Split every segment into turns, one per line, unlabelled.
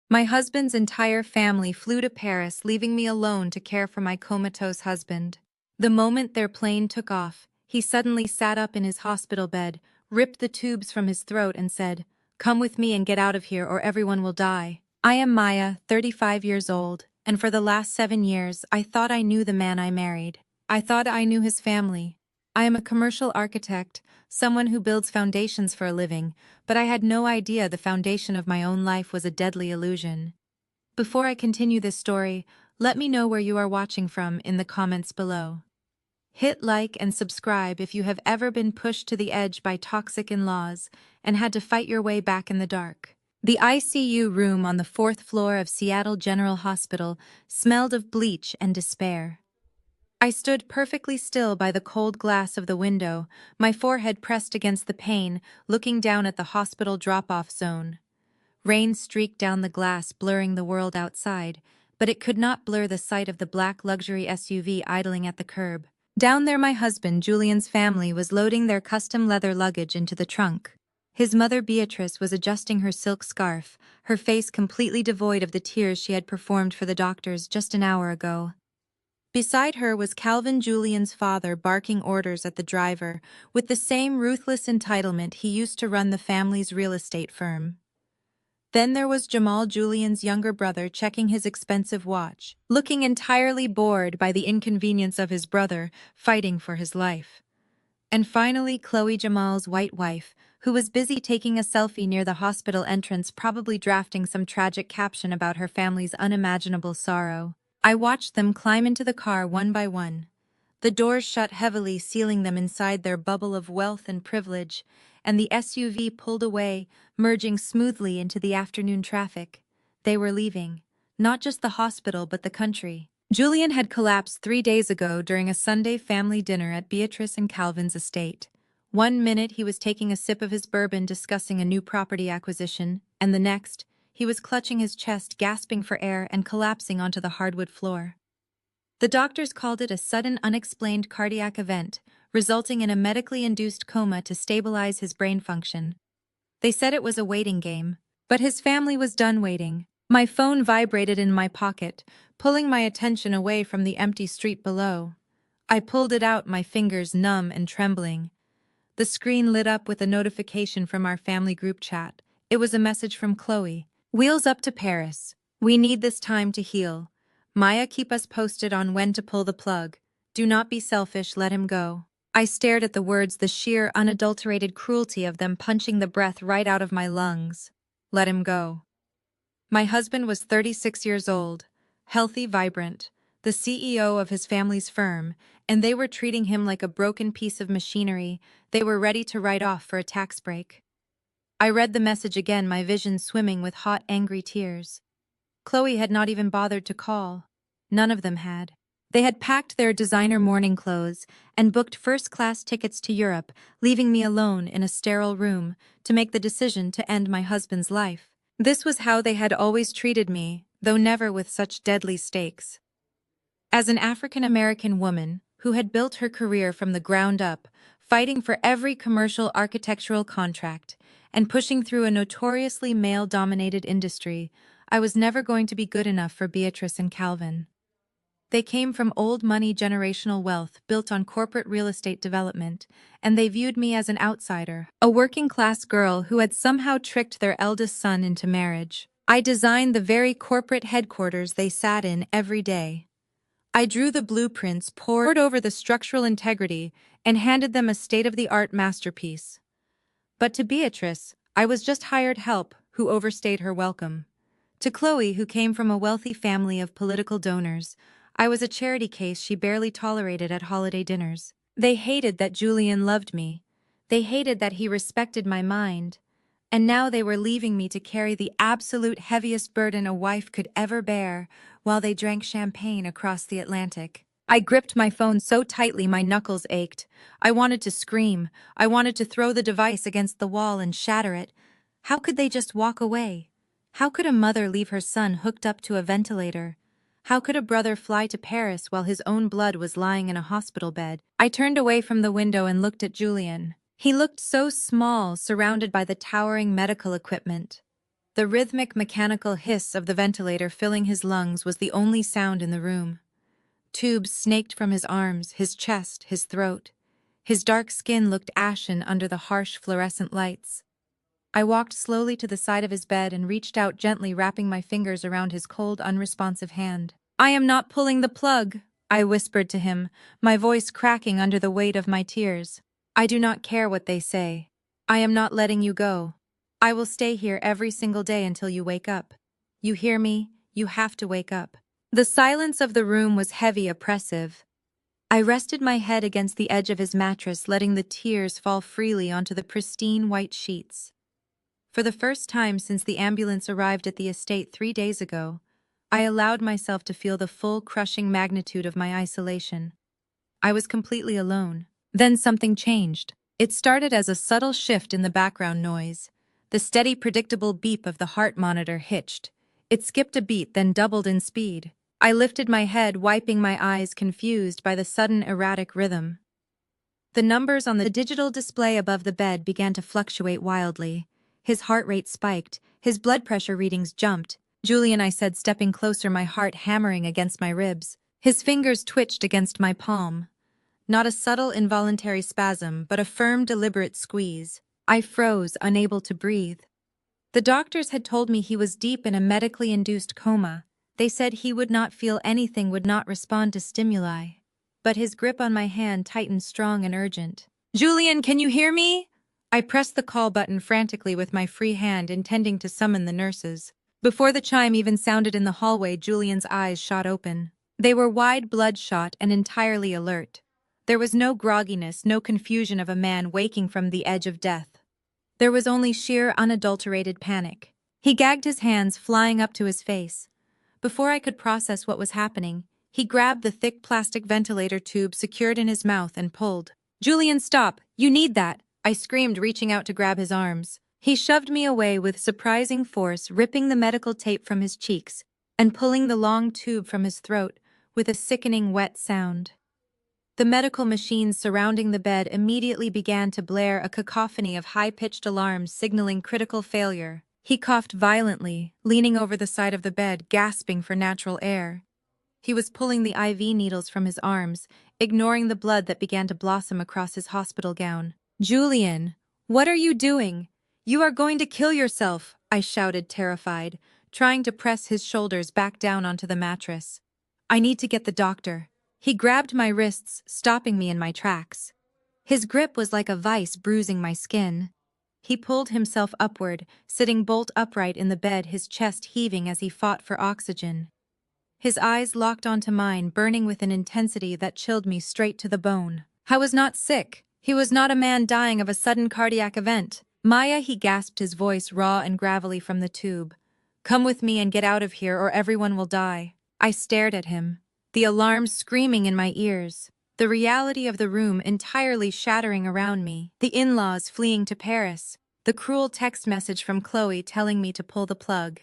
My husband's entire family flew to Paris, leaving me alone to care for my comatose husband. The moment their plane took off, he suddenly sat up in his hospital bed, ripped the tubes from his throat and said, "Come with me and get out of here or everyone will die." I am Maya, 35 years old, and for the last 7 years I thought I knew the man I married. I thought I knew his family. I am a commercial architect, someone who builds foundations for a living, but I had no idea the foundation of my own life was a deadly illusion. Before I continue this story, let me know where you are watching from in the comments below. Hit like and subscribe if you have ever been pushed to the edge by toxic in-laws and had to fight your way back in the dark. The ICU room on the 4th floor of Seattle General Hospital smelled of bleach and despair. I stood perfectly still by the cold glass of the window, my forehead pressed against the pane, looking down at the hospital drop-off zone. Rain streaked down the glass, blurring the world outside, but it could not blur the sight of the black luxury SUV idling at the curb. Down there my husband, Julian's family, was loading their custom leather luggage into the trunk. His mother, Beatrice, was adjusting her silk scarf, her face completely devoid of the tears she had performed for the doctors just an hour ago. Beside her was Calvin, Julian's father, barking orders at the driver, with the same ruthless entitlement he used to run the family's real estate firm. Then there was Jamal, Julian's younger brother, checking his expensive watch, looking entirely bored by the inconvenience of his brother, fighting for his life. And finally, Chloe, Jamal's white wife, who was busy taking a selfie near the hospital entrance, probably drafting some tragic caption about her family's unimaginable sorrow. I watched them climb into the car one by one. The doors shut heavily, sealing them inside their bubble of wealth and privilege, and the SUV pulled away, merging smoothly into the afternoon traffic. They were leaving, not just the hospital but the country. Julian had collapsed 3 days ago during a Sunday family dinner at Beatrice and Calvin's estate. One minute he was taking a sip of his bourbon discussing a new property acquisition, and the next, he was clutching his chest, gasping for air, and collapsing onto the hardwood floor. The doctors called it a sudden unexplained cardiac event, resulting in a medically induced coma to stabilize his brain function. They said it was a waiting game, but his family was done waiting. My phone vibrated in my pocket, pulling my attention away from the empty street below. I pulled it out, my fingers numb and trembling. The screen lit up with a notification from our family group chat. It was a message from Chloe. "Wheels up to Paris. We need this time to heal. Maya, keep us posted on when to pull the plug. Do not be selfish, let him go." I stared at the words, the sheer, unadulterated cruelty of them punching the breath right out of my lungs. Let him go. My husband was 36 years old, healthy, vibrant, the CEO of his family's firm, and they were treating him like a broken piece of machinery they were ready to write off for a tax break. I read the message again, my vision swimming with hot, angry tears. Chloe had not even bothered to call. None of them had. They had packed their designer morning clothes and booked first-class tickets to Europe, leaving me alone in a sterile room to make the decision to end my husband's life. This was how they had always treated me, though never with such deadly stakes. As an African-American woman who had built her career from the ground up, fighting for every commercial architectural contract and pushing through a notoriously male-dominated industry, I was never going to be good enough for Beatrice and Calvin. They came from old money, generational wealth built on corporate real estate development, and they viewed me as an outsider, a working-class girl who had somehow tricked their eldest son into marriage. I designed the very corporate headquarters they sat in every day. I drew the blueprints, pored over the structural integrity, and handed them a state-of-the-art masterpiece. But to Beatrice, I was just hired help who overstayed her welcome. To Chloe, who came from a wealthy family of political donors, I was a charity case she barely tolerated at holiday dinners. They hated that Julian loved me. They hated that he respected my mind. And now they were leaving me to carry the absolute heaviest burden a wife could ever bear while they drank champagne across the Atlantic. I gripped my phone so tightly my knuckles ached. I wanted to scream. I wanted to throw the device against the wall and shatter it. How could they just walk away? How could a mother leave her son hooked up to a ventilator? How could a brother fly to Paris while his own blood was lying in a hospital bed? I turned away from the window and looked at Julian. He looked so small, surrounded by the towering medical equipment. The rhythmic mechanical hiss of the ventilator filling his lungs was the only sound in the room. Tubes snaked from his arms, his chest, his throat. His dark skin looked ashen under the harsh fluorescent lights. I walked slowly to the side of his bed and reached out gently, wrapping my fingers around his cold, unresponsive hand. "I am not pulling the plug," I whispered to him, my voice cracking under the weight of my tears. "I do not care what they say. I am not letting you go. I will stay here every single day until you wake up. You hear me? You have to wake up." The silence of the room was heavy, oppressive. I rested my head against the edge of his mattress, letting the tears fall freely onto the pristine white sheets. For the first time since the ambulance arrived at the estate 3 days ago, I allowed myself to feel the full, crushing magnitude of my isolation. I was completely alone. Then something changed. It started as a subtle shift in the background noise. The steady, predictable beep of the heart monitor hitched. It skipped a beat, then doubled in speed. I lifted my head, wiping my eyes, confused by the sudden erratic rhythm. The numbers on the digital display above the bed began to fluctuate wildly. His heart rate spiked, his blood pressure readings jumped. "Julian," I said, stepping closer, my heart hammering against my ribs. His fingers twitched against my palm. Not a subtle, involuntary spasm, but a firm, deliberate squeeze. I froze, unable to breathe. The doctors had told me he was deep in a medically induced coma. They said he would not feel anything, would not respond to stimuli. But his grip on my hand tightened, strong and urgent. "Julian, can you hear me?" I pressed the call button frantically with my free hand, intending to summon the nurses. Before the chime even sounded in the hallway, Julian's eyes shot open. They were wide, bloodshot, and entirely alert. There was no grogginess, no confusion of a man waking from the edge of death. There was only sheer, unadulterated panic. He gagged, his hands flying up to his face. Before I could process what was happening, he grabbed the thick plastic ventilator tube secured in his mouth and pulled. "Julian, stop! You need that!" I screamed, reaching out to grab his arms. He shoved me away with surprising force, ripping the medical tape from his cheeks and pulling the long tube from his throat with a sickening wet sound. The medical machines surrounding the bed immediately began to blare, a cacophony of high-pitched alarms signaling critical failure. He coughed violently, leaning over the side of the bed, gasping for natural air. He was pulling the IV needles from his arms, ignoring the blood that began to blossom across his hospital gown. "Julian, what are you doing? You are going to kill yourself," I shouted, terrified, trying to press his shoulders back down onto the mattress. "I need to get the doctor." He grabbed my wrists, stopping me in my tracks. His grip was like a vice, bruising my skin. He pulled himself upward, sitting bolt upright in the bed, his chest heaving as he fought for oxygen. His eyes locked onto mine, burning with an intensity that chilled me straight to the bone. I was not sick. He was not a man dying of a sudden cardiac event. "Maya," he gasped, his voice raw and gravelly from the tube. "Come with me and get out of here, or everyone will die." I stared at him, the alarm screaming in my ears, the reality of the room entirely shattering around me, the in-laws fleeing to Paris, the cruel text message from Chloe telling me to pull the plug,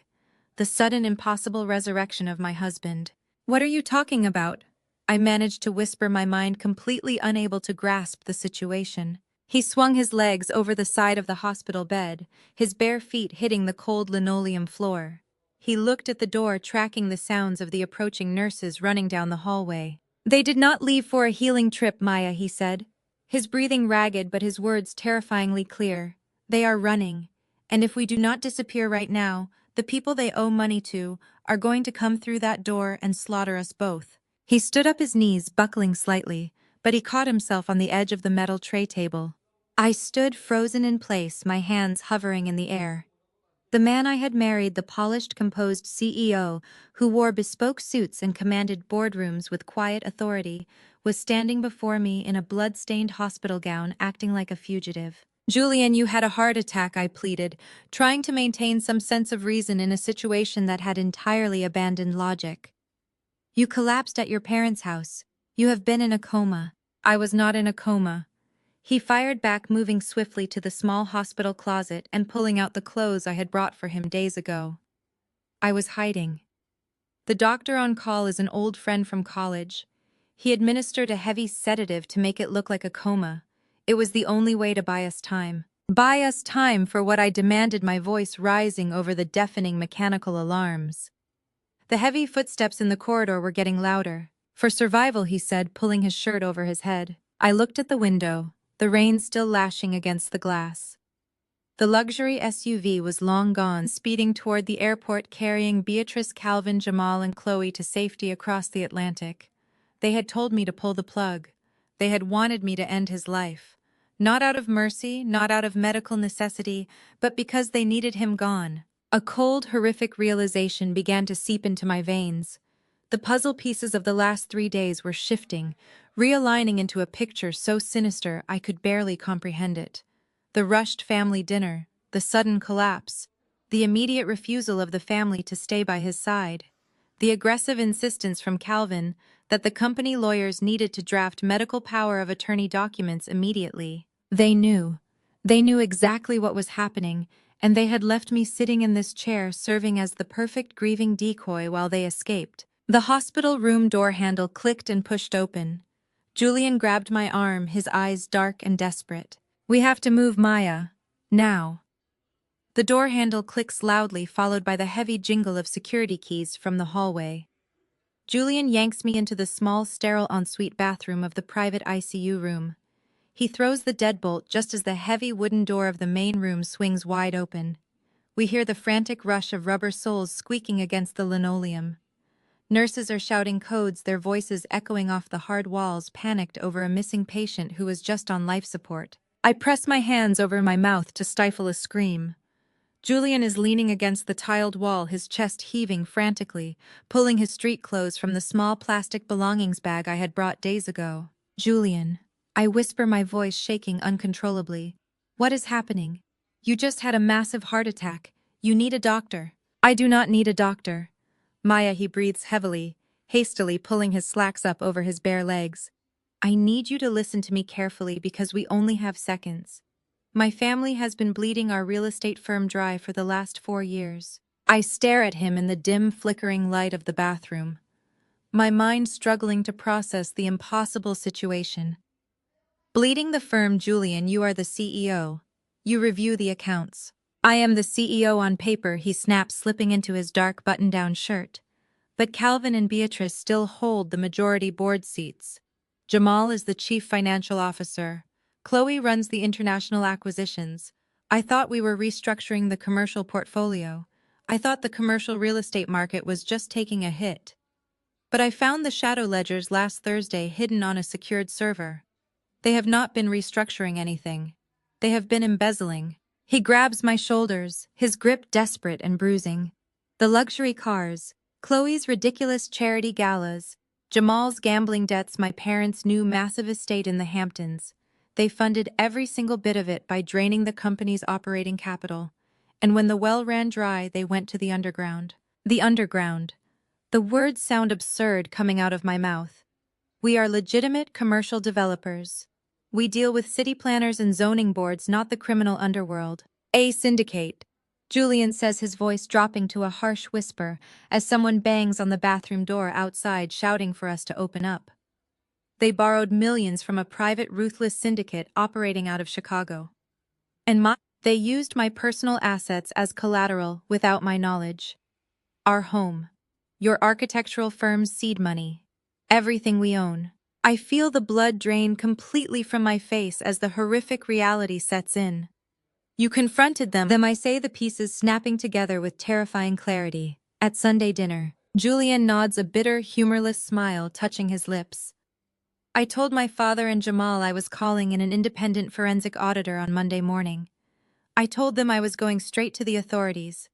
the sudden impossible resurrection of my husband. "What are you talking about?" I managed to whisper, my mind completely unable to grasp the situation. He swung his legs over the side of the hospital bed, his bare feet hitting the cold linoleum floor. He looked at the door, tracking the sounds of the approaching nurses running down the hallway. "They did not leave for a healing trip, Maya," he said, his breathing ragged but his words terrifyingly clear. "They are running, and if we do not disappear right now, the people they owe money to are going to come through that door and slaughter us both." He stood up, his knees buckling slightly, but he caught himself on the edge of the metal tray table. I stood frozen in place, my hands hovering in the air. The man I had married, the polished, composed CEO who wore bespoke suits and commanded boardrooms with quiet authority, was standing before me in a blood-stained hospital gown, acting like a fugitive. "Julian, you had a heart attack," I pleaded, trying to maintain some sense of reason in a situation that had entirely abandoned logic. "You collapsed at your parents' house. You have been in a coma." I was not in a coma. He fired back, moving swiftly to the small hospital closet and pulling out the clothes I had brought for him days ago. I was hiding. The doctor on call is an old friend from college. He administered a heavy sedative to make it look like a coma. It was the only way to buy us time. Buy us time for what I demanded, my voice rising over the deafening mechanical alarms. The heavy footsteps in the corridor were getting louder. For survival, he said, pulling his shirt over his head. I looked at the window, the rain still lashing against the glass. The luxury SUV was long gone, speeding toward the airport carrying Beatrice, Calvin, Jamal, and Chloe to safety across the Atlantic. They had told me to pull the plug. They had wanted me to end his life. Not out of mercy, not out of medical necessity, but because they needed him gone. A cold, horrific realization began to seep into my veins. The puzzle pieces of the last 3 days were shifting, realigning into a picture so sinister I could barely comprehend it. The rushed family dinner, the sudden collapse, the immediate refusal of the family to stay by his side, the aggressive insistence from Calvin that the company lawyers needed to draft medical power of attorney documents immediately. They knew. They knew exactly what was happening, and they had left me sitting in this chair serving as the perfect grieving decoy while they escaped. The hospital room door handle clicked and pushed open. Julian grabbed my arm, his eyes dark and desperate. We have to move, Maya. Now. The door handle clicks loudly, followed by the heavy jingle of security keys from the hallway. Julian yanks me into the small, sterile ensuite bathroom of the private ICU room. He throws the deadbolt just as the heavy wooden door of the main room swings wide open. We hear the frantic rush of rubber soles squeaking against the linoleum. Nurses are shouting codes, their voices echoing off the hard walls, panicked over a missing patient who was just on life support. I press my hands over my mouth to stifle a scream. Julian is leaning against the tiled wall, his chest heaving frantically, pulling his street clothes from the small plastic belongings bag I had brought days ago. Julian, I whisper, my voice shaking uncontrollably. What is happening? You just had a massive heart attack. You need a doctor. I do not need a doctor. Maya, he breathes heavily, hastily pulling his slacks up over his bare legs. I need you to listen to me carefully because we only have seconds. My family has been bleeding our real estate firm dry for the last 4 years. I stare at him in the dim, flickering light of the bathroom, my mind struggling to process the impossible situation. Bleeding the firm, Julian, you are the CEO. You review the accounts. I am the CEO on paper, he snaps, slipping into his dark button-down shirt. But Calvin and Beatrice still hold the majority board seats. Jamal is the chief financial officer. Chloe runs the international acquisitions. I thought we were restructuring the commercial portfolio. I thought the commercial real estate market was just taking a hit. But I found the shadow ledgers last Thursday hidden on a secured server. They have not been restructuring anything. They have been embezzling. He grabs my shoulders, his grip desperate and bruising. The luxury cars, Chloe's ridiculous charity galas, Jamal's gambling debts, my parents' new massive estate in the Hamptons. They funded every single bit of it by draining the company's operating capital. And when the well ran dry, they went to the underground. The underground. The words sound absurd coming out of my mouth. We are legitimate commercial developers. We deal with city planners and zoning boards, not the criminal underworld. A syndicate. Julian says, his voice dropping to a harsh whisper as someone bangs on the bathroom door outside, shouting for us to open up. They borrowed millions from a private, ruthless syndicate operating out of Chicago. And they used my personal assets as collateral without my knowledge. Our home. Your architectural firm's seed money. Everything we own. I feel the blood drain completely from my face as the horrific reality sets in. You confronted them, I say, the pieces snapping together with terrifying clarity. At Sunday dinner, Julian nods, a bitter, humorless smile touching his lips. I told my father and Jamal I was calling in an independent forensic auditor on Monday morning. I told them I was going straight to the authorities.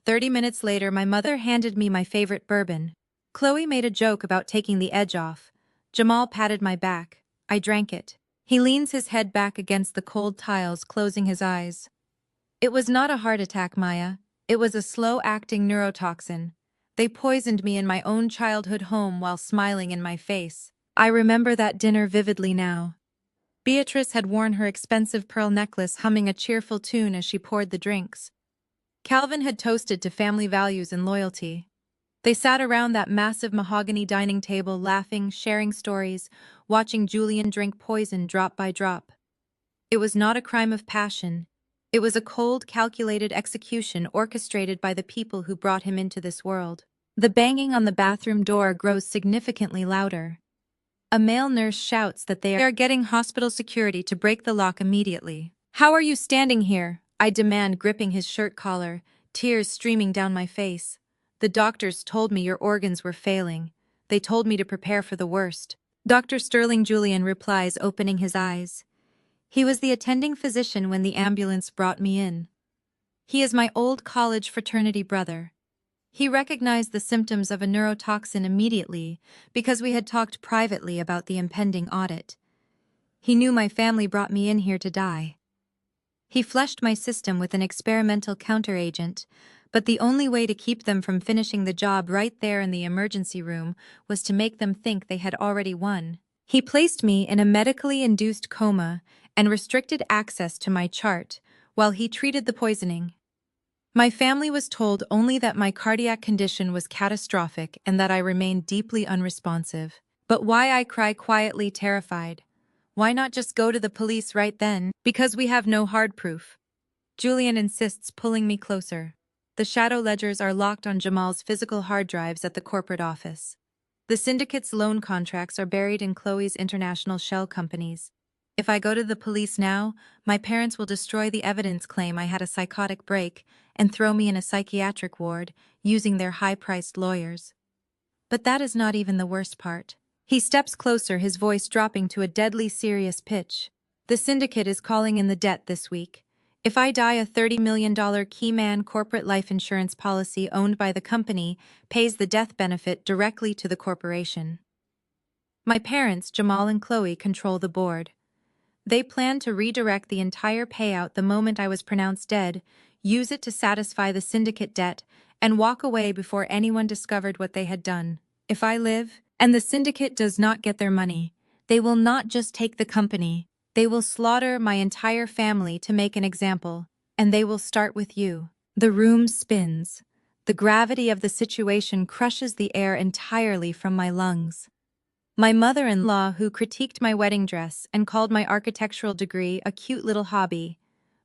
30 minutes later, my mother handed me my favorite bourbon. Chloe made a joke about taking the edge off. Jamal patted my back. I drank it. He leans his head back against the cold tiles, closing his eyes. It was not a heart attack, Maya. It was a slow-acting neurotoxin. They poisoned me in my own childhood home while smiling in my face. I remember that dinner vividly now. Beatrice had worn her expensive pearl necklace, humming a cheerful tune as she poured the drinks. Calvin had toasted to family values and loyalty. They sat around that massive mahogany dining table, laughing, sharing stories, watching Julian drink poison drop by drop. It was not a crime of passion. It was a cold, calculated execution orchestrated by the people who brought him into this world. The banging on the bathroom door grows significantly louder. A male nurse shouts that they are getting hospital security to break the lock immediately. "How are you standing here?" I demand, gripping his shirt collar, tears streaming down my face. "The doctors told me your organs were failing. They told me to prepare for the worst." Dr. Sterling Julian replies, opening his eyes. He was the attending physician when the ambulance brought me in. He is my old college fraternity brother. He recognized the symptoms of a neurotoxin immediately because we had talked privately about the impending audit. He knew my family brought me in here to die. He fleshed my system with an experimental counteragent, but the only way to keep them from finishing the job right there in the emergency room was to make them think they had already won. He placed me in a medically induced coma and restricted access to my chart while he treated the poisoning. My family was told only that my cardiac condition was catastrophic and that I remained deeply unresponsive. But why I cry quietly, terrified? Why not just go to the police right then? Because we have no hard proof. Julian insists, pulling me closer. The shadow ledgers are locked on Jamal's physical hard drives at the corporate office. The syndicate's loan contracts are buried in Chloe's international shell companies. If I go to the police now, my parents will destroy the evidence, claim I had a psychotic break, and throw me in a psychiatric ward, using their high-priced lawyers. But that is not even the worst part. He steps closer, his voice dropping to a deadly serious pitch. The syndicate is calling in the debt this week. If I die, a $30 million Keyman corporate life insurance policy owned by the company pays the death benefit directly to the corporation. My parents, Jamal and Chloe, control the board. They plan to redirect the entire payout the moment I was pronounced dead, use it to satisfy the syndicate debt, and walk away before anyone discovered what they had done. If I live, and the syndicate does not get their money, they will not just take the company, they will slaughter my entire family to make an example, and they will start with you. The room spins. The gravity of the situation crushes the air entirely from my lungs. My mother-in-law, who critiqued my wedding dress and called my architectural degree a cute little hobby.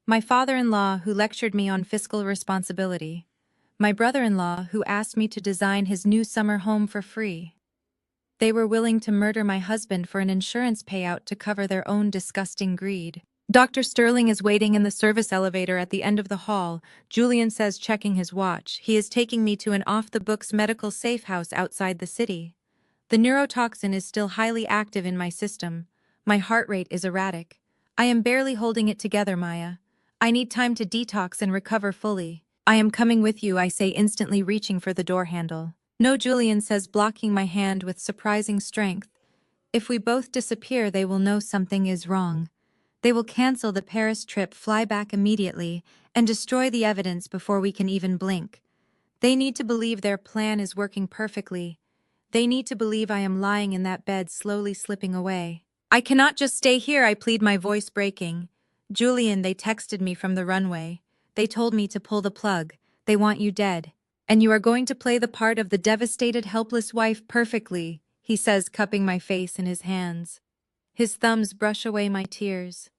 My father-in-law, who lectured me on fiscal responsibility. My brother-in-law, who asked me to design his new summer home for free. They were willing to murder my husband for an insurance payout to cover their own disgusting greed. Dr. Sterling is waiting in the service elevator at the end of the hall, Julian says, checking his watch. He is taking me to an off-the-books medical safe house outside the city. The neurotoxin is still highly active in my system. My heart rate is erratic. I am barely holding it together, Maya. I need time to detox and recover fully. I am coming with you, I say, instantly reaching for the door handle. No, Julian says, blocking my hand with surprising strength. If we both disappear, they will know something is wrong. They will cancel the Paris trip, fly back immediately, and destroy the evidence before we can even blink. They need to believe their plan is working perfectly. They need to believe I am lying in that bed, slowly slipping away. I cannot just stay here, I plead, my voice breaking. Julian, they texted me from the runway. They told me to pull the plug. They want you dead. And you are going to play the part of the devastated, helpless wife perfectly, he says, cupping my face in his hands. His thumbs brush away my tears.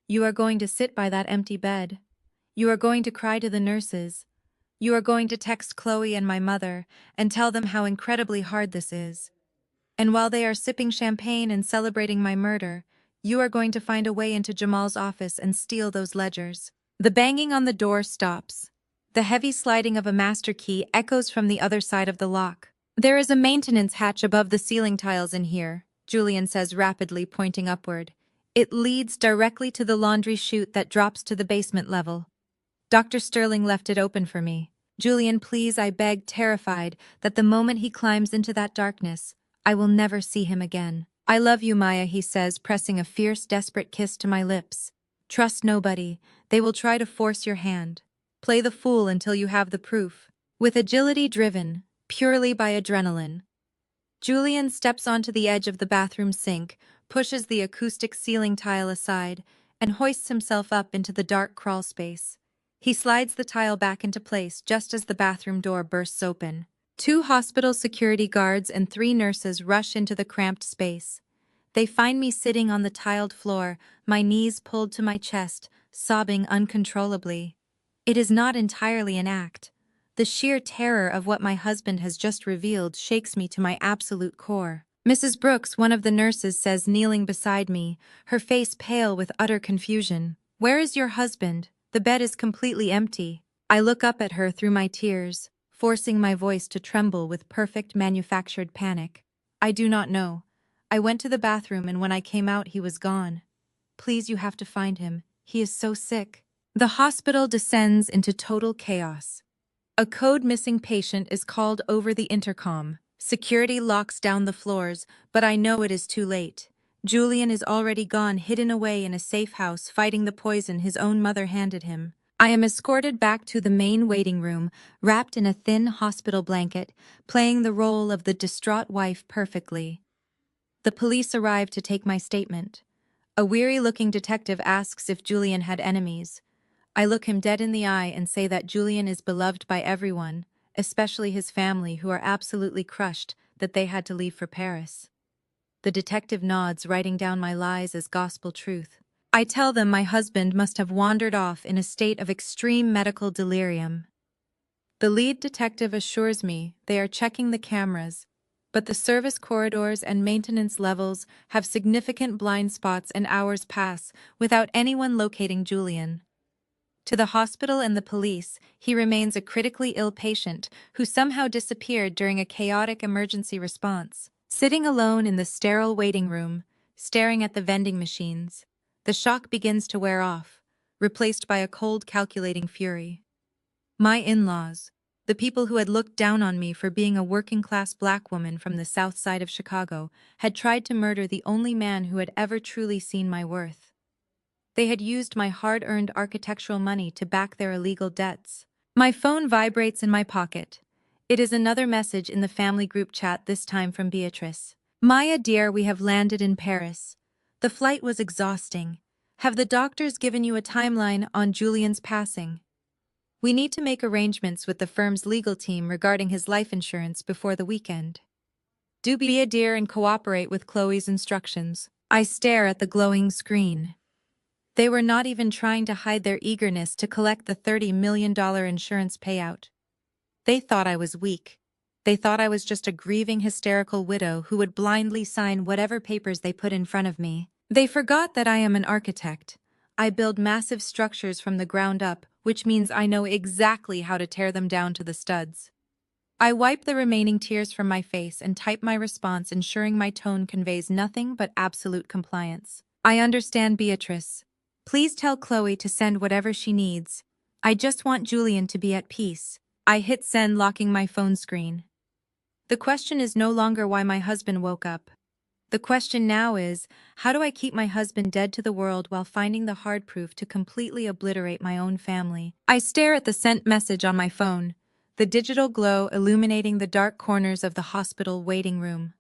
You are going to sit by that empty bed. You are going to cry to the nurses. You are going to text Chloe and my mother and tell them how incredibly hard this is. And while they are sipping champagne and celebrating my murder, you are going to find a way into Jamal's office and steal those ledgers. The banging on the door stops. The heavy sliding of a master key echoes from the other side of the lock. There is a maintenance hatch above the ceiling tiles in here, Julian says, rapidly pointing upward. It leads directly to the laundry chute that drops to the basement level. Dr. Sterling left it open for me. Julian, please, I beg, terrified that the moment he climbs into that darkness, I will never see him again. I love you, Maya, he says, pressing a fierce, desperate kiss to my lips. Trust nobody. They will try to force your hand. Play the fool until you have the proof. With agility driven, purely by adrenaline. Julian steps onto the edge of the bathroom sink, pushes the acoustic ceiling tile aside, and hoists himself up into the dark crawl space. He slides the tile back into place just as the bathroom door bursts open. 2 hospital security guards and 3 nurses rush into the cramped space. They find me sitting on the tiled floor, my knees pulled to my chest, sobbing uncontrollably. It is not entirely an act. The sheer terror of what my husband has just revealed shakes me to my absolute core. Mrs. Brooks, one of the nurses, says, kneeling beside me, her face pale with utter confusion. "Where is your husband? The bed is completely empty." I look up at her through my tears, forcing my voice to tremble with perfect manufactured panic. "I do not know. I went to the bathroom and when I came out he was gone. Please, you have to find him. He is so sick." The hospital descends into total chaos. A code missing patient is called over the intercom. Security locks down the floors, but I know it is too late. Julian is already gone, hidden away in a safe house, fighting the poison his own mother handed him. I am escorted back to the main waiting room, wrapped in a thin hospital blanket, playing the role of the distraught wife perfectly. The police arrive to take my statement. A weary-looking detective asks if Julian had enemies. I look him dead in the eye and say that Julian is beloved by everyone, especially his family, who are absolutely crushed that they had to leave for Paris. The detective nods, writing down my lies as gospel truth. I tell them my husband must have wandered off in a state of extreme medical delirium. The lead detective assures me they are checking the cameras, but the service corridors and maintenance levels have significant blind spots and hours pass without anyone locating Julian. To the hospital and the police, he remains a critically ill patient who somehow disappeared during a chaotic emergency response. Sitting alone in the sterile waiting room, staring at the vending machines, the shock begins to wear off, replaced by a cold, calculating fury. My in-laws, the people who had looked down on me for being a working-class black woman from the south side of Chicago, had tried to murder the only man who had ever truly seen my worth. They had used my hard-earned architectural money to back their illegal debts. My phone vibrates in my pocket. It is another message in the family group chat, this time from Beatrice. "Maya dear, we have landed in Paris. The flight was exhausting. Have the doctors given you a timeline on Julian's passing? We need to make arrangements with the firm's legal team regarding his life insurance before the weekend. Do be a dear and cooperate with Chloe's instructions." I stare at the glowing screen. They were not even trying to hide their eagerness to collect the $30 million insurance payout. They thought I was weak. They thought I was just a grieving, hysterical widow who would blindly sign whatever papers they put in front of me. They forgot that I am an architect. I build massive structures from the ground up, which means I know exactly how to tear them down to the studs. I wipe the remaining tears from my face and type my response, ensuring my tone conveys nothing but absolute compliance. "I understand, Beatrice. Please tell Chloe to send whatever she needs. I just want Julian to be at peace." I hit send, locking my phone screen. The question is no longer why my husband woke up. The question now is, how do I keep my husband dead to the world while finding the hard proof to completely obliterate my own family? I stare at the sent message on my phone, the digital glow illuminating the dark corners of the hospital waiting room.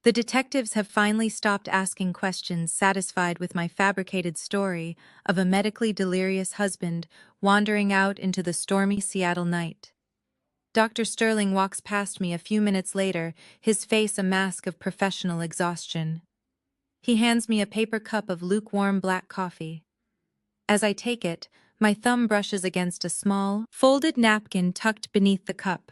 The detectives have finally stopped asking questions, satisfied with my fabricated story of a medically delirious husband wandering out into the stormy Seattle night. Dr. Sterling walks past me a few minutes later, his face a mask of professional exhaustion. He hands me a paper cup of lukewarm black coffee. As I take it, my thumb brushes against a small, folded napkin tucked beneath the cup.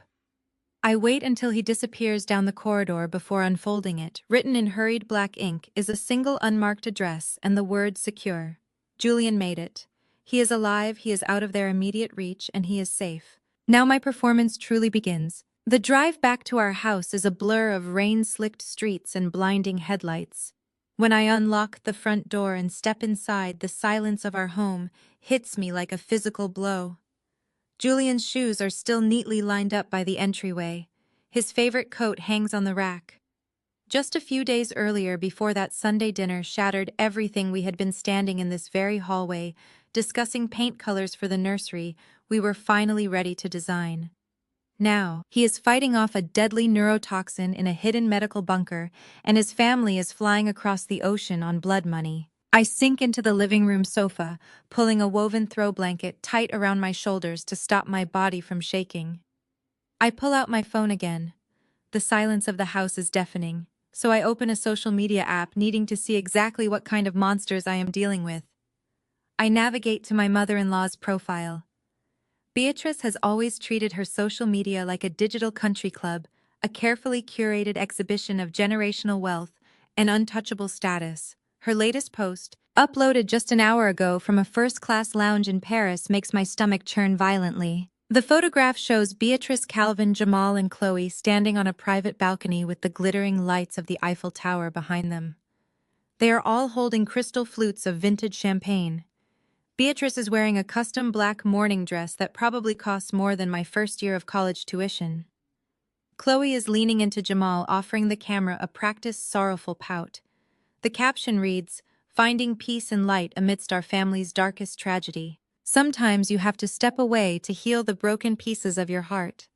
I wait until he disappears down the corridor before unfolding it. Written in hurried black ink is a single unmarked address and the word secure. Julian made it. He is alive, he is out of their immediate reach, and he is safe. Now my performance truly begins. The drive back to our house is a blur of rain-slicked streets and blinding headlights. When I unlock the front door and step inside, the silence of our home hits me like a physical blow. Julian's shoes are still neatly lined up by the entryway. His favorite coat hangs on the rack. Just a few days earlier, before that Sunday dinner shattered everything, we had been standing in this very hallway, discussing paint colors for the nursery we were finally ready to design. Now, he is fighting off a deadly neurotoxin in a hidden medical bunker, and his family is flying across the ocean on blood money. I sink into the living room sofa, pulling a woven throw blanket tight around my shoulders to stop my body from shaking. I pull out my phone again. The silence of the house is deafening. so I open a social media app needing to see exactly what kind of monsters I am dealing with. I navigate to my mother-in-law's profile. Beatrice has always treated her social media like a digital country club, a carefully curated exhibition of generational wealth and untouchable status. Her latest post, uploaded just an hour ago from a first-class lounge in Paris, makes my stomach churn violently. The photograph shows Beatrice, Calvin, Jamal, and Chloe standing on a private balcony with the glittering lights of the Eiffel Tower behind them. They are all holding crystal flutes of vintage champagne. Beatrice is wearing a custom black morning dress that probably costs more than my first year of college tuition. Chloe is leaning into Jamal, offering the camera a practiced, sorrowful pout. The caption reads, "Finding peace and light amidst our family's darkest tragedy. Sometimes you have to step away to heal the broken pieces of your heart.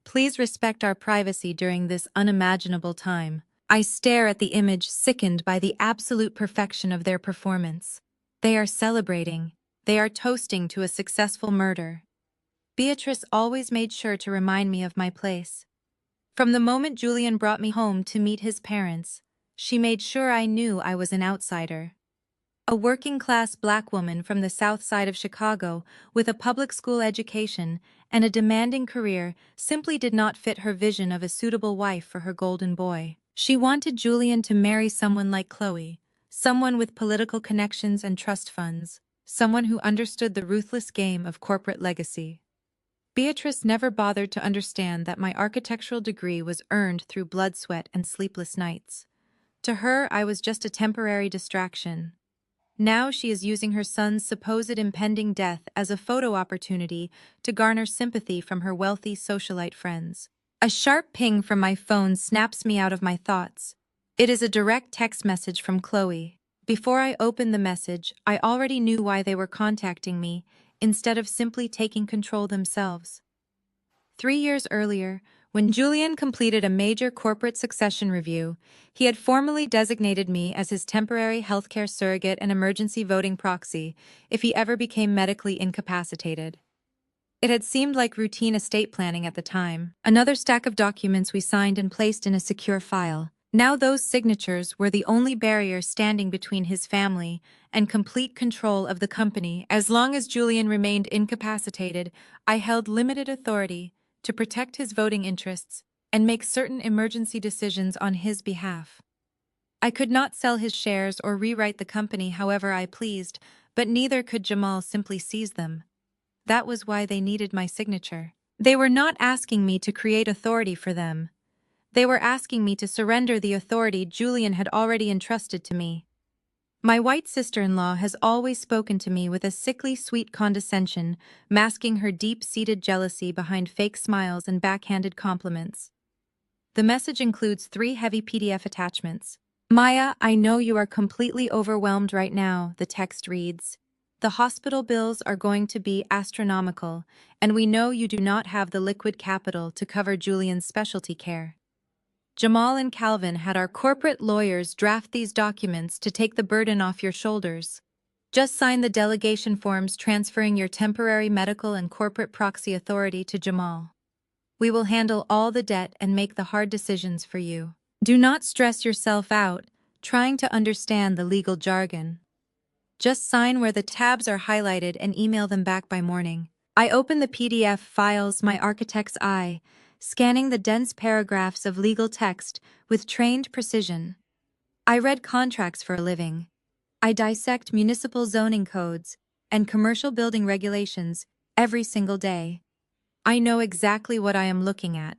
Please respect our privacy during this unimaginable time." I stare at the image, sickened by the absolute perfection of their performance. They are celebrating. They are toasting to a successful murder. Beatrice always made sure to remind me of my place. From the moment Julian brought me home to meet his parents, she made sure I knew I was an outsider. A working-class black woman from the south side of Chicago with a public school education and a demanding career simply did not fit her vision of a suitable wife for her golden boy. She wanted Julian to marry someone like Chloe, someone with political connections and trust funds, someone who understood the ruthless game of corporate legacy. Beatrice never bothered to understand that my architectural degree was earned through blood, sweat, and sleepless nights. To her, I was just a temporary distraction. Now she is using her son's supposed impending death as a photo opportunity to garner sympathy from her wealthy socialite friends. A sharp ping from my phone snaps me out of my thoughts. It is a direct text message from Chloe. Before I opened the message, I already knew why they were contacting me, instead of simply taking control themselves. 3 years earlier, when Julian completed a major corporate succession review, he had formally designated me as his temporary healthcare surrogate and emergency voting proxy if he ever became medically incapacitated. It had seemed like routine estate planning at the time, another stack of documents we signed and placed in a secure file. Now those signatures were the only barrier standing between his family and complete control of the company. As long as Julian remained incapacitated, I held limited authority to protect his voting interests and make certain emergency decisions on his behalf. I could not sell his shares or rewrite the company however I pleased, but neither could Jamal simply seize them. That was why they needed my signature. They were not asking me to create authority for them. They were asking me to surrender the authority Julian had already entrusted to me. My white sister-in-law has always spoken to me with a sickly sweet condescension, masking her deep-seated jealousy behind fake smiles and backhanded compliments. The message includes 3 heavy PDF attachments. "Maya, I know you are completely overwhelmed right now," the text reads. "The hospital bills are going to be astronomical, and we know you do not have the liquid capital to cover Julian's specialty care. Jamal and Calvin had our corporate lawyers draft these documents to take the burden off your shoulders. Just sign the delegation forms transferring your temporary medical and corporate proxy authority to Jamal. We will handle all the debt and make the hard decisions for you. Do not stress yourself out trying to understand the legal jargon. Just sign where the tabs are highlighted and email them back by morning." I open the PDF files, my architect's eye, scanning the dense paragraphs of legal text with trained precision. I read contracts for a living. I dissect municipal zoning codes and commercial building regulations every single day. I know exactly what I am looking at.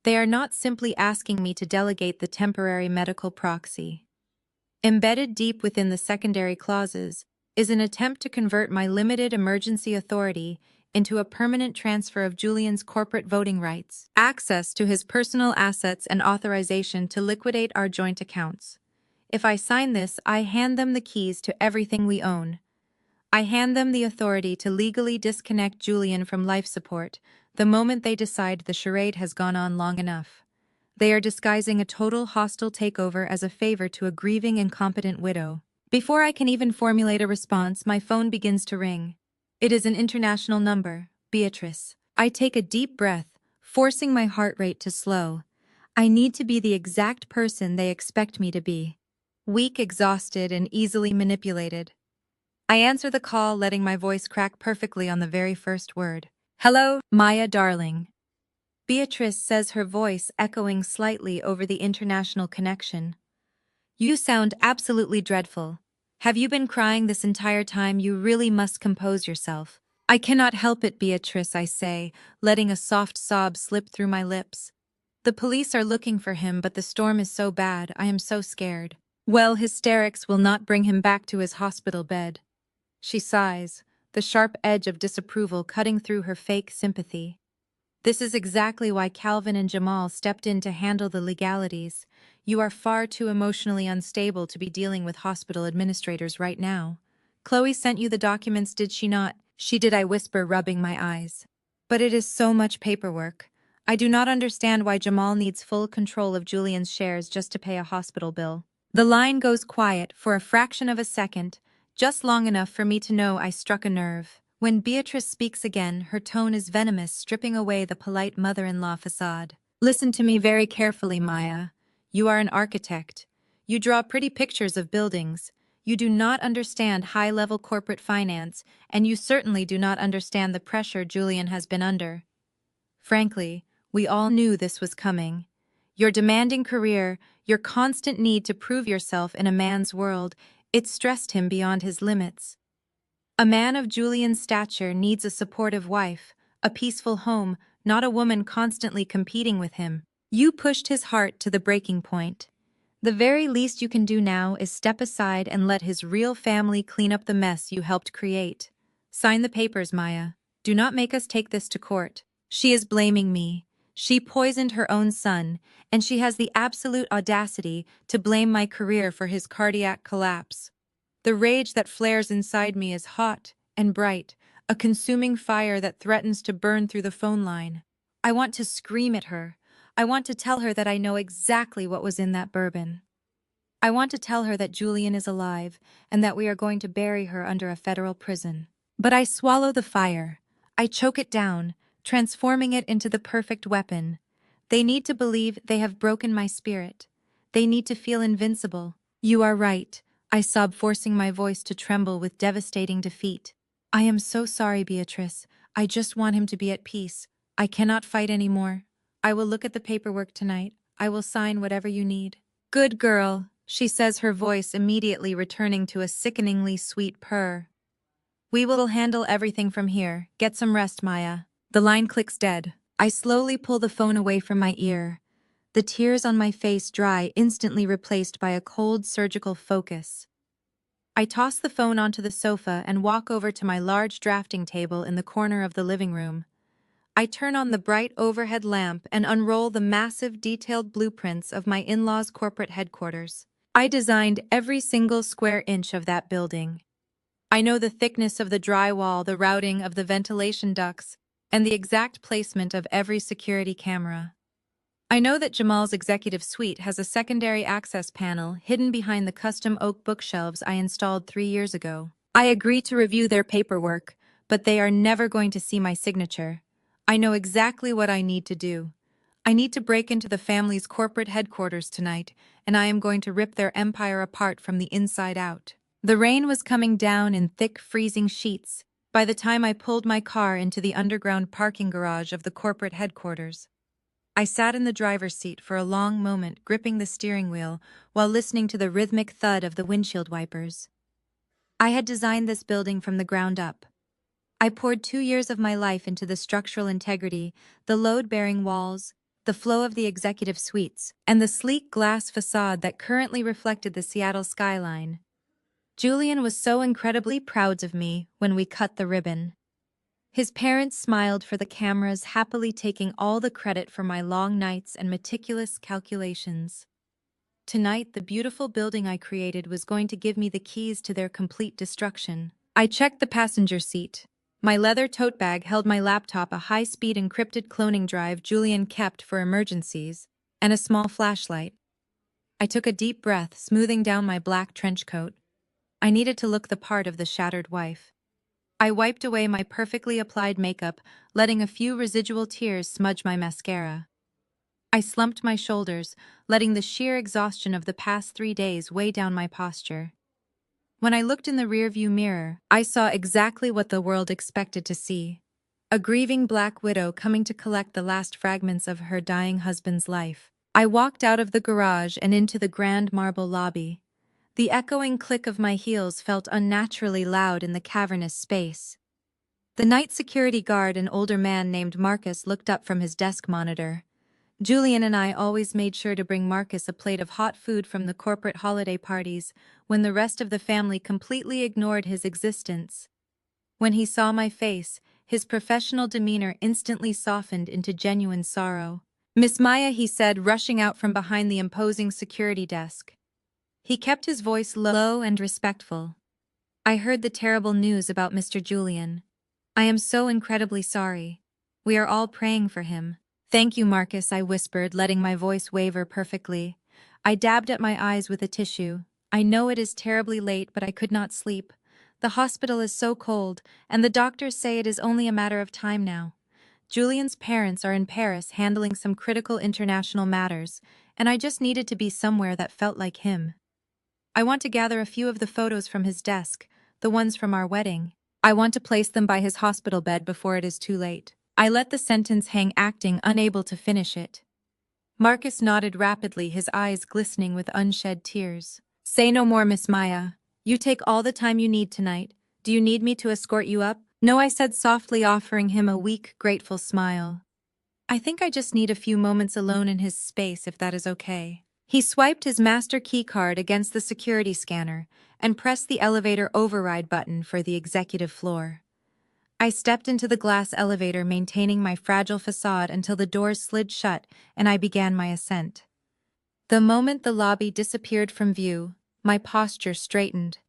They are not simply asking me to delegate the temporary medical proxy. Embedded deep within the secondary clauses is an attempt to convert my limited emergency authority into a permanent transfer of Julian's corporate voting rights, access to his personal assets, and authorization to liquidate our joint accounts. If I sign this, I hand them the keys to everything we own. I hand them the authority to legally disconnect Julian from life support the moment they decide the charade has gone on long enough. They are disguising a total hostile takeover as a favor to a grieving, incompetent widow. Before I can even formulate a response, my phone begins to ring. It is an international number, Beatrice. I take a deep breath, forcing my heart rate to slow. I need to be the exact person they expect me to be. Weak, exhausted, and easily manipulated. I answer the call, letting my voice crack perfectly on the very first word. Hello, Maya darling. Beatrice says, her voice echoing slightly over the international connection. You sound absolutely dreadful. Have you been crying this entire time? You really must compose yourself. I cannot help it, Beatrice, I say, letting a soft sob slip through my lips. The police are looking for him, but the storm is so bad, I am so scared. Well, hysterics will not bring him back to his hospital bed. She sighs, the sharp edge of disapproval cutting through her fake sympathy. This is exactly why Calvin and Jamal stepped in to handle the legalities. You are far too emotionally unstable to be dealing with hospital administrators right now. Chloe sent you the documents, did she not? She did, I whisper, rubbing my eyes. But it is so much paperwork. I do not understand why Jamal needs full control of Julian's shares just to pay a hospital bill. The line goes quiet for a fraction of a second, just long enough for me to know I struck a nerve. When Beatrice speaks again, her tone is venomous, stripping away the polite mother-in-law facade. Listen to me very carefully, Maya. You are an architect. You draw pretty pictures of buildings. You do not understand high-level corporate finance, and you certainly do not understand the pressure Julian has been under. Frankly, we all knew this was coming. Your demanding career, your constant need to prove yourself in a man's world, it stressed him beyond his limits. A man of Julian's stature needs a supportive wife, a peaceful home, not a woman constantly competing with him. You pushed his heart to the breaking point. The very least you can do now is step aside and let his real family clean up the mess you helped create. Sign the papers, Maya. Do not make us take this to court. She is blaming me. She poisoned her own son, and she has the absolute audacity to blame my career for his cardiac collapse. The rage that flares inside me is hot and bright, a consuming fire that threatens to burn through the phone line. I want to scream at her. I want to tell her that I know exactly what was in that bourbon. I want to tell her that Julian is alive and that we are going to bury her under a federal prison. But I swallow the fire. I choke it down, transforming it into the perfect weapon. They need to believe they have broken my spirit. They need to feel invincible. You are right, I sob, forcing my voice to tremble with devastating defeat. I am so sorry, Beatrice. I just want him to be at peace. I cannot fight anymore. I will look at the paperwork tonight. I will sign whatever you need. Good girl, she says, her voice immediately returning to a sickeningly sweet purr. We will handle everything from here. Get some rest, Maya. The line clicks dead. I slowly pull the phone away from my ear. The tears on my face dry, instantly replaced by a cold surgical focus. I toss the phone onto the sofa and walk over to my large drafting table in the corner of the living room. I turn on the bright overhead lamp and unroll the massive, detailed blueprints of my in-laws' corporate headquarters. I designed every single square inch of that building. I know the thickness of the drywall, the routing of the ventilation ducts, and the exact placement of every security camera. I know that Jamal's executive suite has a secondary access panel hidden behind the custom oak bookshelves I installed 3 years ago. I agree to review their paperwork, but they are never going to see my signature. I know exactly what I need to do. I need to break into the family's corporate headquarters tonight, and I am going to rip their empire apart from the inside out. The rain was coming down in thick, freezing sheets by the time I pulled my car into the underground parking garage of the corporate headquarters. I sat in the driver's seat for a long moment, gripping the steering wheel while listening to the rhythmic thud of the windshield wipers. I had designed this building from the ground up. I poured 2 years of my life into the structural integrity, the load-bearing walls, the flow of the executive suites, and the sleek glass facade that currently reflected the Seattle skyline. Julian was so incredibly proud of me when we cut the ribbon. His parents smiled for the cameras, happily taking all the credit for my long nights and meticulous calculations. Tonight, the beautiful building I created was going to give me the keys to their complete destruction. I checked the passenger seat. My leather tote bag held my laptop, a high-speed encrypted cloning drive Julian kept for emergencies, and a small flashlight. I took a deep breath, smoothing down my black trench coat. I needed to look the part of the shattered wife. I wiped away my perfectly applied makeup, letting a few residual tears smudge my mascara. I slumped my shoulders, letting the sheer exhaustion of the past 3 days weigh down my posture. When I looked in the rearview mirror, I saw exactly what the world expected to see. A grieving black widow coming to collect the last fragments of her dying husband's life. I walked out of the garage and into the grand marble lobby. The echoing click of my heels felt unnaturally loud in the cavernous space. The night security guard, an older man named Marcus, looked up from his desk monitor. Julian and I always made sure to bring Marcus a plate of hot food from the corporate holiday parties when the rest of the family completely ignored his existence. When he saw my face, his professional demeanor instantly softened into genuine sorrow. "Miss Maya," he said, rushing out from behind the imposing security desk. He kept his voice low and respectful. "I heard the terrible news about Mr. Julian. I am so incredibly sorry. We are all praying for him." "Thank you, Marcus," I whispered, letting my voice waver perfectly. I dabbed at my eyes with a tissue. "I know it is terribly late, but I could not sleep. The hospital is so cold, and the doctors say it is only a matter of time now. Julian's parents are in Paris handling some critical international matters, and I just needed to be somewhere that felt like him. I want to gather a few of the photos from his desk, the ones from our wedding. I want to place them by his hospital bed before it is too late." I let the sentence hang, acting unable to finish it. Marcus nodded rapidly, his eyes glistening with unshed tears. "Say no more, Miss Maya. You take all the time you need tonight. Do you need me to escort you up?" "No," I said softly, offering him a weak, grateful smile. "I think I just need a few moments alone in his space, if that is okay." He swiped his master key card against the security scanner and pressed the elevator override button for the executive floor. I stepped into the glass elevator, maintaining my fragile facade until the doors slid shut and I began my ascent. The moment the lobby disappeared from view, my posture straightened.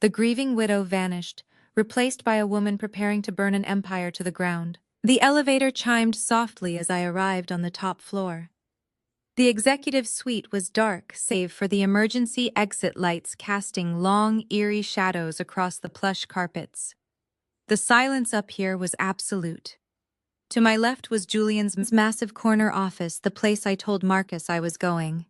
The grieving widow vanished, replaced by a woman preparing to burn an empire to the ground. The elevator chimed softly as I arrived on the top floor. The executive suite was dark, save for the emergency exit lights casting long, eerie shadows across the plush carpets. The silence up here was absolute. To my left was Julian's massive corner office, the place I told Marcus I was going.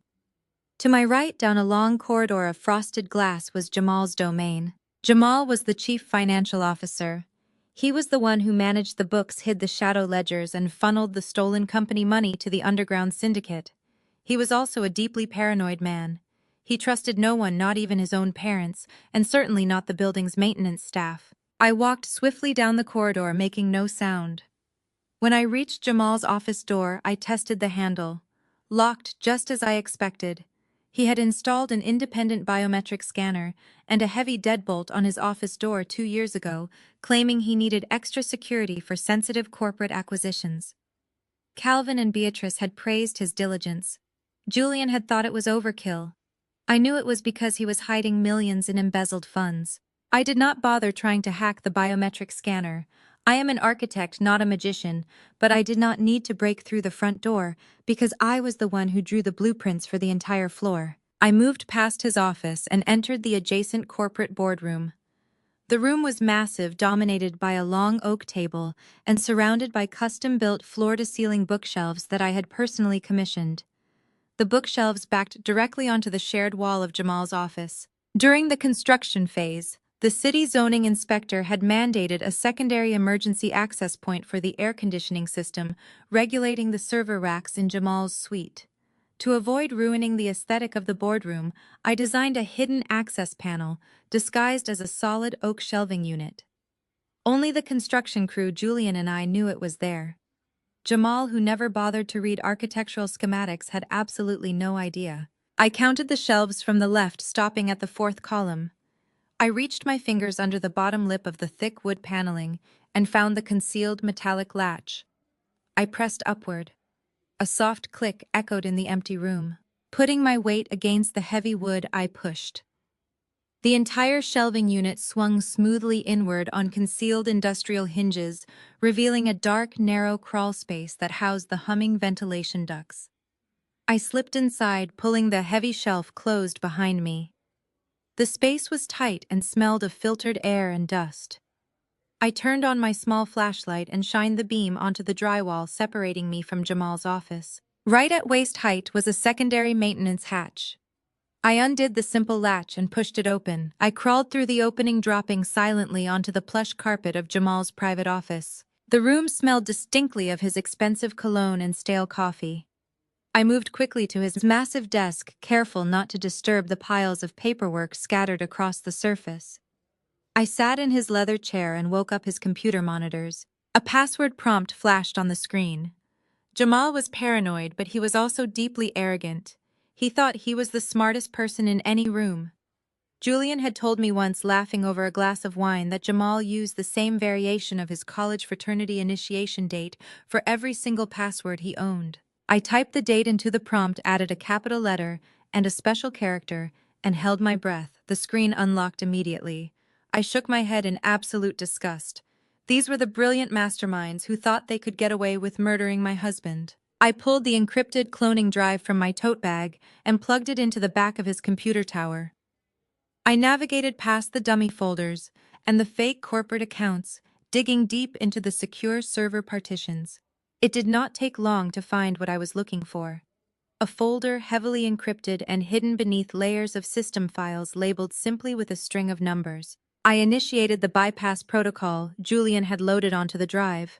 To my right, down a long corridor of frosted glass, was Jamal's domain. Jamal was the chief financial officer. He was the one who managed the books, hid the shadow ledgers, and funneled the stolen company money to the underground syndicate. He was also a deeply paranoid man. He trusted no one, not even his own parents, and certainly not the building's maintenance staff. I walked swiftly down the corridor, making no sound. When I reached Jamal's office door, I tested the handle. Locked just as I expected. He had installed an independent biometric scanner and a heavy deadbolt on his office door 2 years ago, claiming he needed extra security for sensitive corporate acquisitions. Calvin and Beatrice had praised his diligence. Julian had thought it was overkill. I knew it was because he was hiding millions in embezzled funds. I did not bother trying to hack the biometric scanner. I am an architect, not a magician, but I did not need to break through the front door because I was the one who drew the blueprints for the entire floor. I moved past his office and entered the adjacent corporate boardroom. The room was massive, dominated by a long oak table and surrounded by custom-built floor-to-ceiling bookshelves that I had personally commissioned. The bookshelves backed directly onto the shared wall of Jamal's office. During the construction phase, the city zoning inspector had mandated a secondary emergency access point for the air conditioning system, regulating the server racks in Jamal's suite. To avoid ruining the aesthetic of the boardroom, I designed a hidden access panel, disguised as a solid oak shelving unit. Only the construction crew, Julian and I, knew it was there. Jamal, who never bothered to read architectural schematics, had absolutely no idea. I counted the shelves from the left, stopping at the fourth column. I reached my fingers under the bottom lip of the thick wood paneling and found the concealed metallic latch. I pressed upward. A soft click echoed in the empty room. Putting my weight against the heavy wood, I pushed. The entire shelving unit swung smoothly inward on concealed industrial hinges, revealing a dark, narrow crawl space that housed the humming ventilation ducts. I slipped inside, pulling the heavy shelf closed behind me. The space was tight and smelled of filtered air and dust. I turned on my small flashlight and shined the beam onto the drywall separating me from Jamal's office. Right at waist height was a secondary maintenance hatch. I undid the simple latch and pushed it open. I crawled through the opening, dropping silently onto the plush carpet of Jamal's private office. The room smelled distinctly of his expensive cologne and stale coffee. I moved quickly to his massive desk, careful not to disturb the piles of paperwork scattered across the surface. I sat in his leather chair and woke up his computer monitors. A password prompt flashed on the screen. Jamal was paranoid, but he was also deeply arrogant. He thought he was the smartest person in any room. Julian had told me once, laughing over a glass of wine, that Jamal used the same variation of his college fraternity initiation date for every single password he owned. I typed the date into the prompt, added a capital letter and a special character, and held my breath. The screen unlocked immediately. I shook my head in absolute disgust. These were the brilliant masterminds who thought they could get away with murdering my husband. I pulled the encrypted cloning drive from my tote bag and plugged it into the back of his computer tower. I navigated past the dummy folders and the fake corporate accounts, digging deep into the secure server partitions. It did not take long to find what I was looking for. A folder heavily encrypted and hidden beneath layers of system files labeled simply with a string of numbers. I initiated the bypass protocol Julian had loaded onto the drive.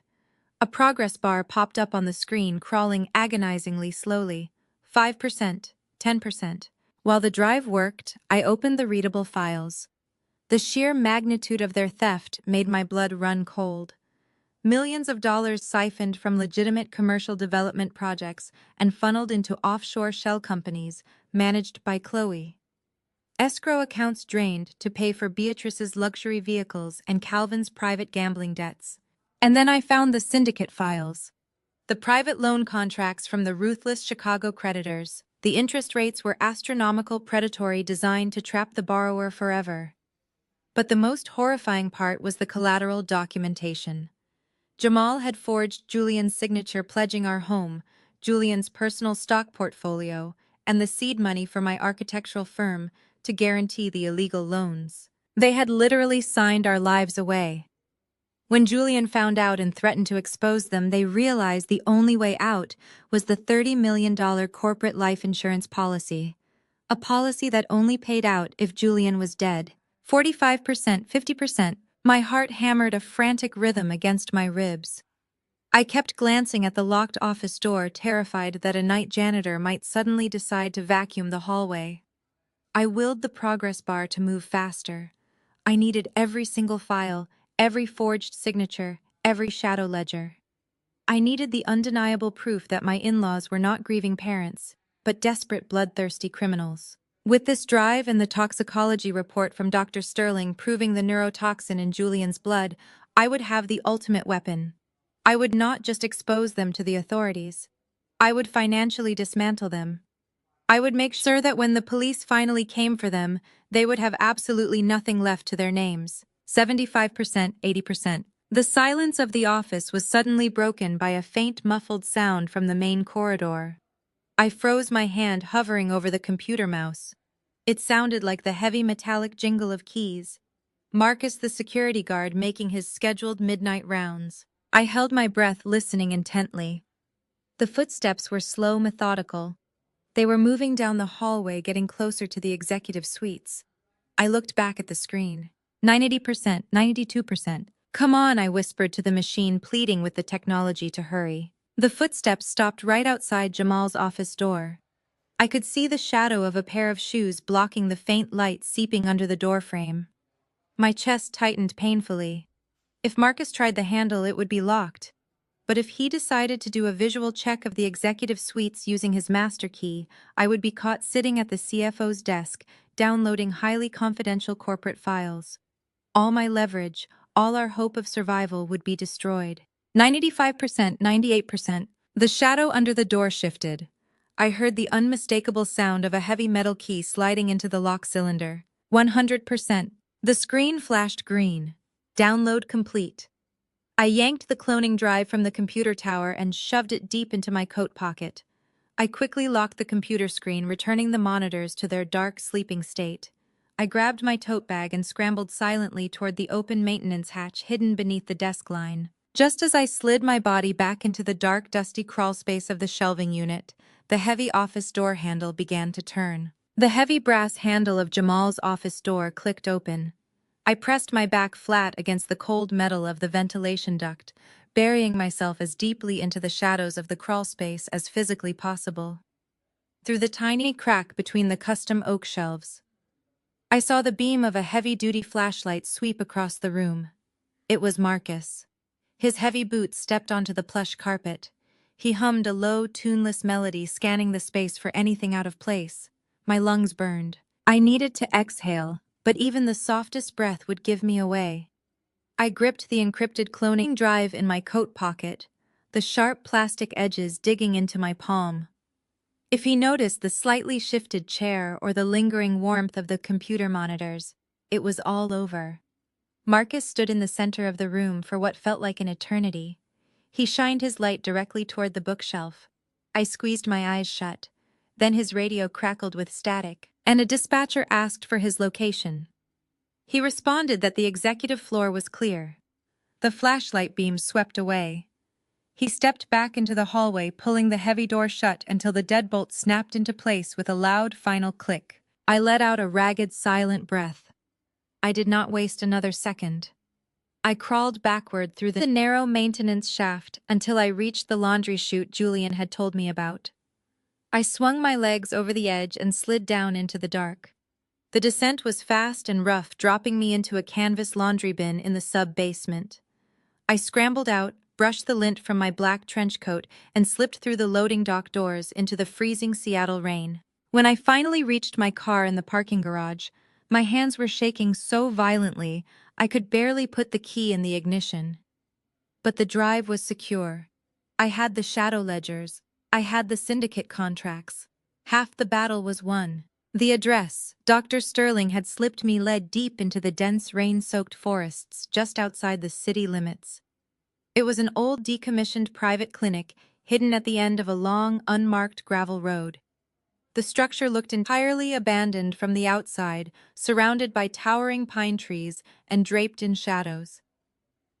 A progress bar popped up on the screen, crawling agonizingly slowly. 5%, 10%. While the drive worked, I opened the readable files. The sheer magnitude of their theft made my blood run cold. Millions of dollars siphoned from legitimate commercial development projects and funneled into offshore shell companies managed by Chloe. Escrow accounts drained to pay for Beatrice's luxury vehicles and Calvin's private gambling debts. And then I found the syndicate files. The private loan contracts from the ruthless Chicago creditors. The interest rates were astronomical, predatory, designed to trap the borrower forever. But the most horrifying part was the collateral documentation. Jamal had forged Julian's signature, pledging our home, Julian's personal stock portfolio, and the seed money for my architectural firm to guarantee the illegal loans. They had literally signed our lives away. When Julian found out and threatened to expose them, they realized the only way out was the $30 million corporate life insurance policy. A policy that only paid out if Julian was dead. 45%, 50%. My heart hammered a frantic rhythm against my ribs. I kept glancing at the locked office door, terrified that a night janitor might suddenly decide to vacuum the hallway. I willed the progress bar to move faster. I needed every single file, every forged signature, every shadow ledger. I needed the undeniable proof that my in-laws were not grieving parents, but desperate, bloodthirsty criminals. With this drive and the toxicology report from Dr. Sterling proving the neurotoxin in Julian's blood, I would have the ultimate weapon. I would not just expose them to the authorities. I would financially dismantle them. I would make sure that when the police finally came for them, they would have absolutely nothing left to their names. 75%, 80%. The silence of the office was suddenly broken by a faint, muffled sound from the main corridor. I froze, my hand hovering over the computer mouse. It sounded like the heavy metallic jingle of keys. Marcus, the security guard, making his scheduled midnight rounds. I held my breath, listening intently. The footsteps were slow, methodical. They were moving down the hallway, getting closer to the executive suites. I looked back at the screen. 90%, 92%. Come on, I whispered to the machine, pleading with the technology to hurry. The footsteps stopped right outside Jamal's office door. I could see the shadow of a pair of shoes blocking the faint light seeping under the doorframe. My chest tightened painfully. If Marcus tried the handle, it would be locked. But if he decided to do a visual check of the executive suites using his master key, I would be caught sitting at the CFO's desk, downloading highly confidential corporate files. All my leverage, all our hope of survival would be destroyed. 95%, 98%. The shadow under the door shifted. I heard the unmistakable sound of a heavy metal key sliding into the lock cylinder. 100%. The screen flashed green. Download complete. I yanked the cloning drive from the computer tower and shoved it deep into my coat pocket. I quickly locked the computer screen, returning the monitors to their dark, sleeping state. I grabbed my tote bag and scrambled silently toward the open maintenance hatch hidden beneath the desk line. Just as I slid my body back into the dark, dusty crawlspace of the shelving unit, the heavy office door handle began to turn. The heavy brass handle of Jamal's office door clicked open. I pressed my back flat against the cold metal of the ventilation duct, burying myself as deeply into the shadows of the crawlspace as physically possible. Through the tiny crack between the custom oak shelves, I saw the beam of a heavy-duty flashlight sweep across the room. It was Marcus. His heavy boots stepped onto the plush carpet. He hummed a low, tuneless melody, scanning the space for anything out of place. My lungs burned. I needed to exhale, but even the softest breath would give me away. I gripped the encrypted cloning drive in my coat pocket, the sharp plastic edges digging into my palm. If he noticed the slightly shifted chair or the lingering warmth of the computer monitors, it was all over. Marcus stood in the center of the room for what felt like an eternity. He shined his light directly toward the bookshelf. I squeezed my eyes shut. Then his radio crackled with static, and a dispatcher asked for his location. He responded that the executive floor was clear. The flashlight beam swept away. He stepped back into the hallway, pulling the heavy door shut until the deadbolt snapped into place with a loud final click. I let out a ragged, silent breath. I did not waste another second. I crawled backward through the narrow maintenance shaft until I reached the laundry chute Julian had told me about. I swung my legs over the edge and slid down into the dark. The descent was fast and rough, dropping me into a canvas laundry bin in the sub-basement. I scrambled out, brushed the lint from my black trench coat, and slipped through the loading dock doors into the freezing Seattle rain. When I finally reached my car in the parking garage, my hands were shaking so violently I could barely put the key in the ignition. But the drive was secure. I had the shadow ledgers. I had the syndicate contracts. Half the battle was won. The address, Dr. Sterling had slipped me led deep into the dense rain-soaked forests just outside the city limits. It was an old decommissioned private clinic hidden at the end of a long, unmarked gravel road. The structure looked entirely abandoned from the outside, surrounded by towering pine trees and draped in shadows.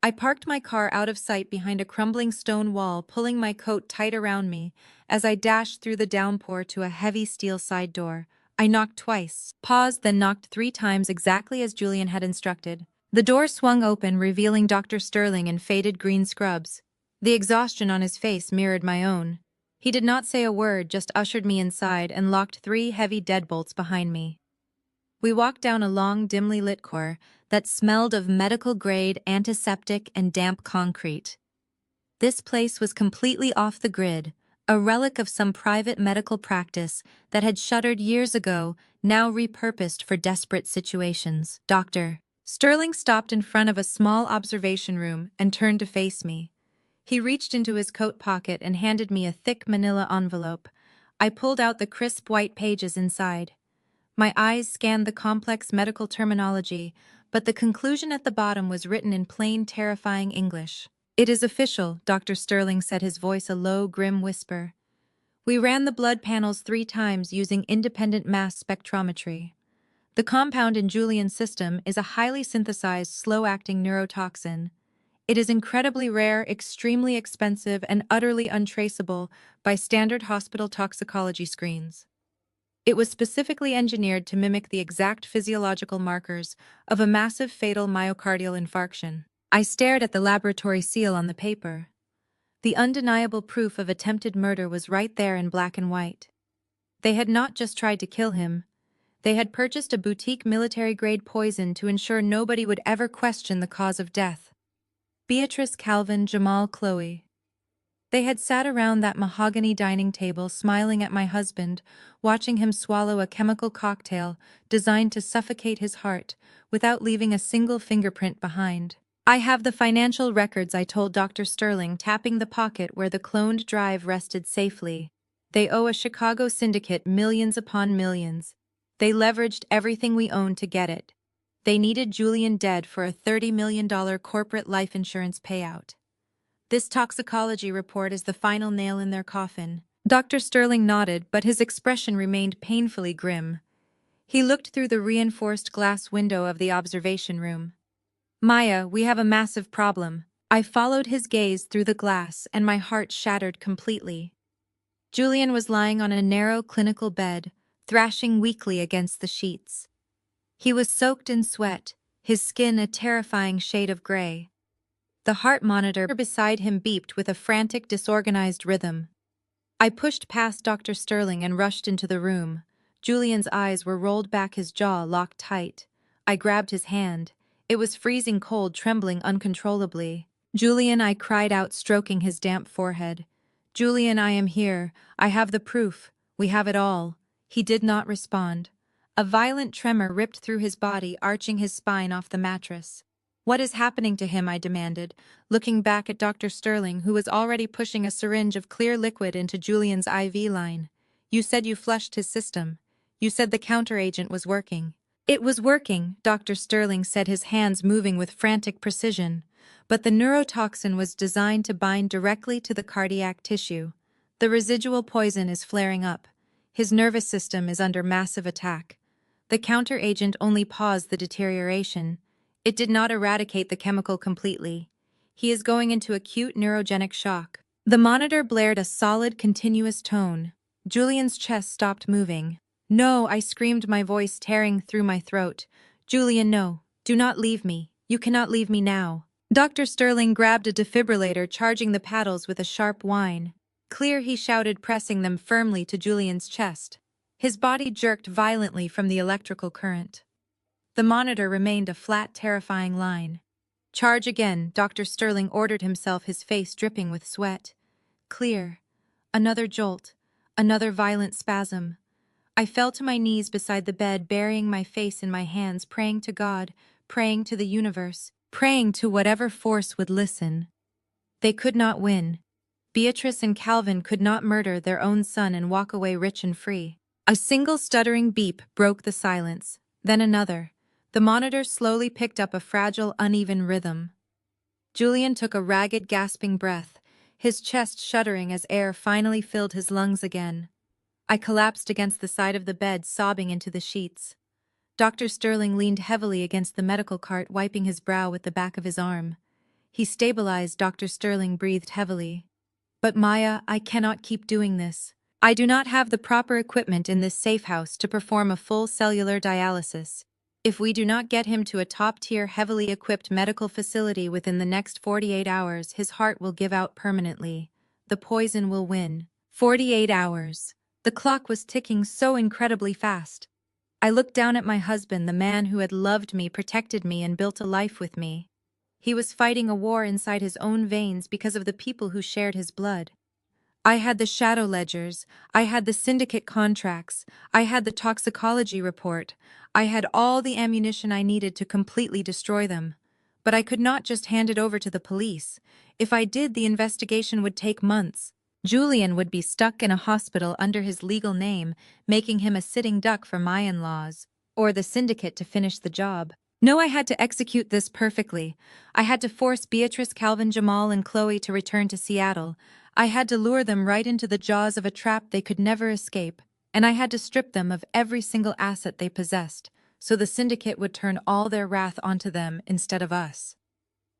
I parked my car out of sight behind a crumbling stone wall, pulling my coat tight around me as I dashed through the downpour to a heavy steel side door. I knocked twice, paused, then knocked 3 times exactly as Julian had instructed. The door swung open, revealing Dr. Sterling in faded green scrubs. The exhaustion on his face mirrored my own. He did not say a word, just ushered me inside and locked 3 heavy deadbolts behind me. We walked down a long, dimly lit corridor that smelled of medical-grade antiseptic and damp concrete. This place was completely off the grid, a relic of some private medical practice that had shuttered years ago, now repurposed for desperate situations. Dr. Sterling stopped in front of a small observation room and turned to face me. He reached into his coat pocket and handed me a thick manila envelope. I pulled out the crisp white pages inside. My eyes scanned the complex medical terminology, but the conclusion at the bottom was written in plain, terrifying English. "It is official," Dr. Sterling said, his voice a low, grim whisper. "We ran the blood panels 3 times using independent mass spectrometry. The compound in Julian's system is a highly synthesized, slow-acting neurotoxin. It is incredibly rare, extremely expensive, and utterly untraceable by standard hospital toxicology screens. It was specifically engineered to mimic the exact physiological markers of a massive fatal myocardial infarction." I stared at the laboratory seal on the paper. The undeniable proof of attempted murder was right there in black and white. They had not just tried to kill him. They had purchased a boutique military-grade poison to ensure nobody would ever question the cause of death. Beatrice, Calvin, Jamal, Chloe. They had sat around that mahogany dining table, smiling at my husband, watching him swallow a chemical cocktail designed to suffocate his heart without leaving a single fingerprint behind. "I have the financial records," I told Dr. Sterling, tapping the pocket where the cloned drive rested safely. "They owe a Chicago syndicate millions upon millions. They leveraged everything we owned to get it. They needed Julian dead for a $30 million corporate life insurance payout. This toxicology report is the final nail in their coffin." Dr. Sterling nodded, but his expression remained painfully grim. He looked through the reinforced glass window of the observation room. "Maya, we have a massive problem. I followed his gaze through the glass and my heart shattered completely. Julian was lying on a narrow clinical bed, thrashing weakly against the sheets. He was soaked in sweat, his skin a terrifying shade of gray. The heart monitor beside him beeped with a frantic, disorganized rhythm. I pushed past Dr. Sterling and rushed into the room. Julian's eyes were rolled back, his jaw locked tight. I grabbed his hand. It was freezing cold, trembling uncontrollably. "Julian," I cried out, stroking his damp forehead. "Julian, I am here. I have the proof. We have it all." He did not respond. A violent tremor ripped through his body, arching his spine off the mattress. "What is happening to him?" I demanded, looking back at Dr. Sterling, who was already pushing a syringe of clear liquid into Julian's IV line. "You said you flushed his system. You said the counteragent was working." "It was working," Dr. Sterling said, his hands moving with frantic precision. "But the neurotoxin was designed to bind directly to the cardiac tissue. The residual poison is flaring up. His nervous system is under massive attack. The counteragent only paused the deterioration. It did not eradicate the chemical completely. He is going into acute neurogenic shock." The monitor blared a solid, continuous tone. Julian's chest stopped moving. "No," I screamed, my voice tearing through my throat. "Julian, no. Do not leave me. You cannot leave me now." Dr. Sterling grabbed a defibrillator, charging the paddles with a sharp whine. "Clear," he shouted, pressing them firmly to Julian's chest. His body jerked violently from the electrical current. The monitor remained a flat, terrifying line. "Charge again," Dr. Sterling ordered himself, his face dripping with sweat. "Clear." Another jolt. Another violent spasm. I fell to my knees beside the bed, burying my face in my hands, praying to God, praying to the universe, praying to whatever force would listen. They could not win. Beatrice and Calvin could not murder their own son and walk away rich and free. A single stuttering beep broke the silence, then another. The monitor slowly picked up a fragile, uneven rhythm. Julian took a ragged, gasping breath, his chest shuddering as air finally filled his lungs again. I collapsed against the side of the bed, sobbing into the sheets. Dr. Sterling leaned heavily against the medical cart, wiping his brow with the back of his arm. He stabilized. Dr. Sterling breathed heavily. "But Maya, I cannot keep doing this. I do not have the proper equipment in this safe house to perform a full cellular dialysis. If we do not get him to a top-tier, heavily equipped medical facility within the next 48 hours, his heart will give out permanently. The poison will win." 48 hours. The clock was ticking so incredibly fast. I looked down at my husband, the man who had loved me, protected me, and built a life with me. He was fighting a war inside his own veins because of the people who shared his blood. I had the shadow ledgers, I had the syndicate contracts, I had the toxicology report, I had all the ammunition I needed to completely destroy them. But I could not just hand it over to the police. If I did, the investigation would take months. Julian would be stuck in a hospital under his legal name, making him a sitting duck for my in-laws, or the syndicate to finish the job. No, I had to execute this perfectly. I had to force Beatrice, Calvin, Jamal, and Chloe to return to Seattle. I had to lure them right into the jaws of a trap they could never escape, and I had to strip them of every single asset they possessed, so the syndicate would turn all their wrath onto them instead of us.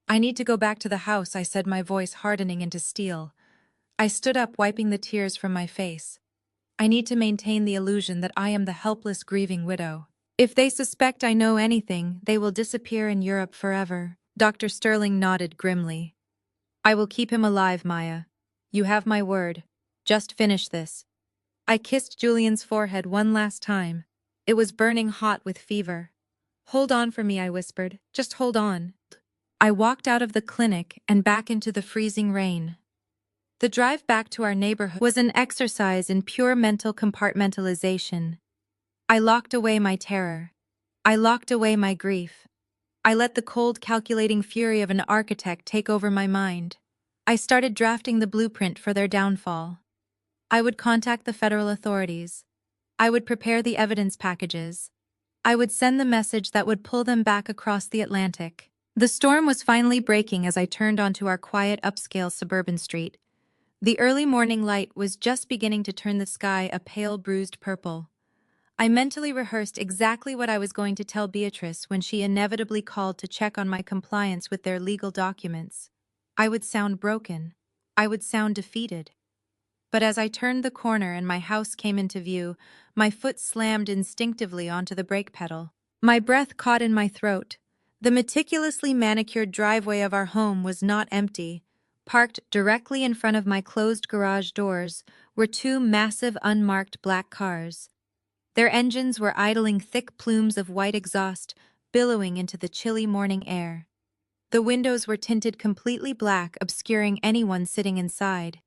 "I need to go back to the house," I said, my voice hardening into steel. I stood up, wiping the tears from my face. "I need to maintain the illusion that I am the helpless, grieving widow. If they suspect I know anything, they will disappear in Europe forever." Dr. Sterling nodded grimly. "I will keep him alive, Maya. You have my word. Just finish this." I kissed Julian's forehead one last time. It was burning hot with fever. "Hold on for me," I whispered. "Just hold on." I walked out of the clinic and back into the freezing rain. The drive back to our neighborhood was an exercise in pure mental compartmentalization. I locked away my terror. I locked away my grief. I let the cold, calculating fury of an architect take over my mind. I started drafting the blueprint for their downfall. I would contact the federal authorities. I would prepare the evidence packages. I would send the message that would pull them back across the Atlantic. The storm was finally breaking as I turned onto our quiet, upscale suburban street. The early morning light was just beginning to turn the sky a pale, bruised purple. I mentally rehearsed exactly what I was going to tell Beatrice when she inevitably called to check on my compliance with their legal documents. I would sound broken. I would sound defeated. But as I turned the corner and my house came into view, my foot slammed instinctively onto the brake pedal. My breath caught in my throat. The meticulously manicured driveway of our home was not empty. Parked directly in front of my closed garage doors were two massive unmarked black cars. Their engines were idling thick plumes of white exhaust, billowing into the chilly morning air. The windows were tinted completely black, obscuring anyone sitting inside.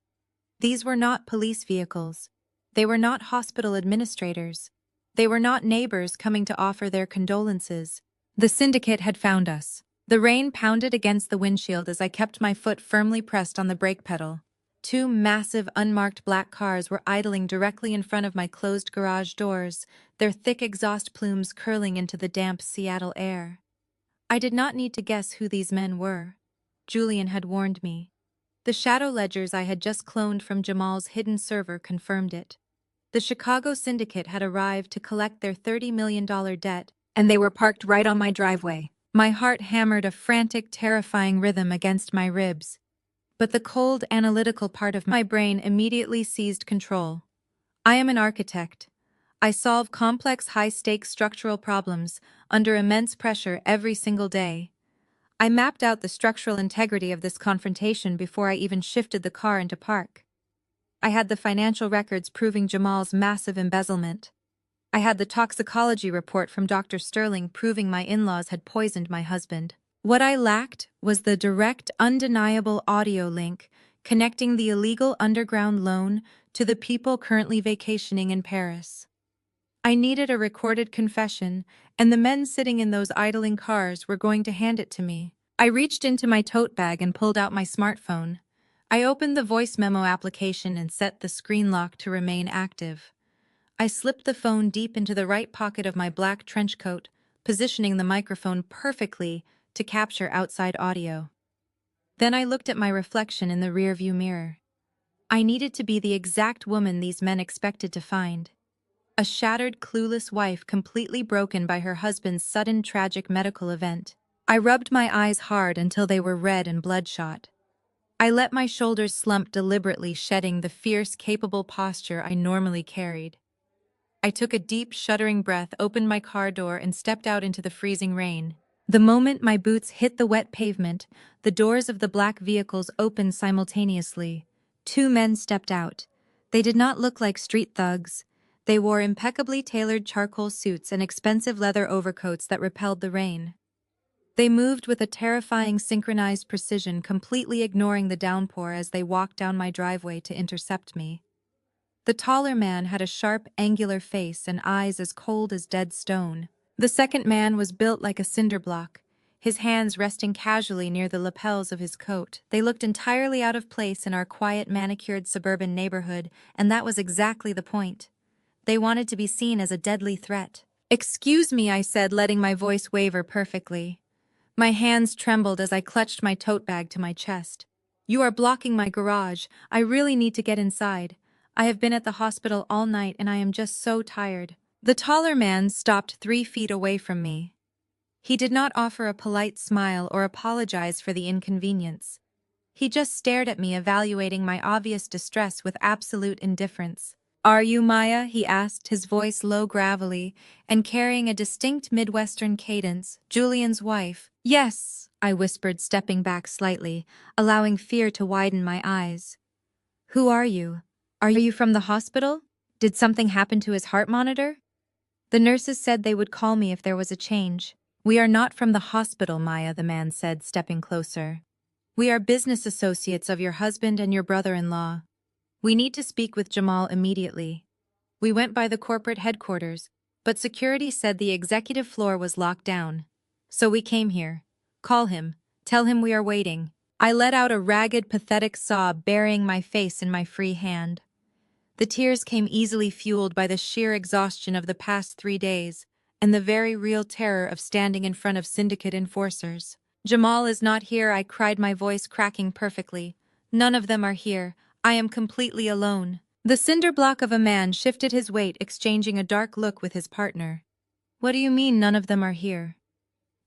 These were not police vehicles. They were not hospital administrators. They were not neighbors coming to offer their condolences. The syndicate had found us. The rain pounded against the windshield as I kept my foot firmly pressed on the brake pedal. Two massive, unmarked black cars were idling directly in front of my closed garage doors, their thick exhaust plumes curling into the damp Seattle air. I did not need to guess who these men were. Julian had warned me. The shadow ledgers I had just cloned from Jamal's hidden server confirmed it. The Chicago syndicate had arrived to collect their $30 million debt, and they were parked right on my driveway. My heart hammered a frantic, terrifying rhythm against my ribs. But the cold, analytical part of my brain immediately seized control. I am an architect. I solve complex, high-stakes structural problems under immense pressure every single day. I mapped out the structural integrity of this confrontation before I even shifted the car into park. I had the financial records proving Jamal's massive embezzlement. I had the toxicology report from Dr. Sterling proving my in-laws had poisoned my husband. What I lacked was the direct, undeniable audio link connecting the illegal underground loan to the people currently vacationing in Paris. I needed a recorded confession, and the men sitting in those idling cars were going to hand it to me. I reached into my tote bag and pulled out my smartphone. I opened the voice memo application and set the screen lock to remain active. I slipped the phone deep into the right pocket of my black trench coat, positioning the microphone perfectly to capture outside audio. Then I looked at my reflection in the rearview mirror. I needed to be the exact woman these men expected to find. A shattered, clueless wife completely broken by her husband's sudden tragic medical event. I rubbed my eyes hard until they were red and bloodshot. I let my shoulders slump deliberately, shedding the fierce, capable posture I normally carried. I took a deep, shuddering breath, opened my car door, and stepped out into the freezing rain. The moment my boots hit the wet pavement, the doors of the black vehicles opened simultaneously. Two men stepped out. They did not look like street thugs. They wore impeccably tailored charcoal suits and expensive leather overcoats that repelled the rain. They moved with a terrifying synchronized precision, completely ignoring the downpour as they walked down my driveway to intercept me. The taller man had a sharp, angular face and eyes as cold as dead stone. The second man was built like a cinder block, his hands resting casually near the lapels of his coat. They looked entirely out of place in our quiet, manicured suburban neighborhood, and that was exactly the point. They wanted to be seen as a deadly threat. "Excuse me," I said, letting my voice waver perfectly. My hands trembled as I clutched my tote bag to my chest. "You are blocking my garage. I really need to get inside. I have been at the hospital all night and I am just so tired." The taller man stopped 3 feet away from me. He did not offer a polite smile or apologize for the inconvenience. He just stared at me, evaluating my obvious distress with absolute indifference. "Are you Maya?" he asked, his voice low, gravelly, and carrying a distinct Midwestern cadence, "Julian's wife?" "Yes," I whispered, stepping back slightly, allowing fear to widen my eyes. "Who are you? Are you from the hospital? Did something happen to his heart monitor?" "The nurses said they would call me if there was a change." "We are not from the hospital, Maya," the man said, stepping closer. "We are business associates of your husband and your brother-in-law. We need to speak with Jamal immediately." We went by the corporate headquarters, but security said the executive floor was locked down. "So we came here. Call him. Tell him we are waiting." I let out a ragged, pathetic sob, burying my face in my free hand. The tears came easily, fueled by the sheer exhaustion of the past 3 days and the very real terror of standing in front of syndicate enforcers. "Jamal is not here," I cried, my voice cracking perfectly. "None of them are here. I am completely alone." The cinder block of a man shifted his weight, exchanging a dark look with his partner. "What do you mean none of them are here?"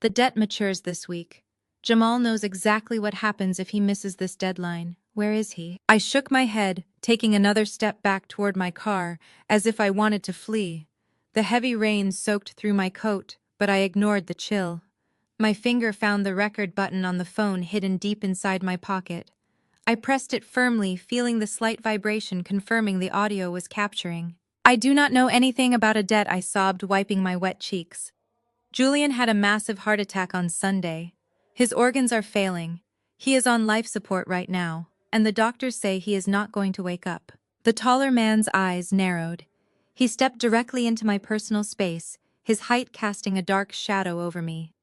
"The debt matures this week. Jamal knows exactly what happens if he misses this deadline. Where is he? I shook my head, taking another step back toward my car, as if I wanted to flee. The heavy rain soaked through my coat, but I ignored the chill. My finger found the record button on the phone hidden deep inside my pocket. I pressed it firmly, feeling the slight vibration confirming the audio was capturing. I do not know anything about a debt, I sobbed, wiping my wet cheeks. Julian had a massive heart attack on Sunday. His organs are failing. He is on life support right now, and the doctors say he is not going to wake up. The taller man's eyes narrowed. He stepped directly into my personal space, his height casting a dark shadow over me.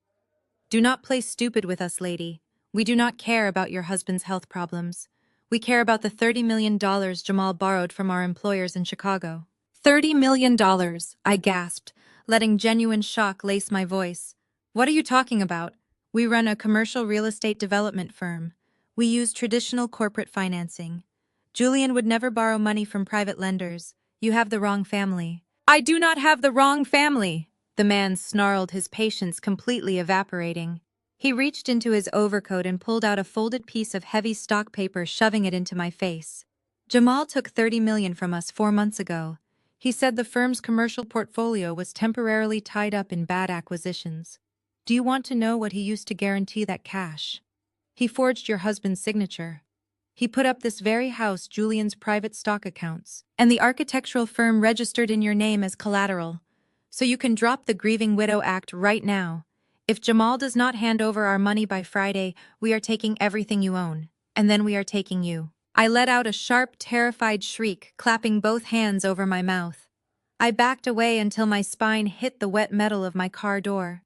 Do not play stupid with us, lady. We do not care about your husband's health problems. We care about the $30 million Jamal borrowed from our employers in Chicago. $30 million, I gasped, letting genuine shock lace my voice. What are you talking about? We run a commercial real estate development firm. We use traditional corporate financing. Julian would never borrow money from private lenders. You have the wrong family. I do not have the wrong family, the man snarled, his patience completely evaporating. He reached into his overcoat and pulled out a folded piece of heavy stock paper, shoving it into my face. Jamal took $30 million from us 4 months ago. He said the firm's commercial portfolio was temporarily tied up in bad acquisitions. Do you want to know what he used to guarantee that cash? He forged your husband's signature. He put up this very house, Julian's private stock accounts, and the architectural firm registered in your name as collateral. So you can drop the Grieving Widow Act right now. If Jamal does not hand over our money by Friday, we are taking everything you own, and then we are taking you. I let out a sharp, terrified shriek, clapping both hands over my mouth. I backed away until my spine hit the wet metal of my car door.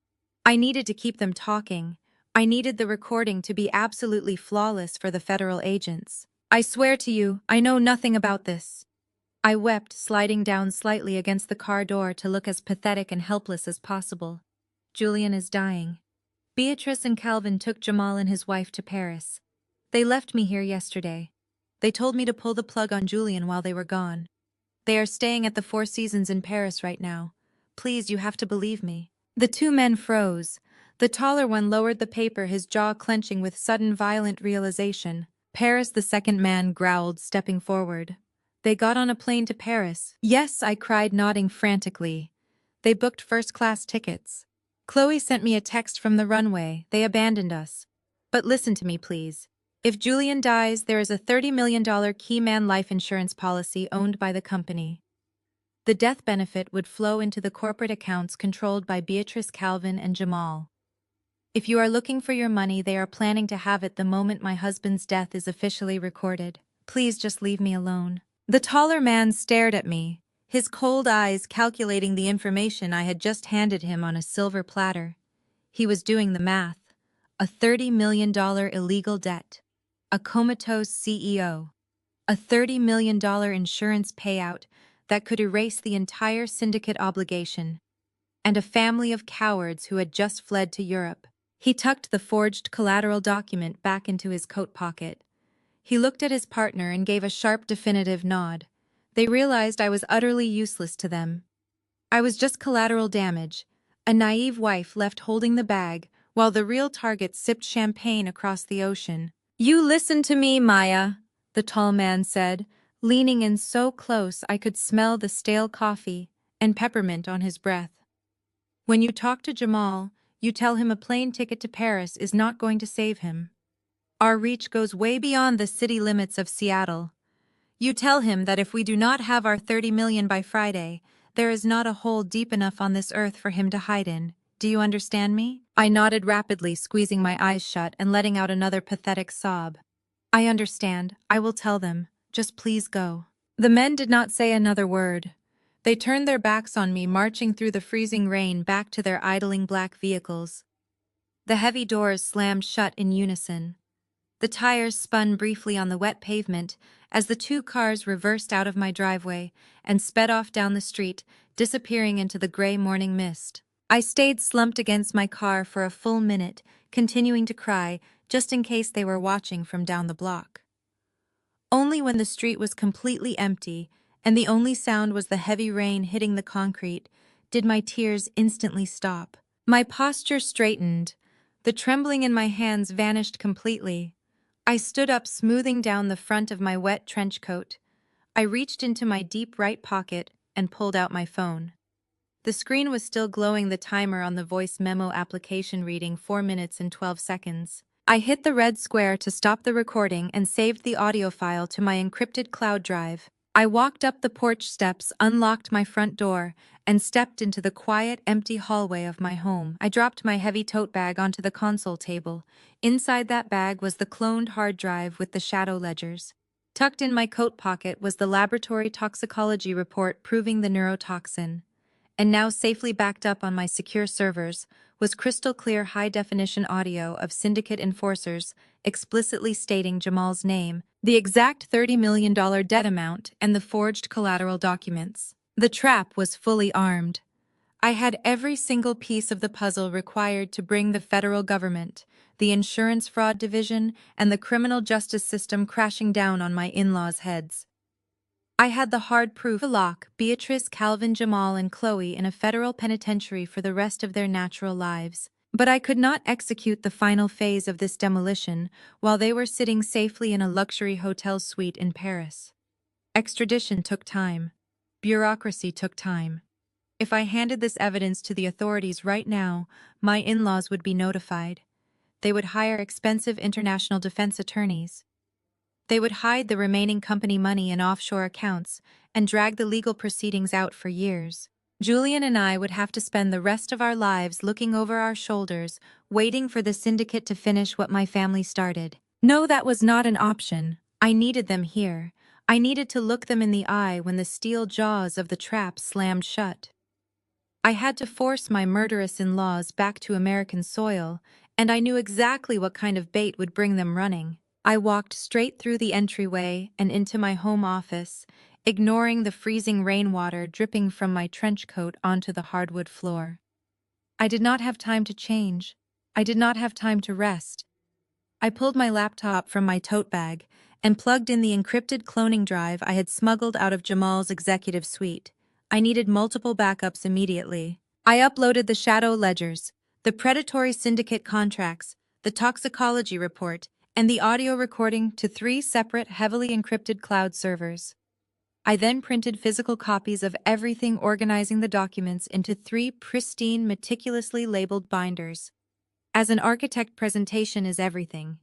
I needed to keep them talking. I needed the recording to be absolutely flawless for the federal agents. I swear to you, I know nothing about this. I wept, sliding down slightly against the car door to look as pathetic and helpless as possible. Julian is dying. Beatrice and Calvin took Jamal and his wife to Paris. They left me here yesterday. They told me to pull the plug on Julian while they were gone. They are staying at the Four Seasons in Paris right now. Please, you have to believe me. The two men froze. The taller one lowered the paper, his jaw clenching with sudden violent realization. Paris, the second man growled, stepping forward. They got on a plane to Paris. Yes, I cried, nodding frantically. They booked first-class tickets. Chloe sent me a text from the runway. They abandoned us. But listen to me, please. If Julian dies, there is a $30 million Keyman life insurance policy owned by the company. The death benefit would flow into the corporate accounts controlled by Beatrice, Calvin, and Jamal. If you are looking for your money, they are planning to have it the moment my husband's death is officially recorded. Please just leave me alone. The taller man stared at me, his cold eyes calculating the information I had just handed him on a silver platter. He was doing the math. A $30 million illegal debt. A Comatose CEO. A $30 million insurance payout that could erase the entire syndicate obligation. And a family of cowards who had just fled to Europe. He tucked the forged collateral document back into his coat pocket. He looked at his partner and gave a sharp, definitive nod. They realized I was utterly useless to them. I was just collateral damage, a naive wife left holding the bag, while the real target sipped champagne across the ocean. You listen to me, Maya, the tall man said, leaning in so close I could smell the stale coffee and peppermint on his breath. When you talk to Jamal, you tell him a plane ticket to Paris is not going to save him. Our reach goes way beyond the city limits of Seattle. You tell him that if we do not have our $30 million by Friday, there is not a hole deep enough on this earth for him to hide in. Do you understand me? I nodded rapidly, squeezing my eyes shut and letting out another pathetic sob. I understand. I will tell them. Just please go. The men did not say another word. They turned their backs on me, marching through the freezing rain back to their idling black vehicles. The heavy doors slammed shut in unison. The tires spun briefly on the wet pavement as the two cars reversed out of my driveway and sped off down the street, disappearing into the gray morning mist. I stayed slumped against my car for a full minute, continuing to cry, just in case they were watching from down the block. Only when the street was completely empty and the only sound was the heavy rain hitting the concrete did my tears instantly stop. My posture straightened, The trembling in my hands vanished completely. I stood up, smoothing down the front of my wet trench coat. I reached into my deep right pocket and pulled out my phone. The screen was still glowing, the timer on the voice memo application reading 4 minutes and 12 seconds. I hit the red square to stop the recording and saved the audio file to my encrypted cloud drive. I walked up the porch steps, unlocked my front door, and stepped into the quiet, empty hallway of my home. I dropped my heavy tote bag onto the console table. Inside that bag was the cloned hard drive with the shadow ledgers. Tucked in my coat pocket was the laboratory toxicology report proving the neurotoxin. And now safely backed up on my secure servers was crystal clear high-definition audio of syndicate enforcers explicitly stating Jamal's name, the exact $30 million debt amount, and the forged collateral documents. The trap was fully armed. I had every single piece of the puzzle required to bring the federal government, the insurance fraud division, and the criminal justice system crashing down on my in-laws' heads. I had the hard proof to lock Beatrice, Calvin, Jamal, and Chloe in a federal penitentiary for the rest of their natural lives. But I could not execute the final phase of this demolition while they were sitting safely in a luxury hotel suite in Paris. Extradition took time. Bureaucracy took time. If I handed this evidence to the authorities right now, my in-laws would be notified. They would hire expensive international defense attorneys. They would hide the remaining company money in offshore accounts and drag the legal proceedings out for years. Julian and I would have to spend the rest of our lives looking over our shoulders, waiting for the syndicate to finish what my family started. No, that was not an option. I needed them here. I needed to look them in the eye when the steel jaws of the trap slammed shut. I had to force my murderous in-laws back to American soil, and I knew exactly what kind of bait would bring them running. I walked straight through the entryway and into my home office, ignoring the freezing rainwater dripping from my trench coat onto the hardwood floor. I did not have time to change. I did not have time to rest. I pulled my laptop from my tote bag and plugged in the encrypted cloning drive I had smuggled out of Jamal's executive suite. I needed multiple backups immediately. I uploaded the shadow ledgers, the predatory syndicate contracts, the toxicology report, and the audio recording to 3 separate heavily encrypted cloud servers. I then printed physical copies of everything, organizing the documents into 3 pristine, meticulously labeled binders. As an architect, presentation is everything.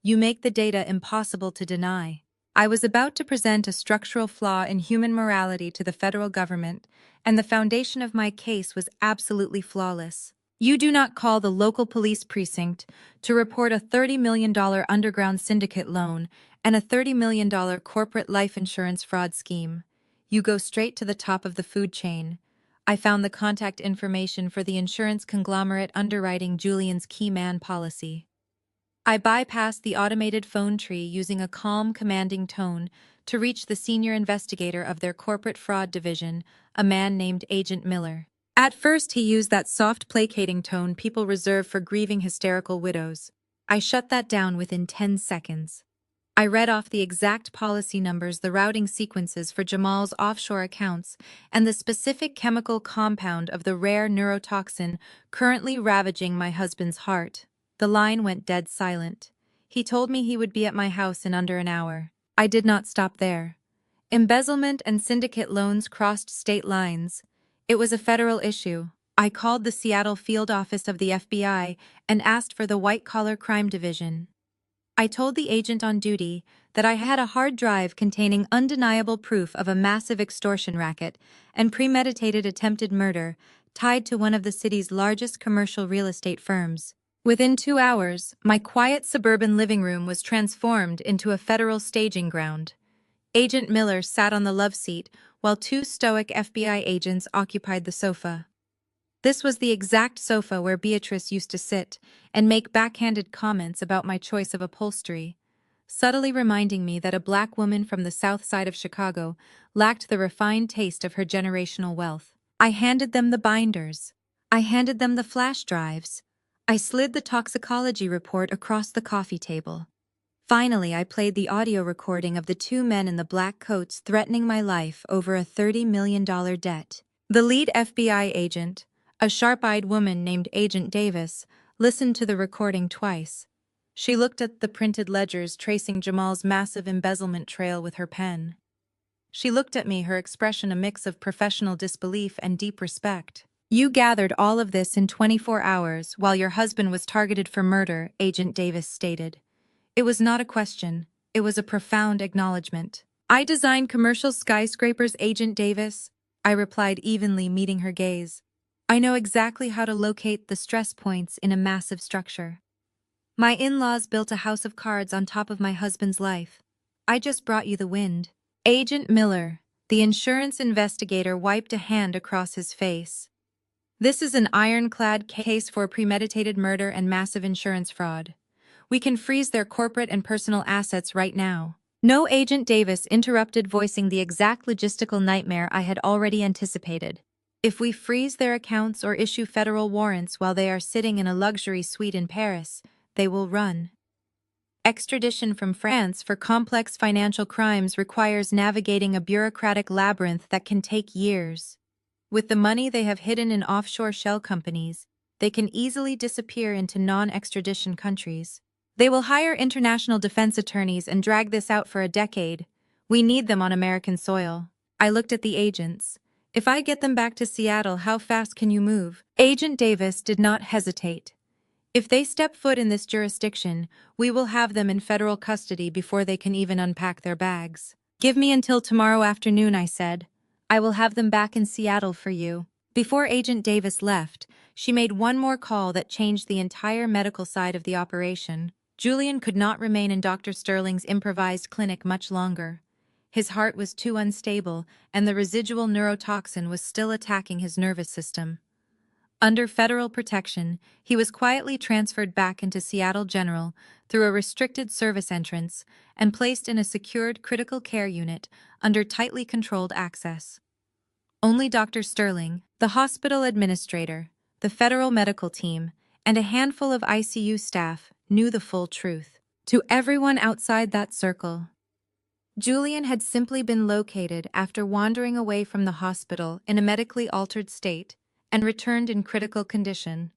You make the data impossible to deny. I was about to present a structural flaw in human morality to the federal government, and the foundation of my case was absolutely flawless. You do not call the local police precinct to report a $30 million underground syndicate loan and a $30 million corporate life insurance fraud scheme. You go straight to the top of the food chain. I found the contact information for the insurance conglomerate underwriting Julian's key man policy. I bypassed the automated phone tree using a calm, commanding tone to reach the senior investigator of their corporate fraud division, a man named Agent Miller. At first, he used that soft, placating tone people reserve for grieving hysterical widows. I shut that down within 10 seconds. I read off the exact policy numbers, the routing sequences for Jamal's offshore accounts, and the specific chemical compound of the rare neurotoxin currently ravaging my husband's heart. The line went dead silent. He told me he would be at my house in under an hour. I did not stop there. Embezzlement and syndicate loans crossed state lines. It was a federal issue. I called the Seattle field office of the FBI and asked for the white-collar crime division. I told the agent on duty that I had a hard drive containing undeniable proof of a massive extortion racket and premeditated attempted murder tied to one of the city's largest commercial real estate firms. Within 2 hours, my quiet suburban living room was transformed into a federal staging ground. Agent Miller sat on the love seat while 2 stoic FBI agents occupied the sofa. This was the exact sofa where Beatrice used to sit and make backhanded comments about my choice of upholstery, subtly reminding me that a black woman from the south side of Chicago lacked the refined taste of her generational wealth. I handed them the binders. I handed them the flash drives. I slid the toxicology report across the coffee table. Finally, I played the audio recording of the 2 men in the black coats threatening my life over a $30 million debt. The lead FBI agent, a sharp-eyed woman named Agent Davis, listened to the recording twice. She looked at the printed ledgers tracing Jamal's massive embezzlement trail with her pen. She looked at me, her expression a mix of professional disbelief and deep respect. "You gathered all of this in 24 hours while your husband was targeted for murder," Agent Davis stated. It was not a question, it was a profound acknowledgement. "I designed commercial skyscrapers, Agent Davis," I replied evenly, meeting her gaze. "I know exactly how to locate the stress points in a massive structure. My in-laws built a house of cards on top of my husband's life. I just brought you the wind." Agent Miller, the insurance investigator, wiped a hand across his face. "This is an ironclad case for premeditated murder and massive insurance fraud. We can freeze their corporate and personal assets right now." No, Agent Davis interrupted, voicing the exact logistical nightmare I had already anticipated. "If we freeze their accounts or issue federal warrants while they are sitting in a luxury suite in Paris, they will run. Extradition from France for complex financial crimes requires navigating a bureaucratic labyrinth that can take years. With the money they have hidden in offshore shell companies, they can easily disappear into non-extradition countries. They will hire international defense attorneys and drag this out for a decade. We need them on American soil." I looked at the agents. "If I get them back to Seattle, how fast can you move?" Agent Davis did not hesitate. "If they step foot in this jurisdiction, we will have them in federal custody before they can even unpack their bags." "Give me until tomorrow afternoon," I said. "I will have them back in Seattle for you." Before Agent Davis left, she made one more call that changed the entire medical side of the operation. Julian could not remain in Dr. Sterling's improvised clinic much longer. His heart was too unstable, and the residual neurotoxin was still attacking his nervous system. Under federal protection, he was quietly transferred back into Seattle General through a restricted service entrance and placed in a secured critical care unit under tightly controlled access. Only Dr. Sterling, the hospital administrator, the federal medical team, and a handful of ICU staff knew the full truth. To everyone outside that circle, Julian had simply been located after wandering away from the hospital in a medically altered state and returned in critical condition.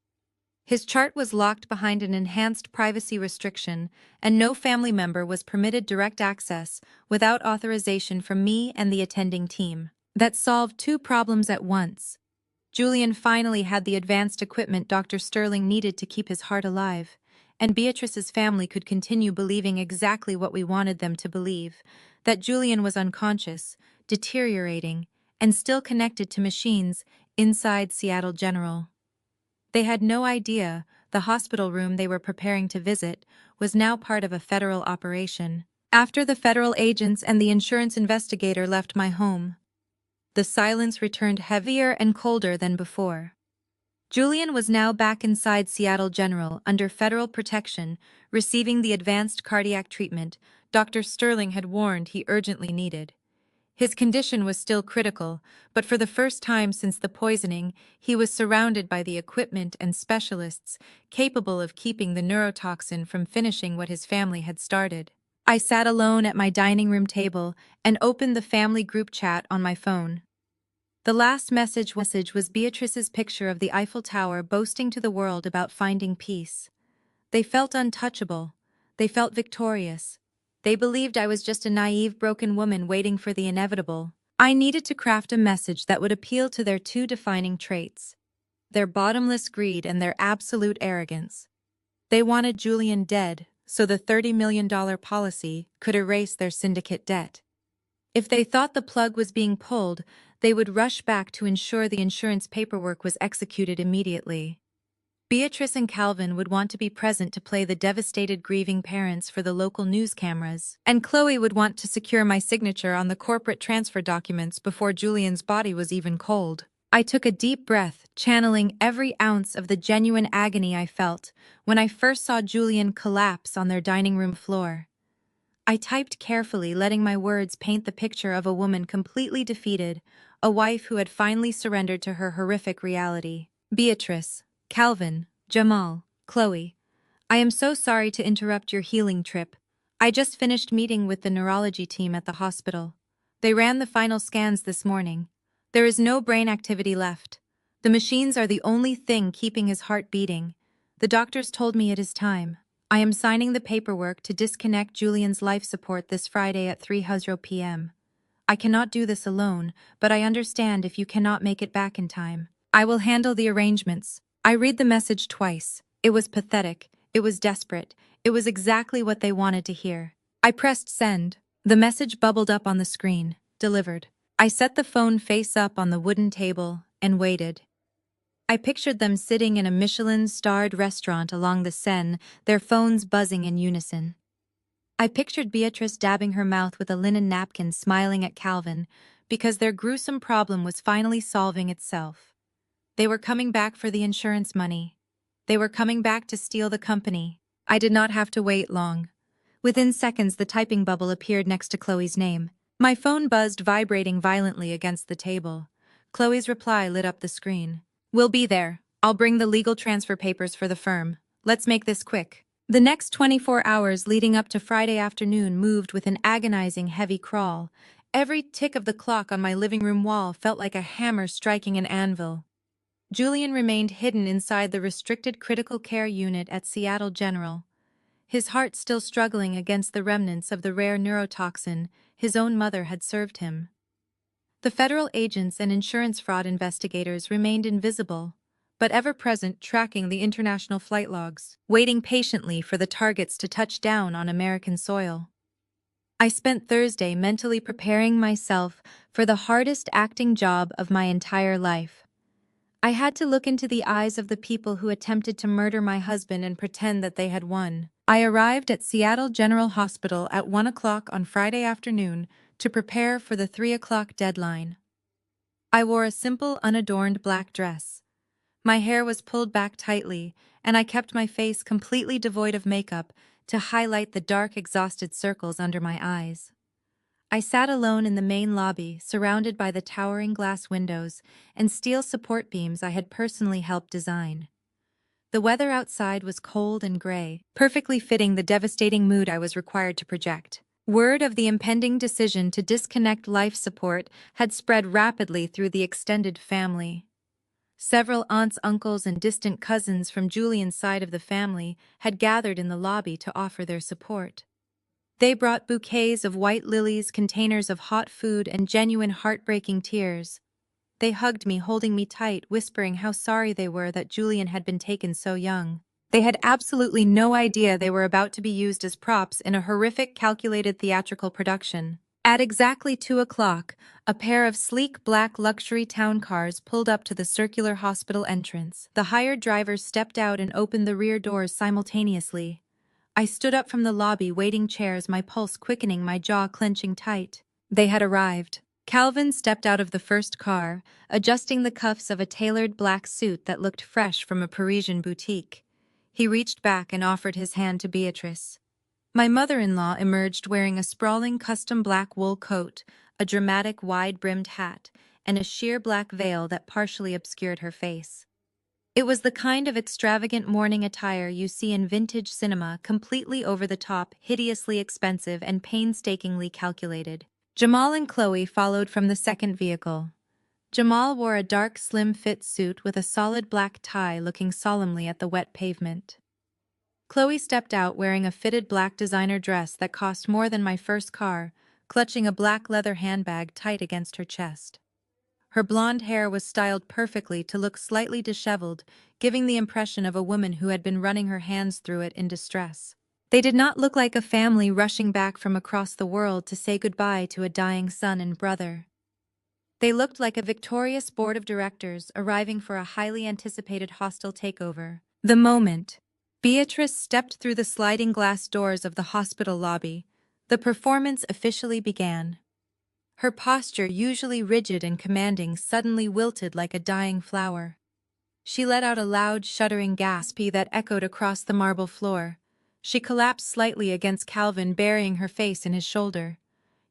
His chart was locked behind an enhanced privacy restriction, and no family member was permitted direct access without authorization from me and the attending team. That solved two problems at once. Julian finally had the advanced equipment Dr. Sterling needed to keep his heart alive, and Beatrice's family could continue believing exactly what we wanted them to believe, that Julian was unconscious, deteriorating, and still connected to machines inside Seattle General. They had no idea the hospital room they were preparing to visit was now part of a federal operation. After the federal agents and the insurance investigator left my home, the silence returned heavier and colder than before. Julian was now back inside Seattle General under federal protection, receiving the advanced cardiac treatment Dr. Sterling had warned he urgently needed. His condition was still critical, but for the first time since the poisoning, he was surrounded by the equipment and specialists capable of keeping the neurotoxin from finishing what his family had started. I sat alone at my dining room table and opened the family group chat on my phone. The last message was Beatrice's picture of the Eiffel Tower boasting to the world about finding peace. They felt untouchable. They felt victorious. They believed I was just a naive, broken woman waiting for the inevitable. I needed to craft a message that would appeal to their two defining traits: their bottomless greed and their absolute arrogance. They wanted Julian dead, so the $30 million policy could erase their syndicate debt. If they thought the plug was being pulled, they would rush back to ensure the insurance paperwork was executed immediately. Beatrice and Calvin would want to be present to play the devastated grieving parents for the local news cameras, and Chloe would want to secure my signature on the corporate transfer documents before Julian's body was even cold. I took a deep breath, channeling every ounce of the genuine agony I felt when I first saw Julian collapse on their dining room floor. I typed carefully, letting my words paint the picture of a woman completely defeated, a wife who had finally surrendered to her horrific reality. Beatrice, Calvin, Jamal, Chloe, I am so sorry to interrupt your healing trip. I just finished meeting with the neurology team at the hospital. They ran the final scans this morning. There is no brain activity left. The machines are the only thing keeping his heart beating. The doctors told me it is time. I am signing the paperwork to disconnect Julian's life support this Friday at 3:00 p.m. I cannot do this alone, but I understand if you cannot make it back in time. I will handle the arrangements. I read the message twice. It was pathetic. It was desperate. It was exactly what they wanted to hear. I pressed send. The message bubbled up on the screen. Delivered. I set the phone face up on the wooden table and waited. I pictured them sitting in a Michelin-starred restaurant along the Seine, their phones buzzing in unison. I pictured Beatrice dabbing her mouth with a linen napkin, smiling at Calvin, because their gruesome problem was finally solving itself. They were coming back for the insurance money. They were coming back to steal the company. I did not have to wait long. Within seconds, the typing bubble appeared next to Chloe's name. My phone buzzed, vibrating violently against the table. Chloe's reply lit up the screen. "We'll be there. I'll bring the legal transfer papers for the firm. Let's make this quick." The next 24 hours leading up to Friday afternoon moved with an agonizing heavy crawl. Every tick of the clock on my living room wall felt like a hammer striking an anvil. Julian remained hidden inside the restricted critical care unit at Seattle General, his heart still struggling against the remnants of the rare neurotoxin his own mother had served him. The federal agents and insurance fraud investigators remained invisible, but ever-present, tracking the international flight logs, waiting patiently for the targets to touch down on American soil. I spent Thursday mentally preparing myself for the hardest acting job of my entire life. I had to look into the eyes of the people who attempted to murder my husband and pretend that they had won. I arrived at Seattle General Hospital at 1 o'clock on Friday afternoon to prepare for the 3 o'clock deadline. I wore a simple, unadorned black dress. My hair was pulled back tightly, and I kept my face completely devoid of makeup to highlight the dark, exhausted circles under my eyes. I sat alone in the main lobby, surrounded by the towering glass windows and steel support beams I had personally helped design. The weather outside was cold and gray, perfectly fitting the devastating mood I was required to project. Word of the impending decision to disconnect life support had spread rapidly through the extended family. Several aunts, uncles, and distant cousins from Julian's side of the family had gathered in the lobby to offer their support. They brought bouquets of white lilies, containers of hot food, and genuine heartbreaking tears. They hugged me, holding me tight, whispering how sorry they were that Julian had been taken so young. They had absolutely no idea they were about to be used as props in a horrific, calculated theatrical production. At exactly 2 o'clock, a pair of sleek black luxury town cars pulled up to the circular hospital entrance. The hired drivers stepped out and opened the rear doors simultaneously. I stood up from the lobby, waiting chairs, my pulse quickening, my jaw clenching tight. They had arrived. Calvin stepped out of the first car, adjusting the cuffs of a tailored black suit that looked fresh from a Parisian boutique. He reached back and offered his hand to Beatrice. My mother-in-law emerged wearing a sprawling custom black wool coat, a dramatic wide-brimmed hat, and a sheer black veil that partially obscured her face. It was the kind of extravagant morning attire you see in vintage cinema, completely over the top, hideously expensive, and painstakingly calculated. Jamal and Chloe followed from the second vehicle. Jamal wore a dark, slim-fit suit with a solid black tie, looking solemnly at the wet pavement. Chloe stepped out wearing a fitted black designer dress that cost more than my first car, clutching a black leather handbag tight against her chest. Her blonde hair was styled perfectly to look slightly disheveled, giving the impression of a woman who had been running her hands through it in distress. They did not look like a family rushing back from across the world to say goodbye to a dying son and brother. They looked like a victorious board of directors arriving for a highly anticipated hostile takeover. The moment Beatrice stepped through the sliding glass doors of the hospital lobby, the performance officially began. Her posture, usually rigid and commanding, suddenly wilted like a dying flower. She let out a loud, shuddering gasp that echoed across the marble floor. She collapsed slightly against Calvin, burying her face in his shoulder.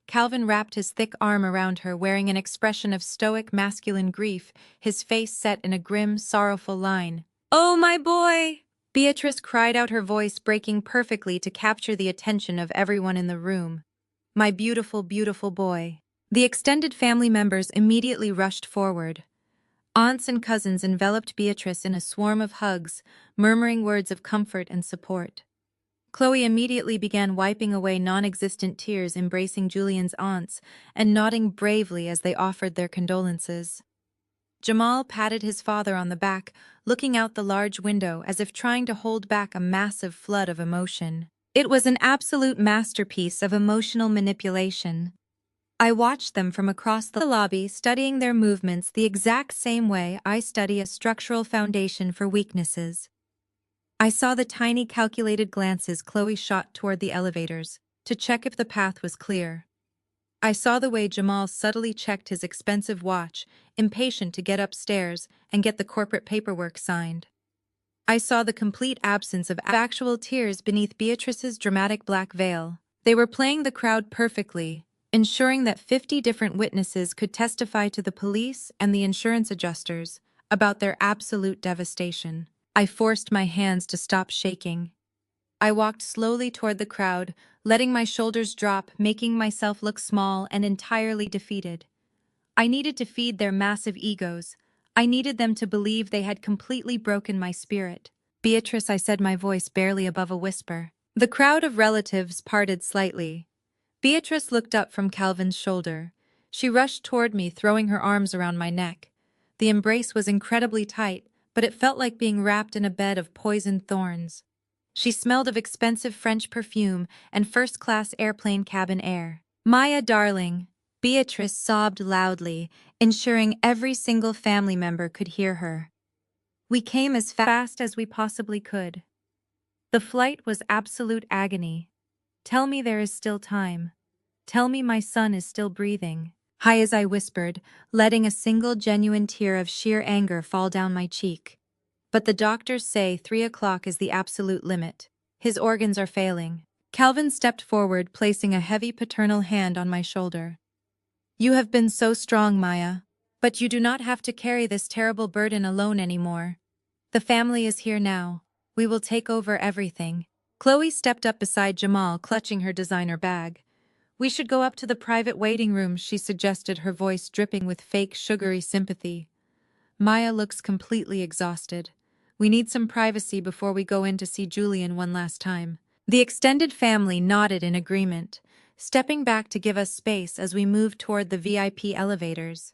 Calvin wrapped his thick arm around her, wearing an expression of stoic, masculine grief, his face set in a grim, sorrowful line. "Oh, my boy!" Beatrice cried out, her voice breaking perfectly to capture the attention of everyone in the room. "My beautiful, beautiful boy." The extended family members immediately rushed forward. Aunts and cousins enveloped Beatrice in a swarm of hugs, murmuring words of comfort and support. Chloe immediately began wiping away non-existent tears, embracing Julian's aunts and nodding bravely as they offered their condolences. Jamal patted his father on the back, looking out the large window as if trying to hold back a massive flood of emotion. It was an absolute masterpiece of emotional manipulation. I watched them from across the lobby, studying their movements the exact same way I study a structural foundation for weaknesses. I saw the tiny calculated glances Chloe shot toward the elevators, to check if the path was clear. I saw the way Jamal subtly checked his expensive watch, impatient to get upstairs and get the corporate paperwork signed. I saw the complete absence of actual tears beneath Beatrice's dramatic black veil. They were playing the crowd perfectly, ensuring that 50 different witnesses could testify to the police and the insurance adjusters about their absolute devastation. I forced my hands to stop shaking. I walked slowly toward the crowd, letting my shoulders drop, making myself look small and entirely defeated. I needed to feed their massive egos. I needed them to believe they had completely broken my spirit. Beatrice, I said, my voice barely above a whisper. The crowd of relatives parted slightly. Beatrice looked up from Calvin's shoulder. She rushed toward me, throwing her arms around my neck. The embrace was incredibly tight, but it felt like being wrapped in a bed of poisoned thorns. She smelled of expensive French perfume and first-class airplane cabin air. "Maya, darling," Beatrice sobbed loudly, ensuring every single family member could hear her. We came as fast as we possibly could. The flight was absolute agony. Tell me there is still time. Tell me my son is still breathing. High as I whispered, letting a single genuine tear of sheer anger fall down my cheek. But the doctors say 3 o'clock is the absolute limit. His organs are failing. Calvin stepped forward, placing a heavy paternal hand on my shoulder. You have been so strong, Maya. But you do not have to carry this terrible burden alone anymore. The family is here now. We will take over everything. Chloe stepped up beside Jamal, clutching her designer bag. We should go up to the private waiting room, she suggested, her voice dripping with fake sugary sympathy. Maya looks completely exhausted. We need some privacy before we go in to see Julian one last time. The extended family nodded in agreement, stepping back to give us space as we moved toward the VIP elevators.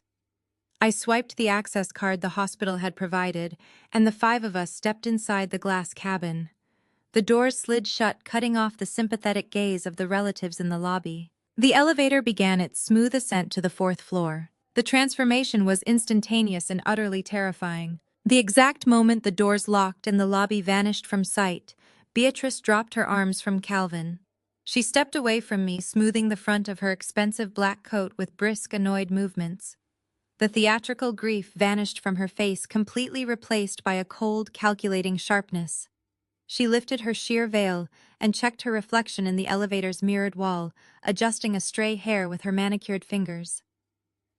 I swiped the access card the hospital had provided, and the 5 of us stepped inside the glass cabin. The doors slid shut, cutting off the sympathetic gaze of the relatives in the lobby. The elevator began its smooth ascent to the 4th floor. The transformation was instantaneous and utterly terrifying. The exact moment the doors locked and the lobby vanished from sight, Beatrice dropped her arms from Calvin. She stepped away from me, smoothing the front of her expensive black coat with brisk, annoyed movements. The theatrical grief vanished from her face, completely replaced by a cold, calculating sharpness. She lifted her sheer veil and checked her reflection in the elevator's mirrored wall, adjusting a stray hair with her manicured fingers.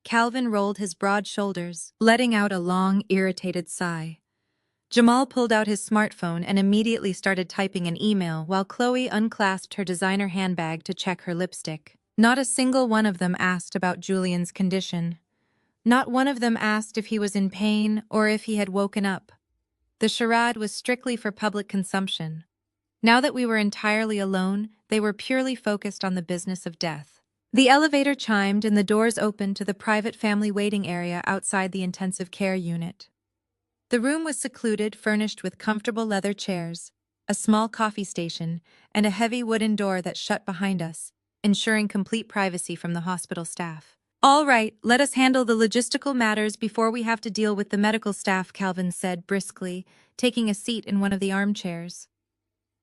Calvin rolled his broad shoulders, letting out a long, irritated sigh. Jamal pulled out his smartphone and immediately started typing an email while Chloe unclasped her designer handbag to check her lipstick. Not a single one of them asked about Julian's condition. Not one of them asked if he was in pain or if he had woken up. The charade was strictly for public consumption. Now that we were entirely alone, they were purely focused on the business of death. The elevator chimed and the doors opened to the private family waiting area outside the intensive care unit. The room was secluded, furnished with comfortable leather chairs, a small coffee station, and a heavy wooden door that shut behind us, ensuring complete privacy from the hospital staff. "All right, let us handle the logistical matters before we have to deal with the medical staff," Calvin said briskly, taking a seat in one of the armchairs.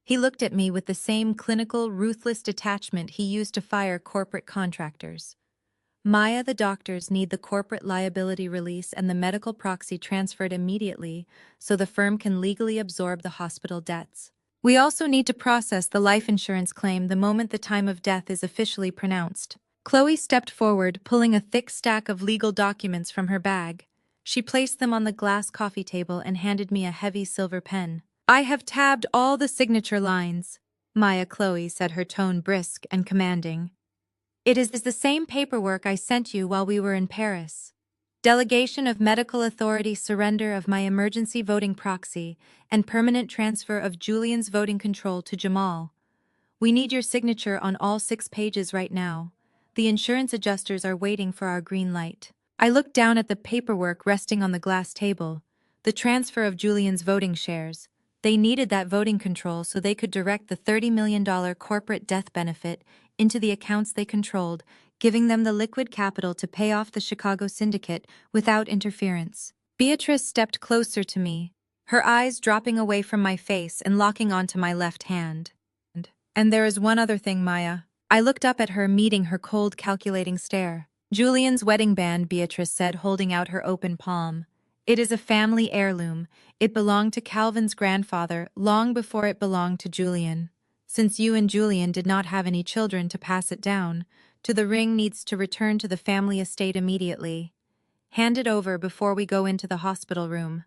He looked at me with the same clinical, ruthless detachment he used to fire corporate contractors. "Maya, the doctors need the corporate liability release and the medical proxy transferred immediately so the firm can legally absorb the hospital debts. We also need to process the life insurance claim the moment the time of death is officially pronounced." Chloe stepped forward, pulling a thick stack of legal documents from her bag. She placed them on the glass coffee table and handed me a heavy silver pen. "I have tabbed all the signature lines," Maya Chloe said, her tone brisk and commanding. "It is the same paperwork I sent you while we were in Paris." Delegation of medical authority, surrender of my emergency voting proxy, and permanent transfer of Julian's voting control to Jamal. We need your signature on all 6 pages right now. The insurance adjusters are waiting for our green light. I looked down at the paperwork resting on the glass table. The transfer of Julian's voting shares. They needed that voting control so they could direct the $30 million corporate death benefit into the accounts they controlled, giving them the liquid capital to pay off the Chicago syndicate without interference. Beatrice stepped closer to me, her eyes dropping away from my face and locking onto my left hand. And there is one other thing, Maya. I looked up at her, meeting her cold, calculating stare. Julian's wedding band, Beatrice said, holding out her open palm. It is a family heirloom. It belonged to Calvin's grandfather long before it belonged to Julian. Since you and Julian did not have any children to pass it down, the ring needs to return to the family estate immediately. Hand it over before we go into the hospital room.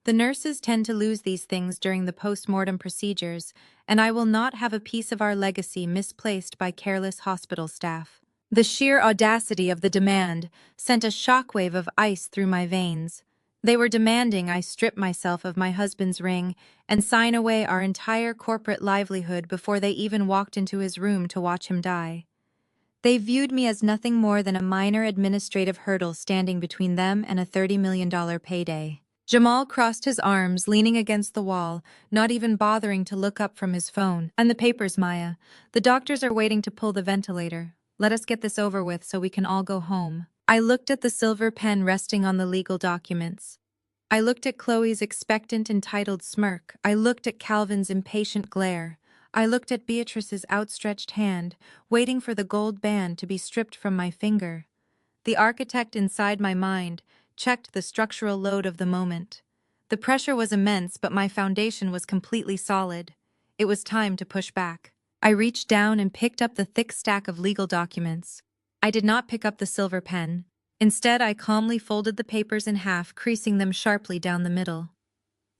The nurses tend to lose these things during the post-mortem procedures, and I will not have a piece of our legacy misplaced by careless hospital staff. The sheer audacity of the demand sent a shockwave of ice through my veins. They were demanding I strip myself of my husband's ring and sign away our entire corporate livelihood before they even walked into his room to watch him die. They viewed me as nothing more than a minor administrative hurdle standing between them and a $30 million payday. Jamal crossed his arms, leaning against the wall, not even bothering to look up from his phone. And the papers, Maya. The doctors are waiting to pull the ventilator. Let us get this over with so we can all go home. I looked at the silver pen resting on the legal documents. I looked at Chloe's expectant, entitled smirk. I looked at Calvin's impatient glare. I looked at Beatrice's outstretched hand, waiting for the gold band to be stripped from my finger. The architect inside my mind checked the structural load of the moment. The pressure was immense, but my foundation was completely solid. It was time to push back. I reached down and picked up the thick stack of legal documents. I did not pick up the silver pen. Instead, I calmly folded the papers in half, creasing them sharply down the middle.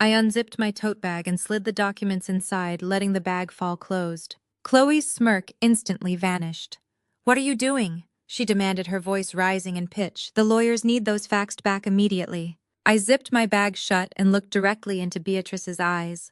I unzipped my tote bag and slid the documents inside, letting the bag fall closed. Chloe's smirk instantly vanished. "What are you doing?" she demanded, her voice rising in pitch. "The lawyers need those facts back immediately." I zipped my bag shut and looked directly into Beatrice's eyes.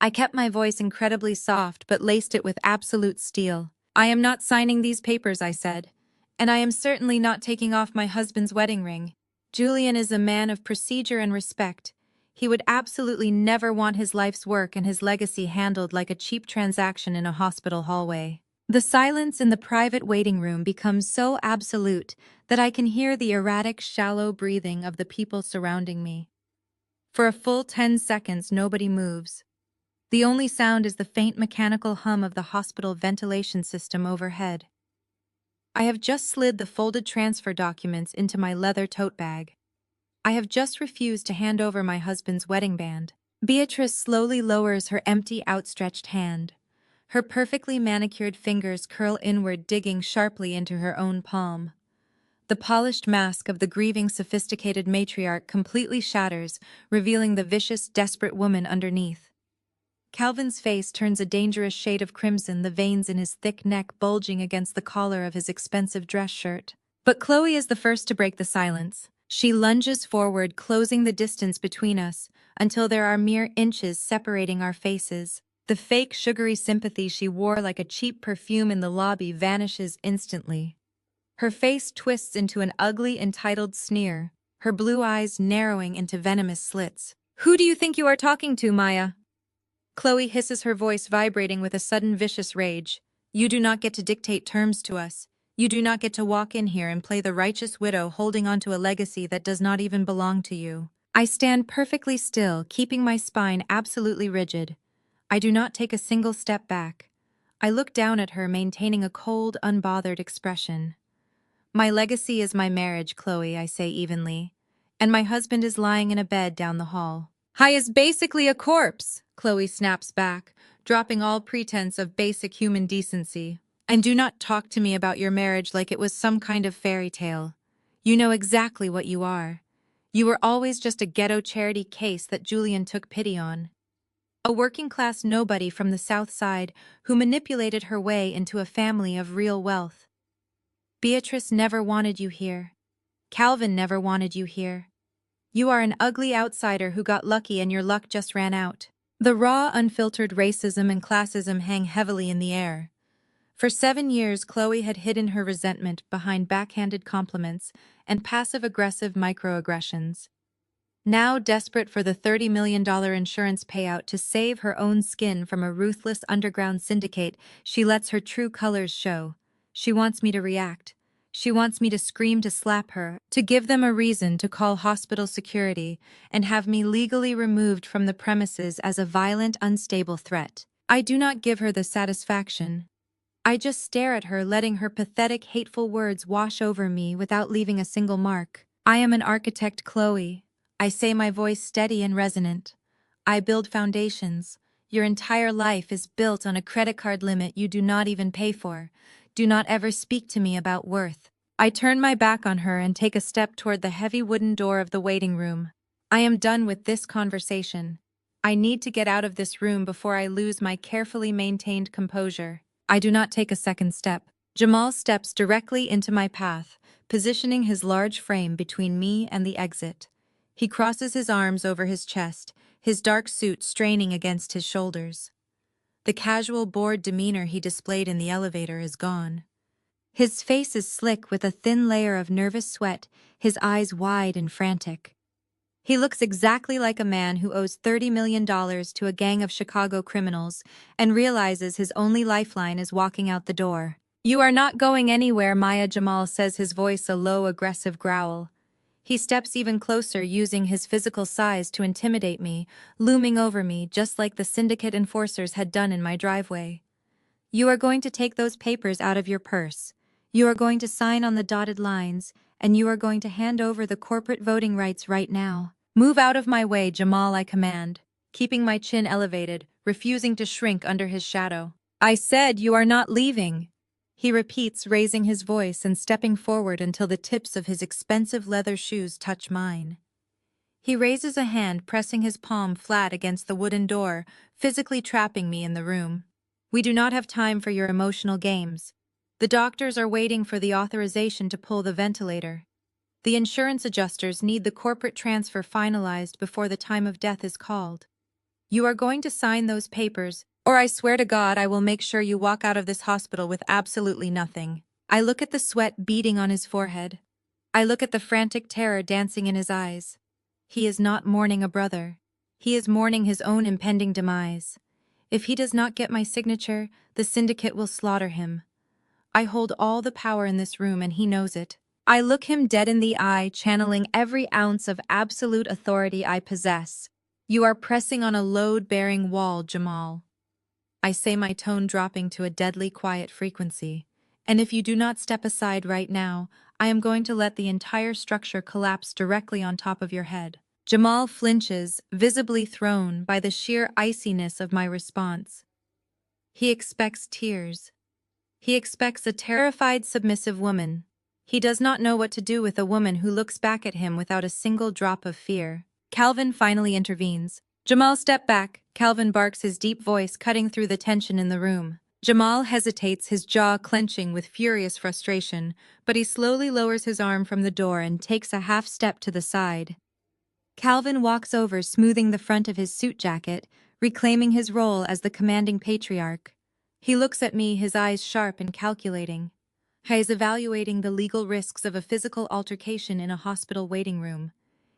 I kept my voice incredibly soft but laced it with absolute steel. "I am not signing these papers," I said. "And I am certainly not taking off my husband's wedding ring. Julian is a man of procedure and respect. He would absolutely never want his life's work and his legacy handled like a cheap transaction in a hospital hallway." The silence in the private waiting room becomes so absolute that I can hear the erratic, shallow breathing of the people surrounding me. For a full 10 seconds, nobody moves. The only sound is the faint mechanical hum of the hospital ventilation system overhead. I have just slid the folded transfer documents into my leather tote bag. I have just refused to hand over my husband's wedding band. Beatrice slowly lowers her empty, outstretched hand. Her perfectly manicured fingers curl inward, digging sharply into her own palm. The polished mask of the grieving, sophisticated matriarch completely shatters, revealing the vicious, desperate woman underneath. Calvin's face turns a dangerous shade of crimson, the veins in his thick neck bulging against the collar of his expensive dress shirt. But Chloe is the first to break the silence. She lunges forward, closing the distance between us until there are mere inches separating our faces. The fake, sugary sympathy she wore like a cheap perfume in the lobby vanishes instantly. Her face twists into an ugly, entitled sneer, her blue eyes narrowing into venomous slits. "Who do you think you are talking to, Maya?" Chloe hisses, her voice vibrating with a sudden vicious rage. "You do not get to dictate terms to us. You do not get to walk in here and play the righteous widow holding onto a legacy that does not even belong to you." I stand perfectly still, keeping my spine absolutely rigid. I do not take a single step back. I look down at her, maintaining a cold, unbothered expression. "My legacy is my marriage, Chloe," I say evenly. "And my husband is lying in a bed down the hall." "Hi is basically a corpse," Chloe snaps back, dropping all pretense of basic human decency. "And do not talk to me about your marriage like it was some kind of fairy tale. You know exactly what you are. You were always just a ghetto charity case that Julian took pity on. A working-class nobody from the South Side who manipulated her way into a family of real wealth. Beatrice never wanted you here. Calvin never wanted you here. You are an ugly outsider who got lucky and your luck just ran out. The raw, unfiltered racism and classism hang heavily in the air. For 7 years, Chloe had hidden her resentment behind backhanded compliments and passive-aggressive microaggressions. Now desperate for the $30 million insurance payout to save her own skin from a ruthless underground syndicate, she lets her true colors show. She wants me to react. She wants me to scream, to slap her, to give them a reason to call hospital security, and have me legally removed from the premises as a violent, unstable threat. I do not give her the satisfaction. I just stare at her, letting her pathetic, hateful words wash over me without leaving a single mark. I am an architect, Chloe. I say, my voice steady and resonant. I build foundations. Your entire life is built on a credit card limit you do not even pay for. Do not ever speak to me about worth. I turn my back on her and take a step toward the heavy wooden door of the waiting room. I am done with this conversation. I need to get out of this room before I lose my carefully maintained composure. I do not take a second step. Jamal steps directly into my path, positioning his large frame between me and the exit. He crosses his arms over his chest, his dark suit straining against his shoulders. The casual, bored demeanor he displayed in the elevator is gone. His face is slick with a thin layer of nervous sweat, his eyes wide and frantic. He looks exactly like a man who owes $30 million to a gang of Chicago criminals and realizes his only lifeline is walking out the door. "You are not going anywhere," Maya Jamal says, his voice a low, aggressive growl. He steps even closer, using his physical size to intimidate me, looming over me just like the syndicate enforcers had done in my driveway. "You are going to take those papers out of your purse. You are going to sign on the dotted lines, and you are going to hand over the corporate voting rights right now. Move out of my way, Jamal," I command, keeping my chin elevated, refusing to shrink under his shadow. "I said you are not leaving," he repeats, raising his voice and stepping forward until the tips of his expensive leather shoes touch mine. He raises a hand, pressing his palm flat against the wooden door, physically trapping me in the room. "We do not have time for your emotional games. The doctors are waiting for the authorization to pull the ventilator. The insurance adjusters need the corporate transfer finalized before the time of death is called. You are going to sign those papers, or I swear to God I will make sure you walk out of this hospital with absolutely nothing." I look at the sweat beading on his forehead. I look at the frantic terror dancing in his eyes. He is not mourning a brother. He is mourning his own impending demise. If he does not get my signature, the syndicate will slaughter him. I hold all the power in this room, and he knows it. I look him dead in the eye, channeling every ounce of absolute authority I possess. "You are pressing on a load-bearing wall, Jamal," I say, my tone dropping to a deadly quiet frequency. "And if you do not step aside right now, I am going to let the entire structure collapse directly on top of your head." Jamal flinches, visibly thrown by the sheer iciness of my response. He expects tears. He expects a terrified, submissive woman. He does not know what to do with a woman who looks back at him without a single drop of fear. Calvin finally intervenes. "Jamal, step back," Calvin barks, his deep voice cutting through the tension in the room. Jamal hesitates, his jaw clenching with furious frustration, but he slowly lowers his arm from the door and takes a half step to the side. Calvin walks over, smoothing the front of his suit jacket, reclaiming his role as the commanding patriarch. He looks at me, his eyes sharp and calculating. He is evaluating the legal risks of a physical altercation in a hospital waiting room.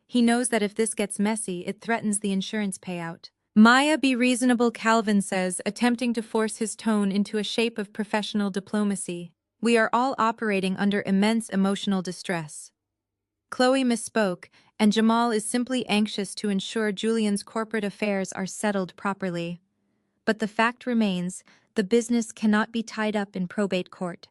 He knows that if this gets messy, it threatens the insurance payout. "Maya, be reasonable," Calvin says, attempting to force his tone into a shape of professional diplomacy. "We are all operating under immense emotional distress." Chloe misspoke, and Jamal is simply anxious to ensure Julian's corporate affairs are settled properly. But the fact remains, the business cannot be tied up in probate court.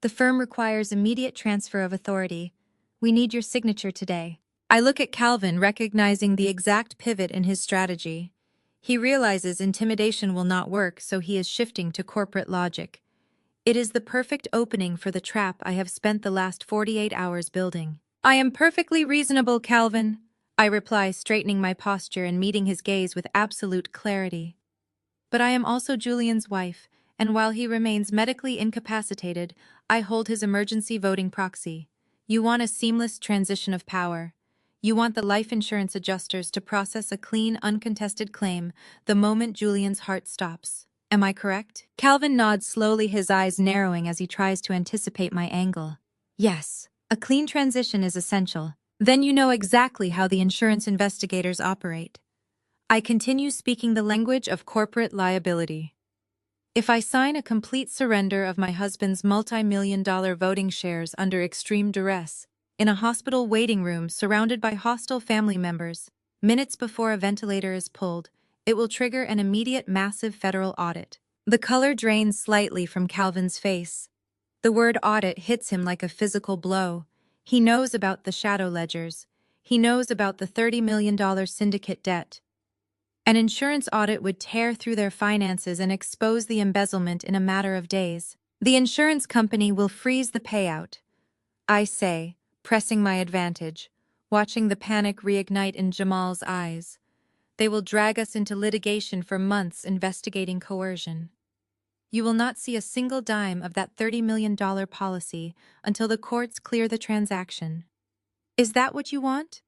The firm requires immediate transfer of authority. We need your signature today. I look at Calvin, recognizing the exact pivot in his strategy. He realizes intimidation will not work, so he is shifting to corporate logic. It is the perfect opening for the trap I have spent the last 48 hours building. "I am perfectly reasonable, Calvin," I reply, straightening my posture and meeting his gaze with absolute clarity. "But I am also Julian's wife, and while he remains medically incapacitated, I hold his emergency voting proxy. You want a seamless transition of power. You want the life insurance adjusters to process a clean, uncontested claim the moment Julian's heart stops. Am I correct? Calvin nods slowly, his eyes narrowing as he tries to anticipate my angle. Yes, a clean transition is essential. Then you know exactly how the insurance investigators operate. I continue speaking the language of corporate liability. If I sign a complete surrender of my husband's multi-million-dollar voting shares under extreme duress, in a hospital waiting room surrounded by hostile family members, minutes before a ventilator is pulled, it will trigger an immediate massive federal audit. The color drains slightly from Calvin's face. The word audit hits him like a physical blow. He knows about the shadow ledgers. He knows about the $30 million syndicate debt. An insurance audit would tear through their finances and expose the embezzlement in a matter of days. The insurance company will freeze the payout, I say, pressing my advantage, watching the panic reignite in Jamal's eyes. They will drag us into litigation for months investigating coercion. You will not see a single dime of that $30 million policy until the courts clear the transaction. Is that what you want?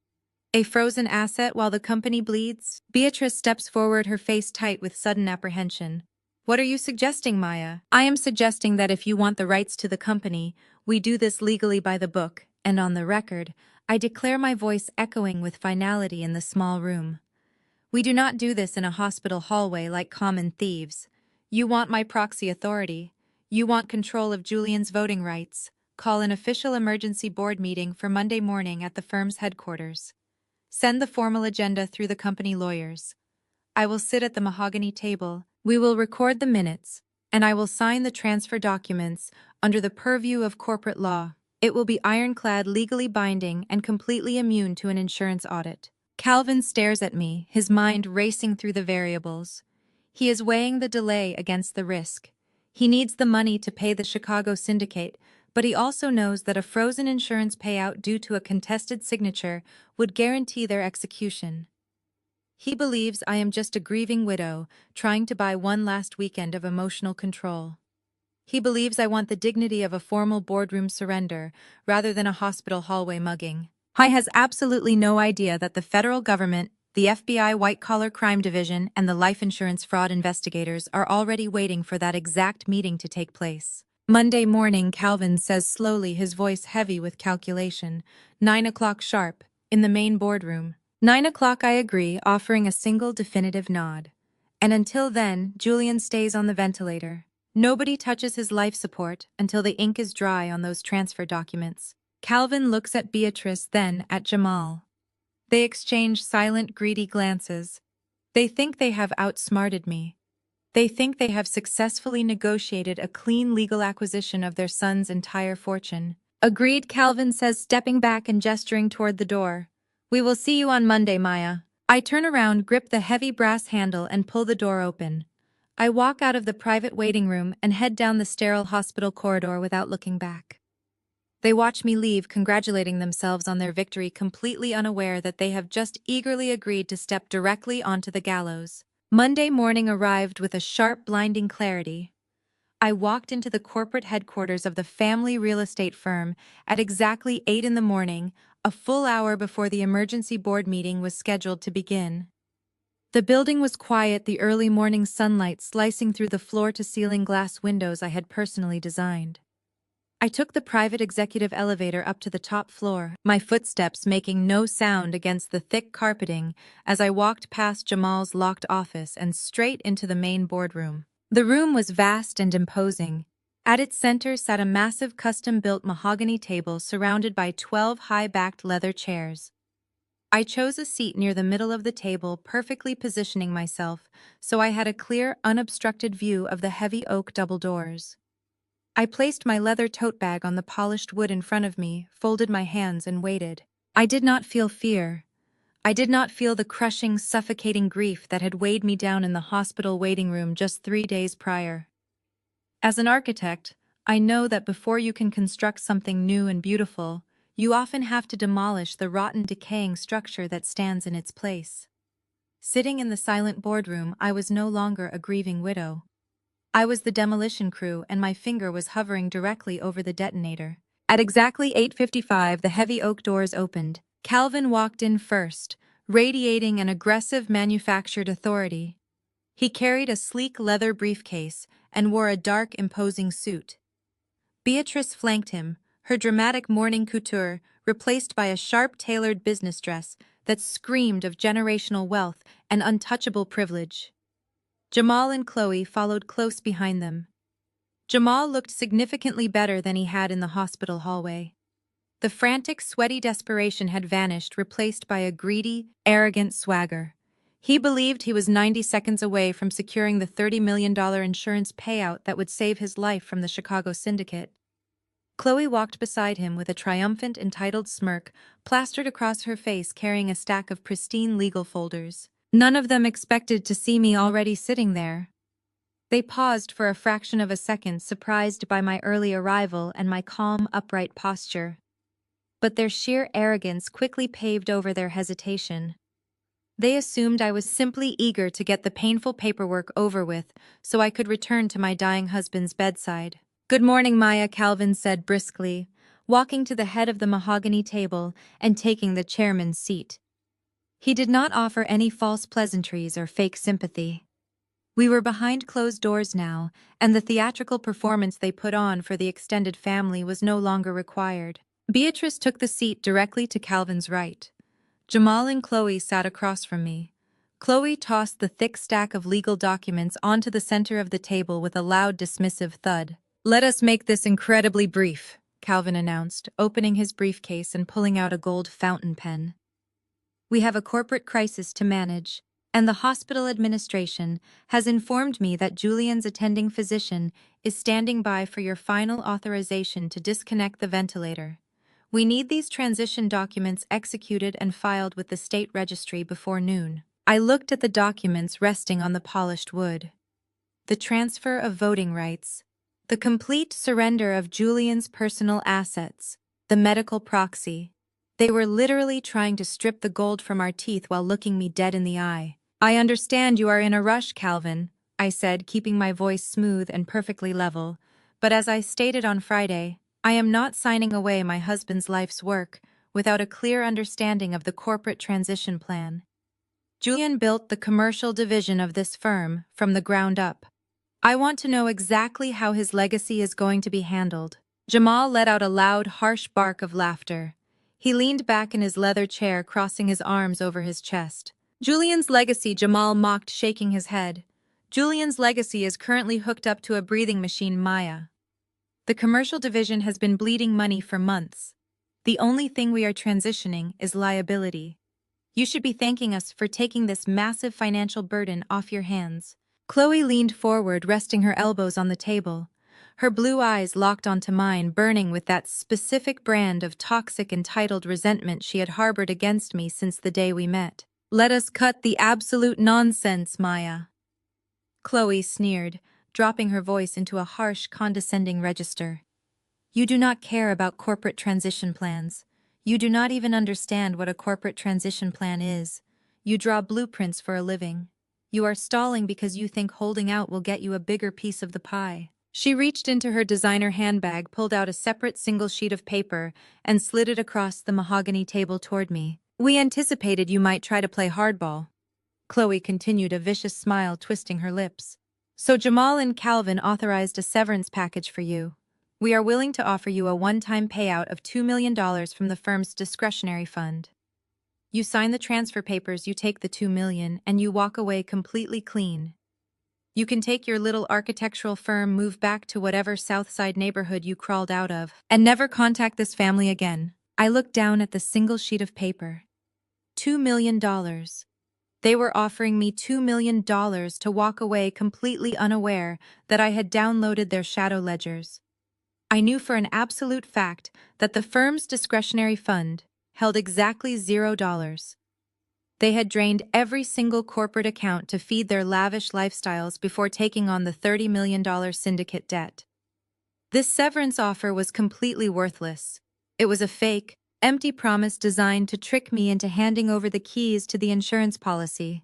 A frozen asset while the company bleeds? Beatrice steps forward, her face tight with sudden apprehension. What are you suggesting, Maya? I am suggesting that if you want the rights to the company, we do this legally by the book, and on the record, I declare, my voice echoing with finality in the small room. We do not do this in a hospital hallway like common thieves. You want my proxy authority. You want control of Julian's voting rights. Call an official emergency board meeting for Monday morning at the firm's headquarters. Send the formal agenda through the company lawyers. I will sit at the mahogany table. We will record the minutes, and I will sign the transfer documents under the purview of corporate law. It will be ironclad, legally binding, and completely immune to an insurance audit. Calvin stares at me, his mind racing through the variables. He is weighing the delay against the risk. He needs the money to pay the Chicago syndicate, but he also knows that a frozen insurance payout due to a contested signature would guarantee their execution. He believes I am just a grieving widow trying to buy one last weekend of emotional control. He believes I want the dignity of a formal boardroom surrender rather than a hospital hallway mugging. He has absolutely no idea that the federal government, the FBI White-Collar Crime Division, and the life insurance fraud investigators are already waiting for that exact meeting to take place. Monday morning, Calvin says slowly, his voice heavy with calculation. 9 o'clock sharp, in the main boardroom. 9 o'clock, I agree, offering a single definitive nod. And until then, Julian stays on the ventilator. Nobody touches his life support until the ink is dry on those transfer documents. Calvin looks at Beatrice, then at Jamal. They exchange silent, greedy glances. They think they have outsmarted me. They think they have successfully negotiated a clean legal acquisition of their son's entire fortune. Agreed, Calvin says, stepping back and gesturing toward the door. We will see you on Monday, Maya. I turn around, grip the heavy brass handle, and pull the door open. I walk out of the private waiting room and head down the sterile hospital corridor without looking back. They watch me leave, congratulating themselves on their victory, completely unaware that they have just eagerly agreed to step directly onto the gallows. Monday morning arrived with a sharp, blinding clarity. I walked into the corporate headquarters of the family real estate firm at exactly 8 in the morning, a full hour before the emergency board meeting was scheduled to begin. The building was quiet, the early morning sunlight slicing through the floor-to-ceiling glass windows I had personally designed. I took the private executive elevator up to the top floor, my footsteps making no sound against the thick carpeting as I walked past Jamal's locked office and straight into the main boardroom. The room was vast and imposing. At its center sat a massive custom-built mahogany table surrounded by 12 high-backed leather chairs. I chose a seat near the middle of the table, perfectly positioning myself so I had a clear, unobstructed view of the heavy oak double doors. I placed my leather tote bag on the polished wood in front of me, folded my hands, and waited. I did not feel fear. I did not feel the crushing, suffocating grief that had weighed me down in the hospital waiting room just 3 days prior. As an architect, I know that before you can construct something new and beautiful, you often have to demolish the rotten, decaying structure that stands in its place. Sitting in the silent boardroom, I was no longer a grieving widow. I was the demolition crew, and my finger was hovering directly over the detonator. At exactly 8:55, the heavy oak doors opened. Calvin walked in first, radiating an aggressive manufactured authority. He carried a sleek leather briefcase and wore a dark, imposing suit. Beatrice flanked him, her dramatic morning couture replaced by a sharp-tailored business dress that screamed of generational wealth and untouchable privilege. Jamal and Chloe followed close behind them. Jamal looked significantly better than he had in the hospital hallway. The frantic, sweaty desperation had vanished, replaced by a greedy, arrogant swagger. He believed he was 90 seconds away from securing the $30 million insurance payout that would save his life from the Chicago syndicate. Chloe walked beside him with a triumphant, entitled smirk plastered across her face, carrying a stack of pristine legal folders. None of them expected to see me already sitting there. They paused for a fraction of a second, surprised by my early arrival and my calm, upright posture. But their sheer arrogance quickly paved over their hesitation. They assumed I was simply eager to get the painful paperwork over with so I could return to my dying husband's bedside. "Good morning, Maya," Calvin said briskly, walking to the head of the mahogany table and taking the chairman's seat. He did not offer any false pleasantries or fake sympathy. We were behind closed doors now, and the theatrical performance they put on for the extended family was no longer required. Beatrice took the seat directly to Calvin's right. Jamal and Chloe sat across from me. Chloe tossed the thick stack of legal documents onto the center of the table with a loud, dismissive thud. "Let us make this incredibly brief," Calvin announced, opening his briefcase and pulling out a gold fountain pen. "We have a corporate crisis to manage, and the hospital administration has informed me that Julian's attending physician is standing by for your final authorization to disconnect the ventilator. We need these transition documents executed and filed with the state registry before noon." I looked at the documents resting on the polished wood. The transfer of voting rights, the complete surrender of Julian's personal assets, the medical proxy. They were literally trying to strip the gold from our teeth while looking me dead in the eye. "I understand you are in a rush, Calvin," I said, keeping my voice smooth and perfectly level. "But as I stated on Friday, I am not signing away my husband's life's work without a clear understanding of the corporate transition plan. Julian built the commercial division of this firm from the ground up. I want to know exactly how his legacy is going to be handled." Jamal let out a loud, harsh bark of laughter. He leaned back in his leather chair, crossing his arms over his chest. "Julian's legacy," Jamal mocked, shaking his head. "Julian's legacy is currently hooked up to a breathing machine, Maya. The commercial division has been bleeding money for months. The only thing we are transitioning is liability. You should be thanking us for taking this massive financial burden off your hands." Chloe leaned forward, resting her elbows on the table. Her blue eyes locked onto mine, burning with that specific brand of toxic, entitled resentment she had harbored against me since the day we met. "Let us cut the absolute nonsense, Maya," Chloe sneered, dropping her voice into a harsh, condescending register. "You do not care about corporate transition plans. You do not even understand what a corporate transition plan is. You draw blueprints for a living. You are stalling because you think holding out will get you a bigger piece of the pie." She reached into her designer handbag, pulled out a separate single sheet of paper, and slid it across the mahogany table toward me. "We anticipated you might try to play hardball," Chloe continued, a vicious smile twisting her lips. "So Jamal and Calvin authorized a severance package for you. We are willing to offer you a one-time payout of $2 million from the firm's discretionary fund. You sign the transfer papers, you take the $2 million, and you walk away completely clean. You can take your little architectural firm, move back to whatever South Side neighborhood you crawled out of, and never contact this family again." I looked down at the single sheet of paper. $2 million. They were offering me $2 million to walk away completely unaware that I had downloaded their shadow ledgers. I knew for an absolute fact that the firm's discretionary fund held exactly $0. They had drained every single corporate account to feed their lavish lifestyles before taking on the $30 million syndicate debt. This severance offer was completely worthless. It was a fake, empty promise designed to trick me into handing over the keys to the insurance policy.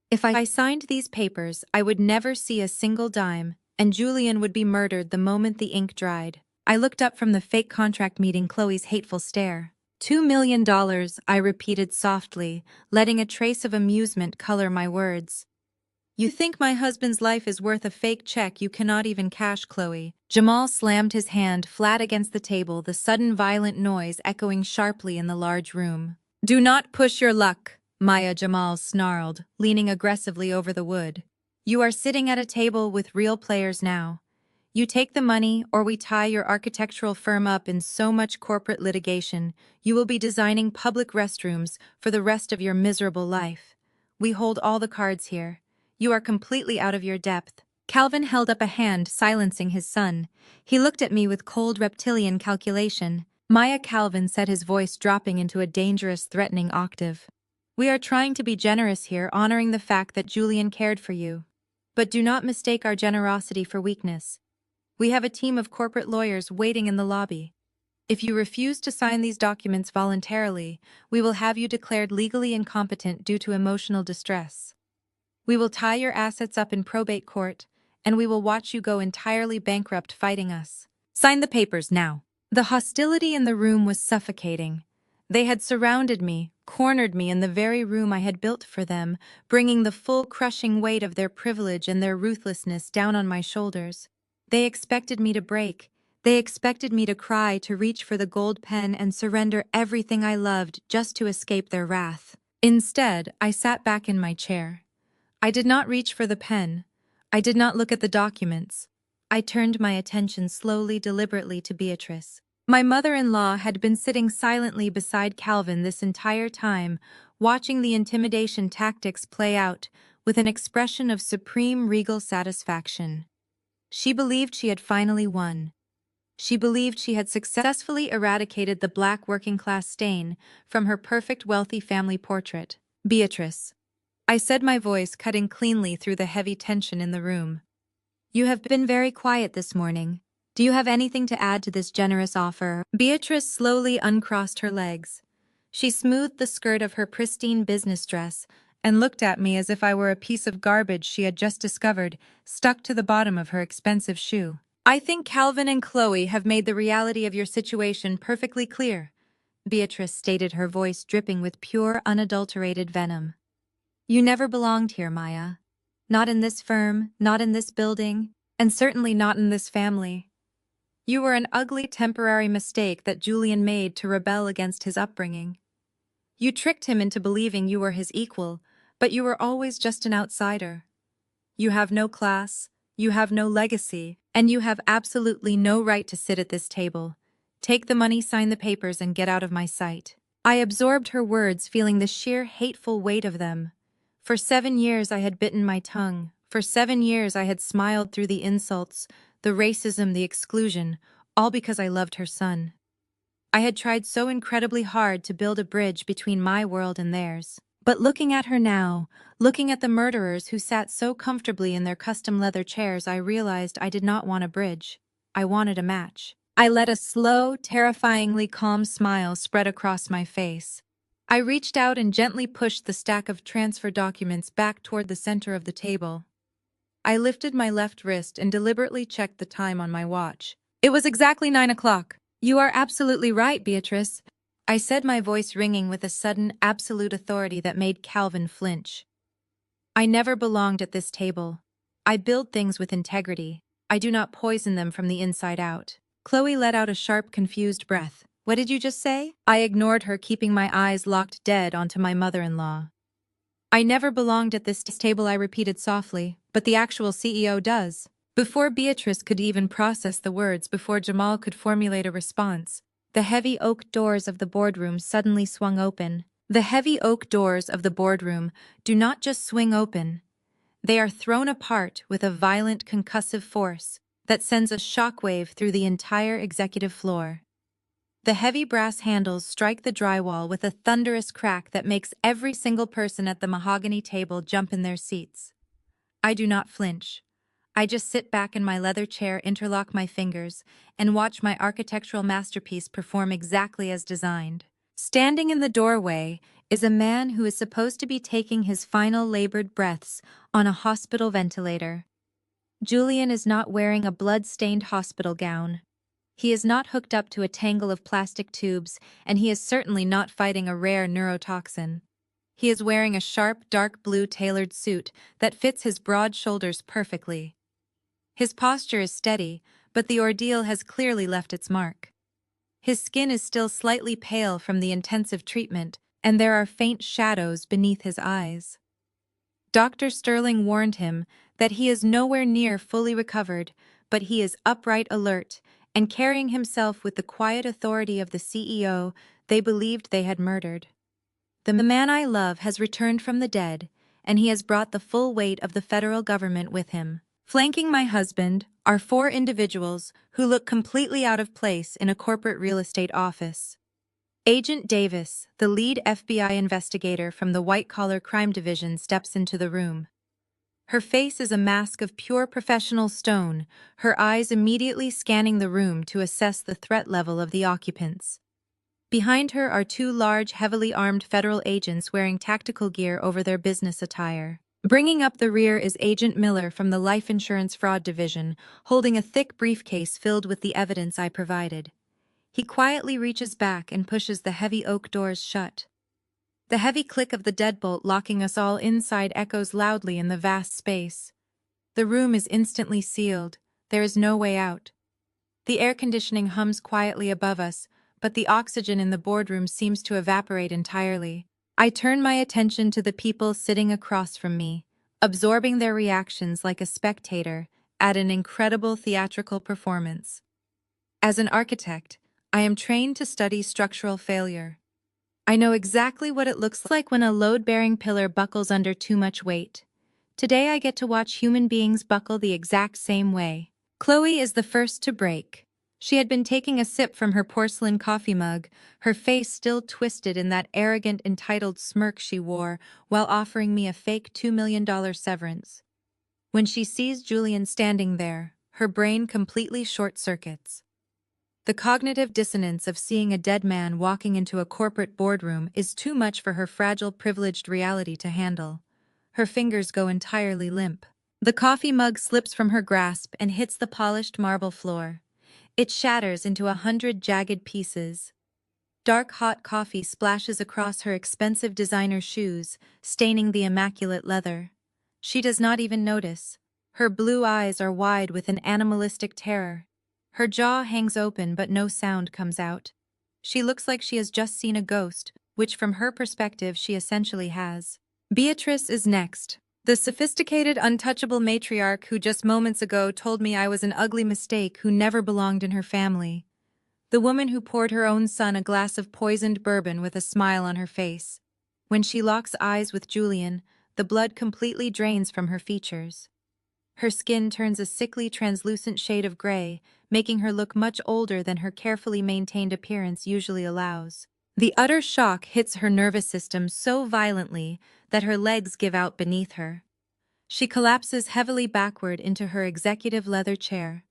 If I signed these papers, I would never see a single dime, and Julian would be murdered the moment the ink dried. I looked up from the fake contract meeting Chloe's hateful stare. $2 million, I repeated softly, letting a trace of amusement color my words. You think my husband's life is worth a fake check you cannot even cash, Chloe? Jamal slammed his hand flat against the table, the sudden violent noise echoing sharply in the large room. Do not push your luck, Maya, Jamal snarled, leaning aggressively over the wood. You are sitting at a table with real players now. You take the money, or we tie your architectural firm up in so much corporate litigation, you will be designing public restrooms for the rest of your miserable life. We hold all the cards here. You are completely out of your depth. Calvin held up a hand, silencing his son. He looked at me with cold reptilian calculation. Maya, Calvin said, his voice dropping into a dangerous, threatening octave. We are trying to be generous here, honoring the fact that Julian cared for you. But do not mistake our generosity for weakness. We have a team of corporate lawyers waiting in the lobby. If you refuse to sign these documents voluntarily, we will have you declared legally incompetent due to emotional distress. We will tie your assets up in probate court, and we will watch you go entirely bankrupt fighting us. Sign the papers now. The hostility in the room was suffocating. They had surrounded me, cornered me in the very room I had built for them, bringing the full crushing weight of their privilege and their ruthlessness down on my shoulders. They expected me to break. They expected me to cry, to reach for the gold pen and surrender everything I loved just to escape their wrath. Instead, I sat back in my chair. I did not reach for the pen. I did not look at the documents. I turned my attention slowly, deliberately to Beatrice. My mother-in-law had been sitting silently beside Calvin this entire time, watching the intimidation tactics play out with an expression of supreme regal satisfaction. She believed she had finally won. She believed she had successfully eradicated the black working-class stain from her perfect wealthy family portrait. Beatrice, I said, my voice cutting cleanly through the heavy tension in the room. You have been very quiet this morning. Do you have anything to add to this generous offer? Beatrice slowly uncrossed her legs. She smoothed the skirt of her pristine business dress and looked at me as if I were a piece of garbage she had just discovered, stuck to the bottom of her expensive shoe. I think Calvin and Chloe have made the reality of your situation perfectly clear, Beatrice stated, her voice dripping with pure, unadulterated venom. You never belonged here, Maya. Not in this firm, not in this building, and certainly not in this family. You were an ugly temporary mistake that Julian made to rebel against his upbringing. You tricked him into believing you were his equal, but you were always just an outsider. You have no class, you have no legacy, and you have absolutely no right to sit at this table. Take the money, sign the papers, and get out of my sight. I absorbed her words, feeling the sheer hateful weight of them. For 7 years I had bitten my tongue. For 7 years I had smiled through the insults, the racism, the exclusion, all because I loved her son. I had tried so incredibly hard to build a bridge between my world and theirs. But looking at her now, looking at the murderers who sat so comfortably in their custom leather chairs, I realized I did not want a bridge. I wanted a match. I let a slow, terrifyingly calm smile spread across my face. I reached out and gently pushed the stack of transfer documents back toward the center of the table. I lifted my left wrist and deliberately checked the time on my watch. It was exactly 9 o'clock. You are absolutely right, Beatrice, I said, my voice ringing with a sudden, absolute authority that made Calvin flinch. I never belonged at this table. I build things with integrity. I do not poison them from the inside out. Chloe let out a sharp, confused breath. What did you just say? I ignored her, keeping my eyes locked dead onto my mother-in-law. I never belonged at this table, I repeated softly, but the actual CEO does. Before Beatrice could even process the words, before Jamal could formulate a response, the heavy oak doors of the boardroom suddenly swung open. The heavy oak doors of the boardroom do not just swing open. They are thrown apart with a violent concussive force that sends a shockwave through the entire executive floor. The heavy brass handles strike the drywall with a thunderous crack that makes every single person at the mahogany table jump in their seats. I do not flinch. I just sit back in my leather chair, interlock my fingers, and watch my architectural masterpiece perform exactly as designed. Standing in the doorway is a man who is supposed to be taking his final labored breaths on a hospital ventilator. Julian is not wearing a blood-stained hospital gown. He is not hooked up to a tangle of plastic tubes, and he is certainly not fighting a rare neurotoxin. He is wearing a sharp, dark blue tailored suit that fits his broad shoulders perfectly. His posture is steady, but the ordeal has clearly left its mark. His skin is still slightly pale from the intensive treatment, and there are faint shadows beneath his eyes. Dr. Sterling warned him that he is nowhere near fully recovered, but he is upright alert and carrying himself with the quiet authority of the CEO they believed they had murdered. The man I love has returned from the dead, and he has brought the full weight of the federal government with him. Flanking my husband are four individuals who look completely out of place in a corporate real estate office. Agent Davis, the lead FBI investigator from the White-Collar Crime Division, steps into the room. Her face is a mask of pure professional stone, her eyes immediately scanning the room to assess the threat level of the occupants. Behind her are two large, heavily armed federal agents wearing tactical gear over their business attire. Bringing up the rear is Agent Miller from the Life Insurance Fraud Division, holding a thick briefcase filled with the evidence I provided. He quietly reaches back and pushes the heavy oak doors shut. The heavy click of the deadbolt locking us all inside echoes loudly in the vast space. The room is instantly sealed. There is no way out. The air conditioning hums quietly above us, but the oxygen in the boardroom seems to evaporate entirely. I turn my attention to the people sitting across from me, absorbing their reactions like a spectator at an incredible theatrical performance. As an architect, I am trained to study structural failure. I know exactly what it looks like when a load-bearing pillar buckles under too much weight. Today I get to watch human beings buckle the exact same way. Chloe is the first to break. She had been taking a sip from her porcelain coffee mug, her face still twisted in that arrogant, entitled smirk she wore while offering me a fake $2 million severance. When she sees Julian standing there, her brain completely short-circuits. The cognitive dissonance of seeing a dead man walking into a corporate boardroom is too much for her fragile, privileged reality to handle. Her fingers go entirely limp. The coffee mug slips from her grasp and hits the polished marble floor. It shatters into 100 jagged pieces. Dark hot coffee splashes across her expensive designer shoes, staining the immaculate leather. She does not even notice. Her blue eyes are wide with an animalistic terror. Her jaw hangs open but no sound comes out. She looks like she has just seen a ghost, which from her perspective she essentially has. Beatrice is next. The sophisticated, untouchable matriarch who just moments ago told me I was an ugly mistake who never belonged in her family. The woman who poured her own son a glass of poisoned bourbon with a smile on her face. When she locks eyes with Julian, the blood completely drains from her features. Her skin turns a sickly, translucent shade of gray, making her look much older than her carefully maintained appearance usually allows. The utter shock hits her nervous system so violently that her legs give out beneath her. She collapses heavily backward into her executive leather chair.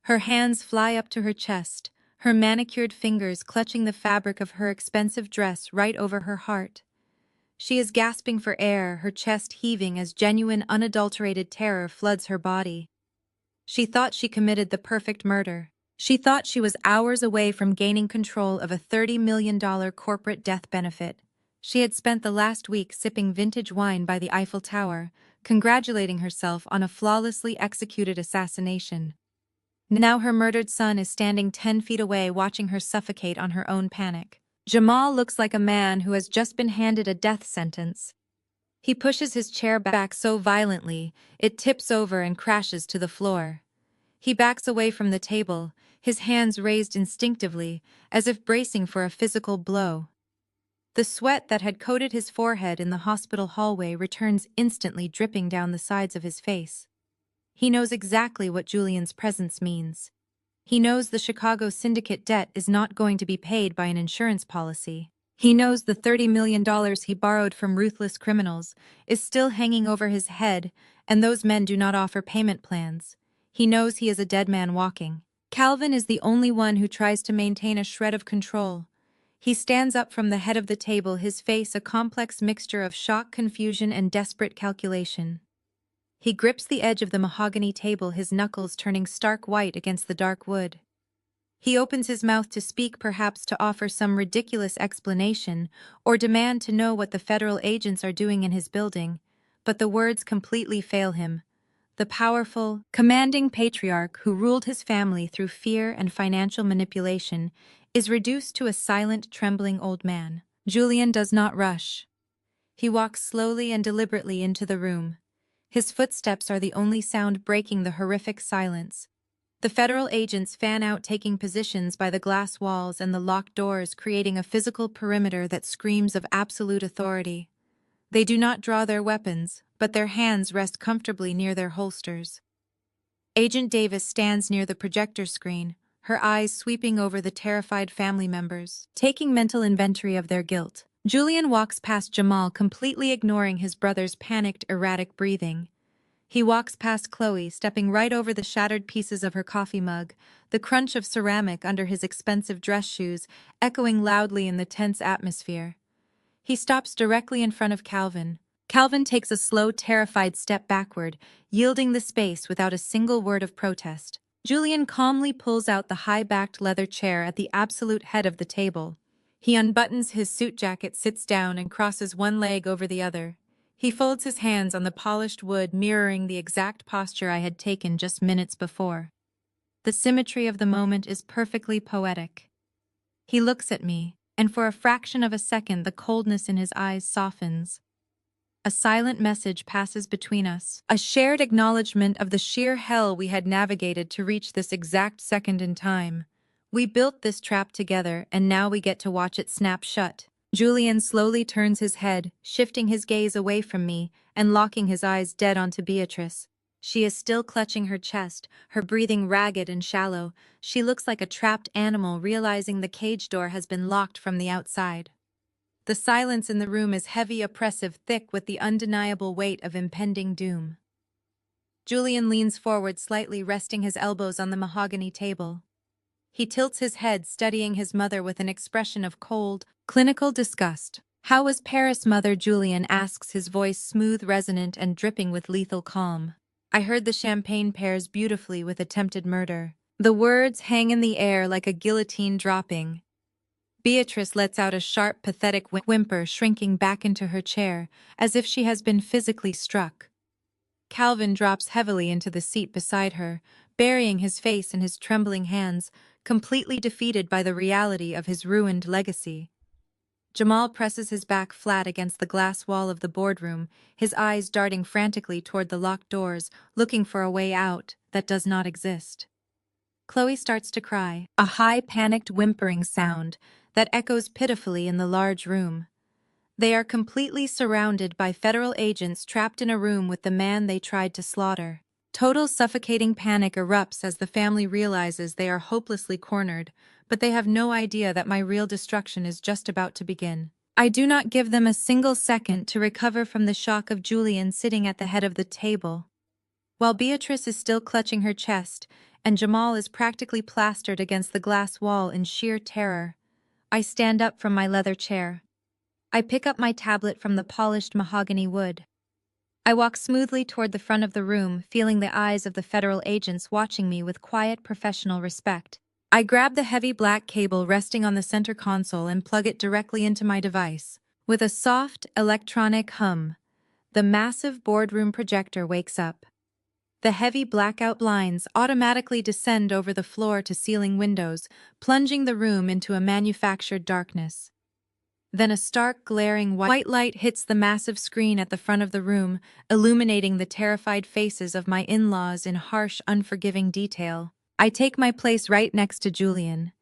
Her hands fly up to her chest, her manicured fingers clutching the fabric of her expensive dress right over her heart. She is gasping for air, her chest heaving as genuine, unadulterated terror floods her body. She thought she committed the perfect murder. She thought she was hours away from gaining control of a $30 million corporate death benefit. She had spent the last week sipping vintage wine by the Eiffel Tower, congratulating herself on a flawlessly executed assassination. Now her murdered son is standing 10 feet away watching her suffocate on her own panic. Jamal looks like a man who has just been handed a death sentence. He pushes his chair back so violently, it tips over and crashes to the floor. He backs away from the table, his hands raised instinctively, as if bracing for a physical blow. The sweat that had coated his forehead in the hospital hallway returns instantly, dripping down the sides of his face. He knows exactly what Julian's presence means. He knows the Chicago syndicate debt is not going to be paid by an insurance policy. He knows the $30 million he borrowed from ruthless criminals is still hanging over his head, and those men do not offer payment plans. He knows he is a dead man walking. Calvin is the only one who tries to maintain a shred of control. He stands up from the head of the table, his face a complex mixture of shock, confusion, and desperate calculation. He grips the edge of the mahogany table, his knuckles turning stark white against the dark wood. He opens his mouth to speak, perhaps to offer some ridiculous explanation or demand to know what the federal agents are doing in his building, but the words completely fail him. The powerful, commanding patriarch who ruled his family through fear and financial manipulation is reduced to a silent, trembling old man. Julian does not rush. He walks slowly and deliberately into the room. His footsteps are the only sound breaking the horrific silence. The federal agents fan out, taking positions by the glass walls and the locked doors, creating a physical perimeter that screams of absolute authority. They do not draw their weapons, but their hands rest comfortably near their holsters. Agent Davis stands near the projector screen, her eyes sweeping over the terrified family members, taking mental inventory of their guilt. Julian walks past Jamal, completely ignoring his brother's panicked, erratic breathing. He walks past Chloe, stepping right over the shattered pieces of her coffee mug, the crunch of ceramic under his expensive dress shoes echoing loudly in the tense atmosphere. He stops directly in front of Calvin. Calvin takes a slow, terrified step backward, yielding the space without a single word of protest. Julian calmly pulls out the high-backed leather chair at the absolute head of the table. He unbuttons his suit jacket, sits down, and crosses one leg over the other. He folds his hands on the polished wood, mirroring the exact posture I had taken just minutes before. The symmetry of the moment is perfectly poetic. He looks at me, and for a fraction of a second the coldness in his eyes softens. A silent message passes between us, a shared acknowledgement of the sheer hell we had navigated to reach this exact second in time. We built this trap together, and now we get to watch it snap shut. Julian slowly turns his head, shifting his gaze away from me and locking his eyes dead onto Beatrice. She is still clutching her chest, her breathing ragged and shallow. She looks like a trapped animal, realizing the cage door has been locked from the outside. The silence in the room is heavy, oppressive, thick with the undeniable weight of impending doom. Julian leans forward slightly, resting his elbows on the mahogany table. He tilts his head, studying his mother with an expression of cold, clinical disgust. "How was Paris, Mother?" Julian asks, his voice smooth, resonant, and dripping with lethal calm. "I heard the champagne pairs beautifully with attempted murder." The words hang in the air like a guillotine dropping. Beatrice lets out a sharp, pathetic whimper, shrinking back into her chair, as if she has been physically struck. Calvin drops heavily into the seat beside her, burying his face in his trembling hands, completely defeated by the reality of his ruined legacy. Jamal presses his back flat against the glass wall of the boardroom, his eyes darting frantically toward the locked doors, looking for a way out that does not exist. Chloe starts to cry, a high, panicked whimpering sound that echoes pitifully in the large room. They are completely surrounded by federal agents, trapped in a room with the man they tried to slaughter. Total suffocating panic erupts as the family realizes they are hopelessly cornered, but they have no idea that my real destruction is just about to begin. I do not give them a single second to recover from the shock of Julian sitting at the head of the table. While Beatrice is still clutching her chest, and Jamal is practically plastered against the glass wall in sheer terror, I stand up from my leather chair. I pick up my tablet from the polished mahogany wood. I walk smoothly toward the front of the room, feeling the eyes of the federal agents watching me with quiet, professional respect. I grab the heavy black cable resting on the center console and plug it directly into my device. With a soft, electronic hum, the massive boardroom projector wakes up. The heavy blackout blinds automatically descend over the floor-to-ceiling windows, plunging the room into a manufactured darkness. Then a stark, glaring white light hits the massive screen at the front of the room, illuminating the terrified faces of my in-laws in harsh, unforgiving detail. I take my place right next to Julian.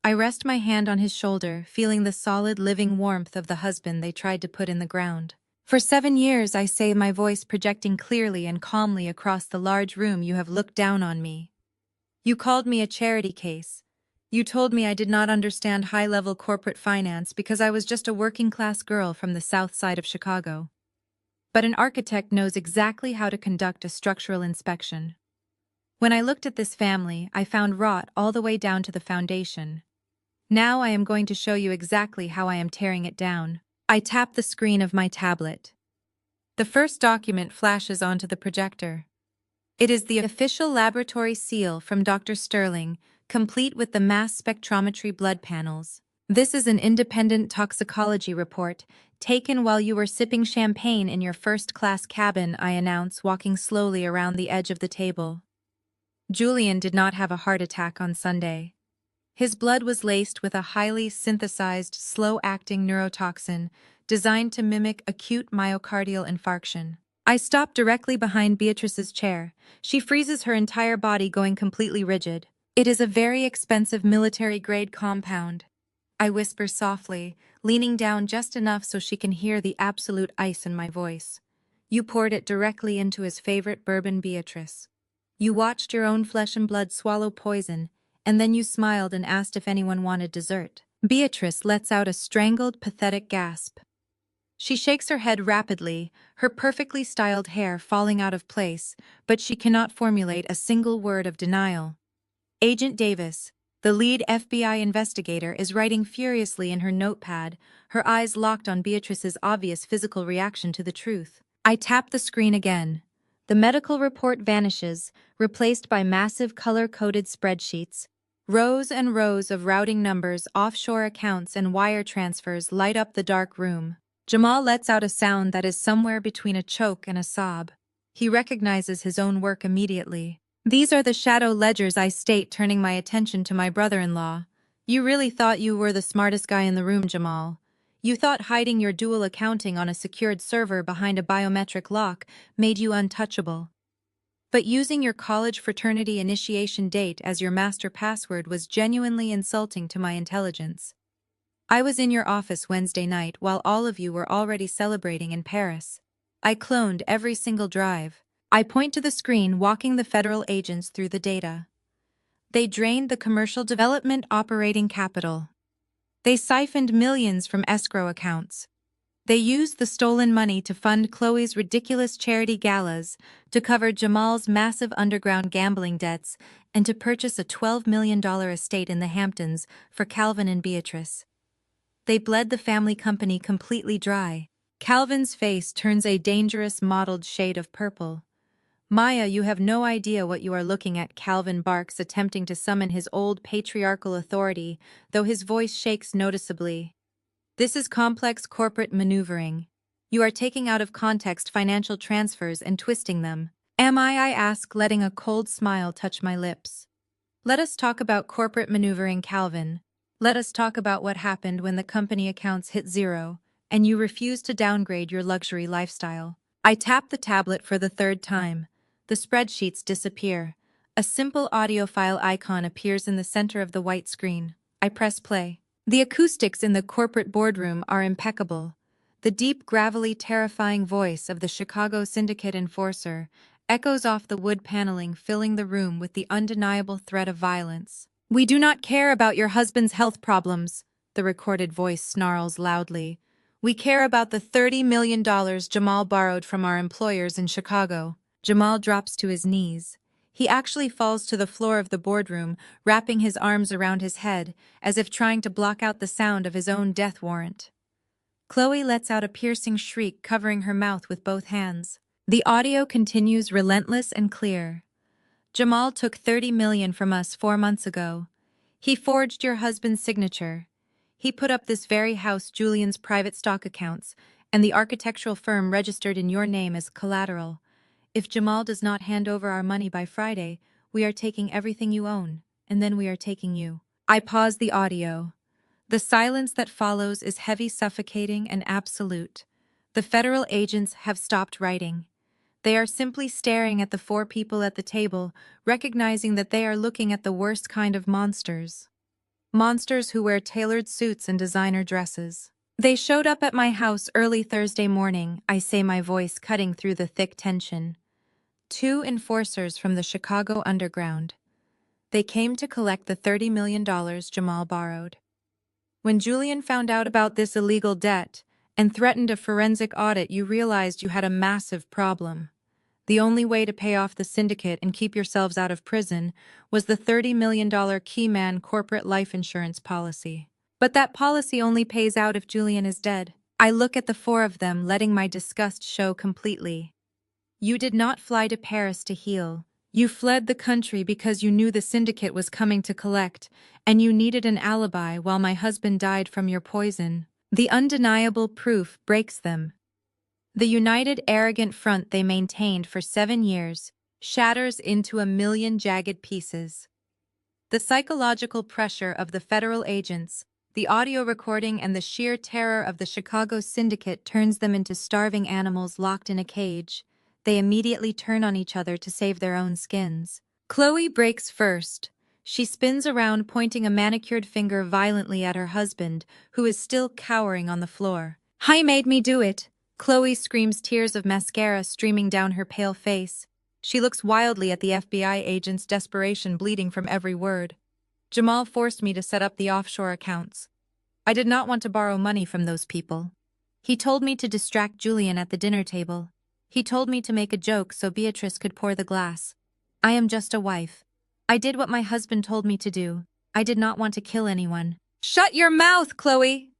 I rest my hand on his shoulder, feeling the solid, living warmth of the husband they tried to put in the ground. "For 7 years," I say, my voice projecting clearly and calmly across the large room, "you have looked down on me. You called me a charity case. You told me I did not understand high-level corporate finance because I was just a working-class girl from the south side of Chicago. But an architect knows exactly how to conduct a structural inspection. When I looked at this family, I found rot all the way down to the foundation. Now I am going to show you exactly how I am tearing it down." I tap the screen of my tablet. The first document flashes onto the projector. It is the official laboratory seal from Dr. Sterling, complete with the mass spectrometry blood panels. This is an independent toxicology report, taken while you were sipping champagne in your first-class cabin, I announce, walking slowly around the edge of the table. Julian did not have a heart attack on Sunday. His blood was laced with a highly synthesized, slow-acting neurotoxin designed to mimic acute myocardial infarction. I stop directly behind Beatrice's chair. She freezes her entire body, going completely rigid. It is a very expensive military-grade compound. I whisper softly, leaning down just enough so she can hear the absolute ice in my voice. You poured it directly into his favorite bourbon, Beatrice. You watched your own flesh and blood swallow poison, and then you smiled and asked if anyone wanted dessert. Beatrice lets out a strangled, pathetic gasp. She shakes her head rapidly, her perfectly styled hair falling out of place, but she cannot formulate a single word of denial. Agent Davis, the lead FBI investigator, is writing furiously in her notepad, her eyes locked on Beatrice's obvious physical reaction to the truth. I tap the screen again. The medical report vanishes, replaced by massive color-coded spreadsheets. Rows and rows of routing numbers, offshore accounts, and wire transfers light up the dark room. Jamal lets out a sound that is somewhere between a choke and a sob. He recognizes his own work immediately. These are the shadow ledgers, I state, turning my attention to my brother-in-law. You really thought you were the smartest guy in the room, Jamal. You thought hiding your dual accounting on a secured server behind a biometric lock made you untouchable. But using your college fraternity initiation date as your master password was genuinely insulting to my intelligence. I was in your office Wednesday night while all of you were already celebrating in Paris. I cloned every single drive. I point to the screen, walking the federal agents through the data. They drained the commercial development operating capital. They siphoned millions from escrow accounts. They used the stolen money to fund Chloe's ridiculous charity galas, to cover Jamal's massive underground gambling debts, and to purchase a $12 million estate in the Hamptons for Calvin and Beatrice. They bled the family company completely dry. Calvin's face turns a dangerous mottled shade of purple. Maya, you have no idea what you are looking at, Calvin barks, attempting to summon his old patriarchal authority, though his voice shakes noticeably. This is complex corporate maneuvering. You are taking out of context financial transfers and twisting them. Am I ask, letting a cold smile touch my lips. Let us talk about corporate maneuvering, Calvin. Let us talk about what happened when the company accounts hit zero, and you refused to downgrade your luxury lifestyle. I tap the tablet for the third time. The spreadsheets disappear. A simple audio file icon appears in the center of the white screen. I press play. The acoustics in the corporate boardroom are impeccable. The deep, gravelly, terrifying voice of the Chicago syndicate enforcer echoes off the wood paneling, filling the room with the undeniable threat of violence. "We do not care about your husband's health problems," the recorded voice snarls loudly. "We care about the $30 million Jamal borrowed from our employers in Chicago." Jamal drops to his knees. He actually falls to the floor of the boardroom, wrapping his arms around his head, as if trying to block out the sound of his own death warrant. Chloe lets out a piercing shriek, covering her mouth with both hands. The audio continues, relentless and clear. "Jamal took $30 million from us 4 months ago. He forged your husband's signature. He put up this very house, Julian's private stock accounts, and the architectural firm registered in your name as collateral. If Jamal does not hand over our money by Friday, we are taking everything you own, and then we are taking you." I pause the audio. The silence that follows is heavy, suffocating, and absolute. The federal agents have stopped writing. They are simply staring at the 4 people at the table, recognizing that they are looking at the worst kind of monsters. Monsters who wear tailored suits and designer dresses. "They showed up at my house early Thursday morning," I say, my voice cutting through the thick tension. 2 enforcers from the Chicago Underground. They came to collect the $30 million Jamal borrowed. When Julian found out about this illegal debt and threatened a forensic audit, you realized you had a massive problem. The only way to pay off the syndicate and keep yourselves out of prison was the $30 million Keyman corporate life insurance policy. But that policy only pays out if Julian is dead. I look at the 4 of them, letting my disgust show completely. You did not fly to Paris to heal. You fled the country because you knew the syndicate was coming to collect, and you needed an alibi while my husband died from your poison. The undeniable proof breaks them. The united, arrogant front they maintained for 7 years shatters into a million jagged pieces. The psychological pressure of the federal agents, the audio recording, and the sheer terror of the Chicago syndicate turns them into starving animals locked in a cage. They immediately turn on each other to save their own skins. Chloe breaks first. She spins around, pointing a manicured finger violently at her husband, who is still cowering on the floor. "He made me do it!" Chloe screams, tears of mascara streaming down her pale face. She looks wildly at the FBI agent's desperation bleeding from every word. "Jamal forced me to set up the offshore accounts. I did not want to borrow money from those people. He told me to distract Julian at the dinner table. He told me to make a joke so Beatrice could pour the glass. I am just a wife. I did what my husband told me to do. I did not want to kill anyone." "Shut your mouth, Chloe!"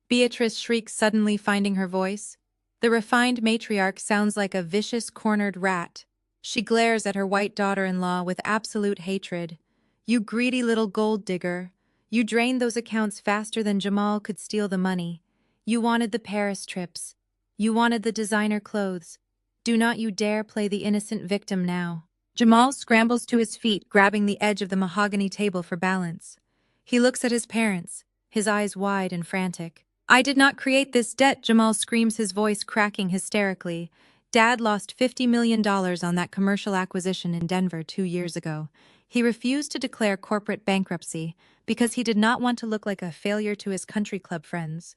Beatrice shrieks, suddenly finding her voice. The refined matriarch sounds like a vicious, cornered rat. She glares at her white daughter-in-law with absolute hatred. "You greedy little gold digger. You drained those accounts faster than Jamal could steal the money. You wanted the Paris trips. You wanted the designer clothes. Do not you dare play the innocent victim now." Jamal scrambles to his feet, grabbing the edge of the mahogany table for balance. He looks at his parents, his eyes wide and frantic. "I did not create this debt," Jamal screams, his voice cracking hysterically. "Dad lost $50 million on that commercial acquisition in Denver 2 years ago. He refused to declare corporate bankruptcy because he did not want to look like a failure to his country club friends.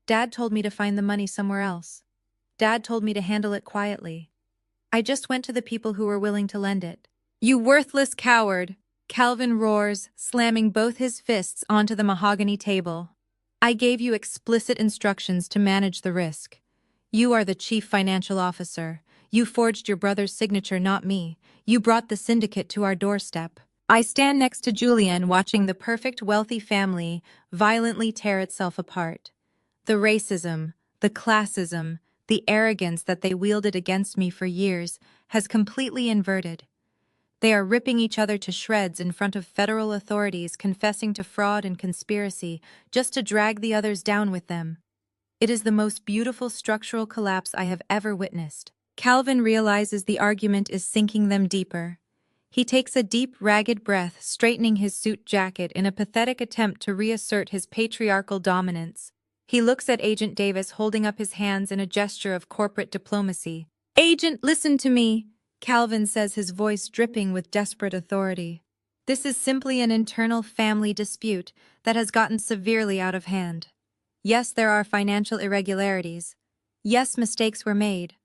Dad told me to find the money somewhere else. Dad told me to handle it quietly. I just went to the people who were willing to lend it." "You worthless coward!" Calvin roars, slamming both his fists onto the mahogany table. "I gave you explicit instructions to manage the risk. You are the chief financial officer. You forged your brother's signature, not me. You brought the syndicate to our doorstep. I stand next to Julian, watching the perfect, wealthy family violently tear itself apart. The racism, the classism, the arrogance that they wielded against me for years has completely inverted. They are ripping each other to shreds in front of federal authorities, confessing to fraud and conspiracy just to drag the others down with them. It is the most beautiful structural collapse I have ever witnessed." Calvin realizes the argument is sinking them deeper. He takes a deep, ragged breath, straightening his suit jacket in a pathetic attempt to reassert his patriarchal dominance. He looks at Agent Davis, holding up his hands in a gesture of corporate diplomacy. "Agent, listen to me," Calvin says, his voice dripping with desperate authority. "This is simply an internal family dispute that has gotten severely out of hand. Yes, there are financial irregularities. Yes, mistakes were made.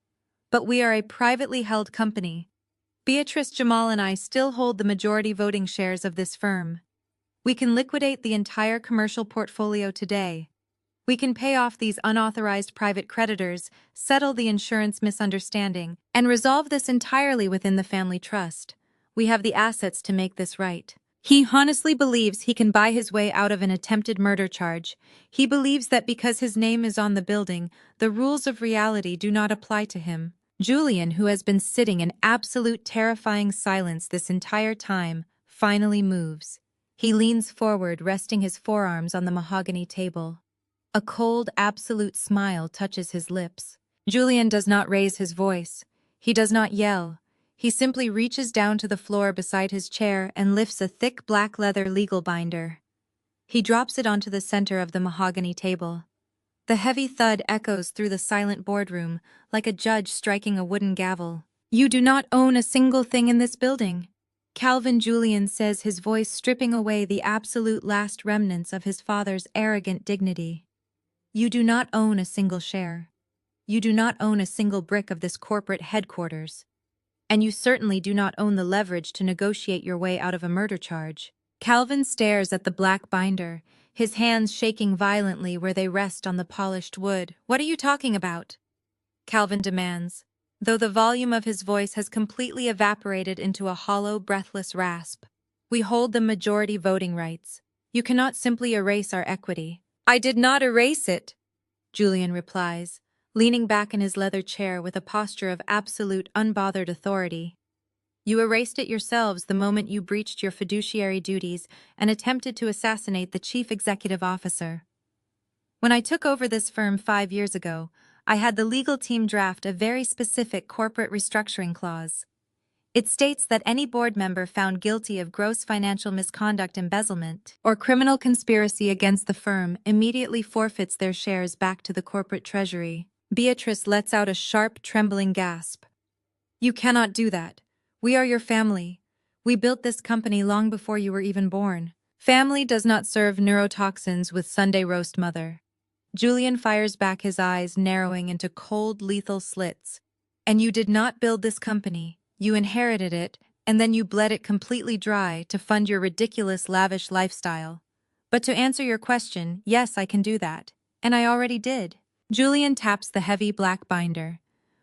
But we are a privately held company. Beatrice, Jamal, and I still hold the majority voting shares of this firm. We can liquidate the entire commercial portfolio today. We can pay off these unauthorized private creditors, settle the insurance misunderstanding, and resolve this entirely within the family trust. We have the assets to make this right." He honestly believes he can buy his way out of an attempted murder charge. He believes that because his name is on the building, the rules of reality do not apply to him. Julian, who has been sitting in absolute terrifying silence this entire time, finally moves. He leans forward, resting his forearms on the mahogany table. A cold, absolute smile touches his lips. Julian does not raise his voice. He does not yell. He simply reaches down to the floor beside his chair and lifts a thick black leather legal binder. He drops it onto the center of the mahogany table. The heavy thud echoes through the silent boardroom, like a judge striking a wooden gavel. "You do not own a single thing in this building," Calvin Julian says, his voice stripping away the absolute last remnants of his father's arrogant dignity. "You do not own a single share. You do not own a single brick of this corporate headquarters. And you certainly do not own the leverage to negotiate your way out of a murder charge." Calvin stares at the black binder, his hands shaking violently where they rest on the polished wood. "What are you talking about?" Calvin demands, though the volume of his voice has completely evaporated into a hollow, breathless rasp. "We hold the majority voting rights. You cannot simply erase our equity." "I did not erase it," Julian replies, leaning back in his leather chair with a posture of absolute, unbothered authority. You erased it yourselves the moment you breached your fiduciary duties and attempted to assassinate the chief executive officer. When I took over this firm 5 years ago, I had the legal team draft a very specific corporate restructuring clause. It states that any board member found guilty of gross financial misconduct, embezzlement, or criminal conspiracy against the firm immediately forfeits their shares back to the corporate treasury. Beatrice lets out a sharp, trembling gasp. You cannot do that. We are your family. We built this company long before you were even born. Family does not serve neurotoxins with Sunday roast, mother. Julian fires back, his eyes narrowing into cold, lethal slits. And you did not build this company. You inherited it, and then you bled it completely dry to fund your ridiculous, lavish lifestyle. But to answer your question, yes, I can do that. And I already did. Julian taps the heavy black binder.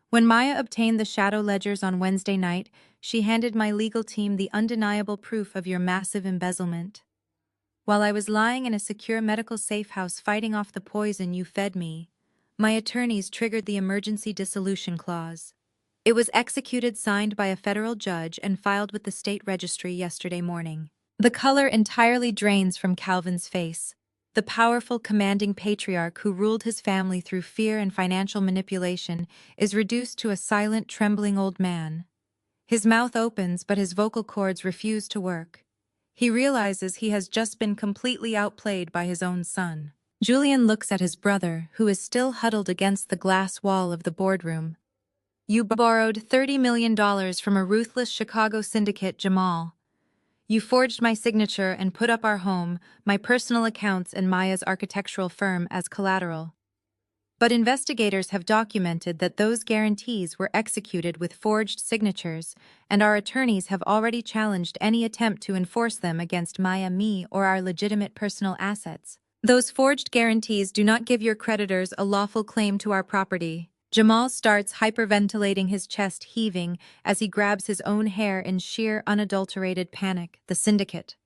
When Maya obtained the shadow ledgers on Wednesday night, she handed my legal team the undeniable proof of your massive embezzlement. While I was lying in a secure medical safe house fighting off the poison you fed me, my attorneys triggered the emergency dissolution clause. It was executed, signed by a federal judge, and filed with the state registry yesterday morning. The color entirely drains from Calvin's face. The powerful, commanding patriarch who ruled his family through fear and financial manipulation is reduced to a silent, trembling old man. His mouth opens, but his vocal cords refuse to work. He realizes he has just been completely outplayed by his own son. Julian looks at his brother, who is still huddled against the glass wall of the boardroom. You borrowed $30 million from a ruthless Chicago syndicate, Jamal. You forged my signature and put up our home, my personal accounts, and Maya's architectural firm as collateral. But investigators have documented that those guarantees were executed with forged signatures, and our attorneys have already challenged any attempt to enforce them against Maya, me, or our legitimate personal assets. Those forged guarantees do not give your creditors a lawful claim to our property. Jamal starts hyperventilating, his chest heaving as he grabs his own hair in sheer, unadulterated panic. The syndicate.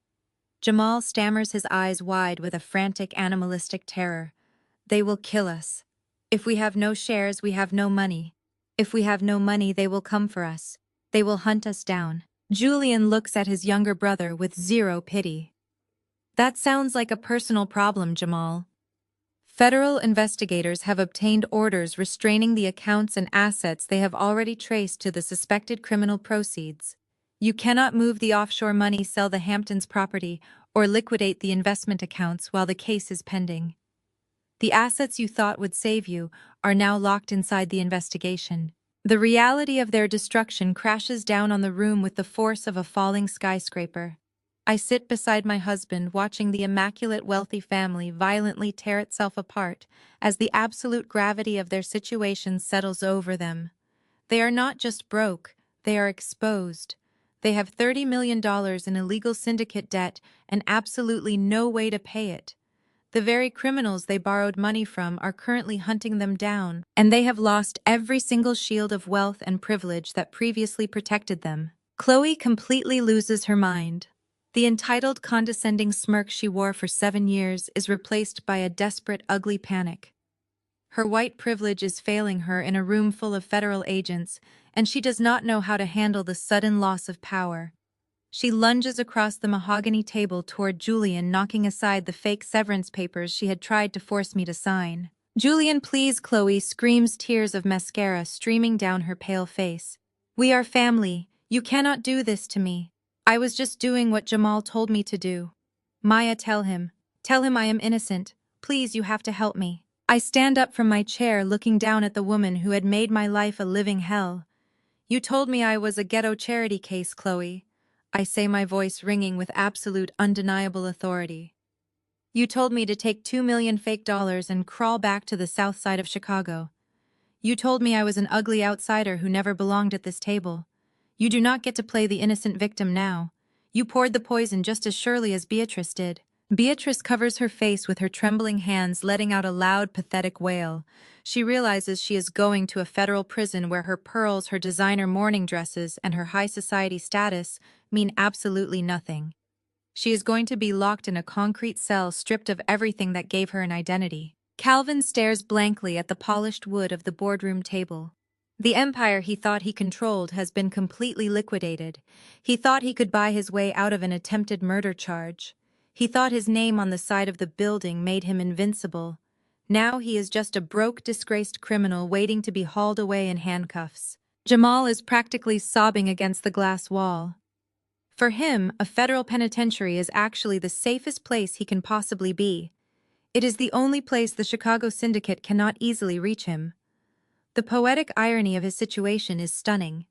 Jamal stammers, his eyes wide with a frantic, animalistic terror. They will kill us. If we have no shares, we have no money. If we have no money, they will come for us. They will hunt us down. Julian looks at his younger brother with zero pity. That sounds like a personal problem, Jamal. Federal investigators have obtained orders restraining the accounts and assets they have already traced to the suspected criminal proceeds. You cannot move the offshore money, sell the Hamptons property, or liquidate the investment accounts while the case is pending. The assets you thought would save you are now locked inside the investigation. The reality of their destruction crashes down on the room with the force of a falling skyscraper. I sit beside my husband, watching the immaculate, wealthy family violently tear itself apart as the absolute gravity of their situation settles over them. They are not just broke, they are exposed. They have $30 million in illegal syndicate debt and absolutely no way to pay it. The very criminals they borrowed money from are currently hunting them down, and they have lost every single shield of wealth and privilege that previously protected them. Chloe completely loses her mind. The entitled, condescending smirk she wore for 7 years is replaced by a desperate, ugly panic. Her white privilege is failing her in a room full of federal agents, and she does not know how to handle the sudden loss of power. She lunges across the mahogany table toward Julian, knocking aside the fake severance papers she had tried to force me to sign. "Julian, please," Chloe screams, tears of mascara streaming down her pale face. "We are family. You cannot do this to me. I was just doing what Jamal told me to do." "Maya, tell him. Tell him I am innocent. Please, you have to help me." I stand up from my chair, looking down at the woman who had made my life a living hell. "You told me I was a ghetto charity case, Chloe," I say, my voice ringing with absolute, undeniable authority. "You told me to take 2 million fake dollars and crawl back to the south side of Chicago. You told me I was an ugly outsider who never belonged at this table. You do not get to play the innocent victim now. You poured the poison just as surely as Beatrice did." Beatrice covers her face with her trembling hands, letting out a loud, pathetic wail. She realizes she is going to a federal prison where her pearls, her designer mourning dresses, and her high society status mean absolutely nothing. She is going to be locked in a concrete cell, stripped of everything that gave her an identity. Calvin stares blankly at the polished wood of the boardroom table. The empire he thought he controlled has been completely liquidated. He thought he could buy his way out of an attempted murder charge. He thought his name on the side of the building made him invincible. Now he is just a broke, disgraced criminal waiting to be hauled away in handcuffs. Jamal is practically sobbing against the glass wall. For him, a federal penitentiary is actually the safest place he can possibly be. It is the only place the Chicago syndicate cannot easily reach him. The poetic irony of his situation is stunning.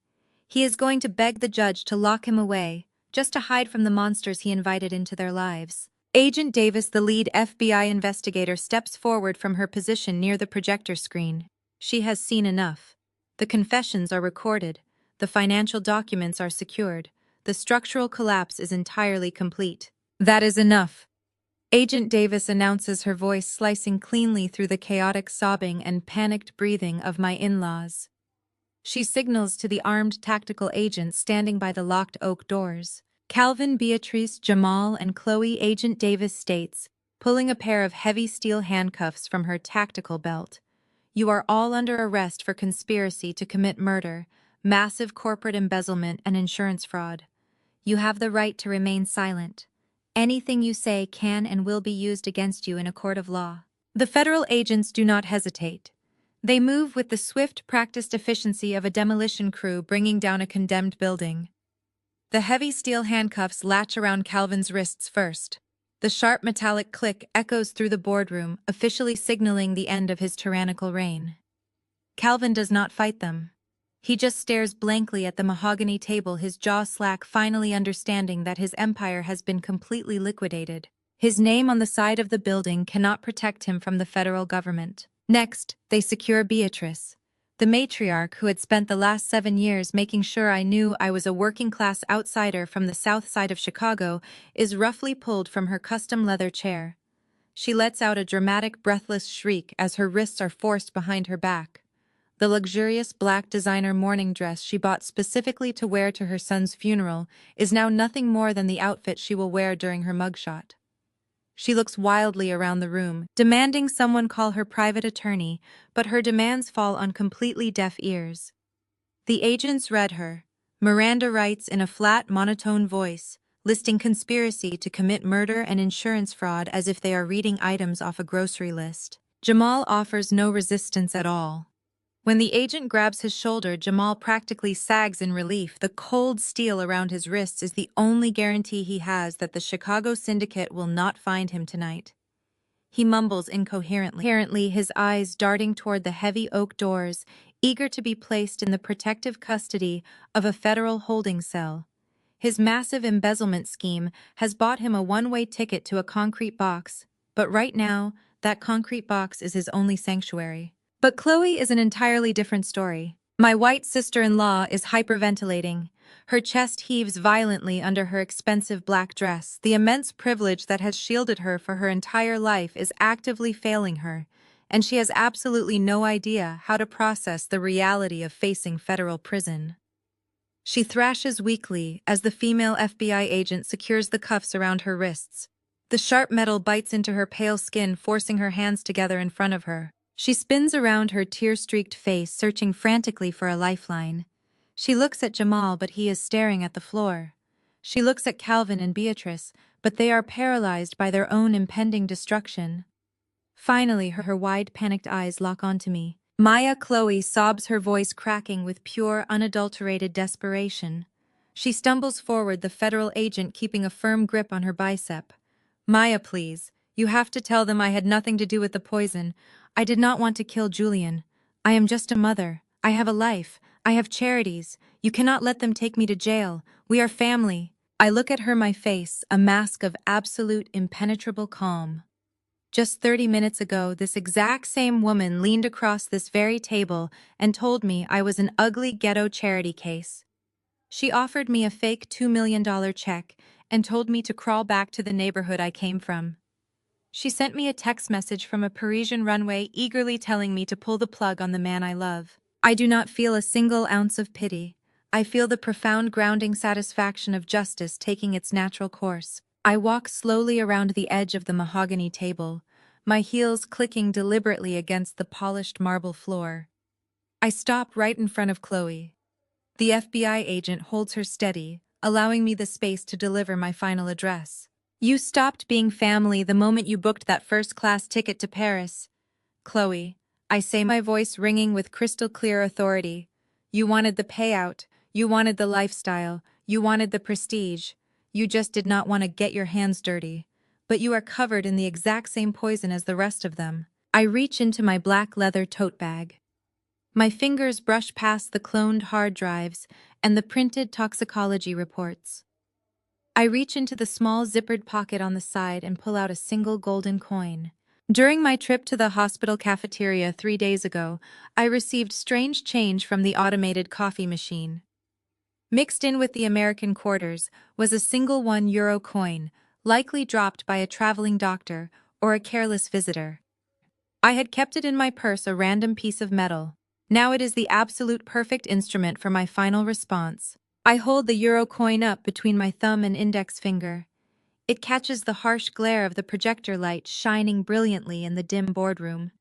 He is going to beg the judge to lock him away, just to hide from the monsters he invited into their lives. Agent Davis, the lead FBI investigator, steps forward from her position near the projector screen. She has seen enough. The confessions are recorded. The financial documents are secured. The structural collapse is entirely complete. That is enough. Agent Davis announces, her voice slicing cleanly through the chaotic sobbing and panicked breathing of my in-laws. She signals to the armed tactical agents standing by the locked oak doors. Calvin, Beatrice, Jamal, and Chloe. Agent Davis states, pulling a pair of heavy steel handcuffs from her tactical belt. You are all under arrest for conspiracy to commit murder, massive corporate embezzlement, and insurance fraud. You have the right to remain silent. Anything you say can and will be used against you in a court of law. The federal agents do not hesitate. They move with the swift, practiced efficiency of a demolition crew bringing down a condemned building. The heavy steel handcuffs latch around Calvin's wrists first. The sharp metallic click echoes through the boardroom, officially signaling the end of his tyrannical reign. Calvin does not fight them. He just stares blankly at the mahogany table, his jaw slack, finally understanding that his empire has been completely liquidated. His name on the side of the building cannot protect him from the federal government. Next, they secure Beatrice. The matriarch who had spent the last 7 years making sure I knew I was a working-class outsider from the south side of Chicago is roughly pulled from her custom leather chair. She lets out a dramatic, breathless shriek as her wrists are forced behind her back. The luxurious black designer mourning dress she bought specifically to wear to her son's funeral is now nothing more than the outfit she will wear during her mugshot. She looks wildly around the room, demanding someone call her private attorney, but her demands fall on completely deaf ears. The agents read her. Miranda writes in a flat, monotone voice, listing conspiracy to commit murder and insurance fraud as if they are reading items off a grocery list. Jamal offers no resistance at all. When the agent grabs his shoulder, Jamal practically sags in relief. The cold steel around his wrists is the only guarantee he has that the Chicago syndicate will not find him tonight. He mumbles incoherently, his eyes darting toward the heavy oak doors, eager to be placed in the protective custody of a federal holding cell. His massive embezzlement scheme has bought him a one-way ticket to a concrete box, but right now, that concrete box is his only sanctuary. But Chloe is an entirely different story. My white sister-in-law is hyperventilating. Her chest heaves violently under her expensive black dress. The immense privilege that has shielded her for her entire life is actively failing her, and she has absolutely no idea how to process the reality of facing federal prison. She thrashes weakly as the female FBI agent secures the cuffs around her wrists. The sharp metal bites into her pale skin, forcing her hands together in front of her. She spins around her tear-streaked face, searching frantically for a lifeline. She looks at Jamal, but he is staring at the floor. She looks at Calvin and Beatrice, but they are paralyzed by their own impending destruction. Finally, her wide, panicked eyes lock onto me. Maya. Chloe sobs, her voice cracking with pure, unadulterated desperation. She stumbles forward, the federal agent keeping a firm grip on her bicep. Maya, please. You have to tell them I had nothing to do with the poison. I did not want to kill Julian. I am just a mother. I have a life. I have charities. You cannot let them take me to jail. We are family. I look at her, my face, a mask of absolute, impenetrable calm. Just 30 minutes ago, this exact same woman leaned across this very table and told me I was an ugly ghetto charity case. She offered me a fake $2 million check and told me to crawl back to the neighborhood I came from. She sent me a text message from a Parisian runway eagerly telling me to pull the plug on the man I love. I do not feel a single ounce of pity. I feel the profound grounding satisfaction of justice taking its natural course. I walk slowly around the edge of the mahogany table, my heels clicking deliberately against the polished marble floor. I stop right in front of Chloe. The FBI agent holds her steady, allowing me the space to deliver my final address. You stopped being family the moment you booked that first-class ticket to Paris. Chloe, I say, my voice ringing with crystal clear authority. You wanted the payout, you wanted the lifestyle, you wanted the prestige. You just did not want to get your hands dirty. But you are covered in the exact same poison as the rest of them. I reach into my black leather tote bag. My fingers brush past the cloned hard drives and the printed toxicology reports. I reach into the small zippered pocket on the side and pull out a single golden coin. During my trip to the hospital cafeteria 3 days ago, I received strange change from the automated coffee machine. Mixed in with the American quarters was a single €1 coin, likely dropped by a traveling doctor or a careless visitor. I had kept it in my purse, a random piece of metal. Now it is the absolute perfect instrument for my final response. I hold the euro coin up between my thumb and index finger. It catches the harsh glare of the projector light shining brilliantly in the dim boardroom.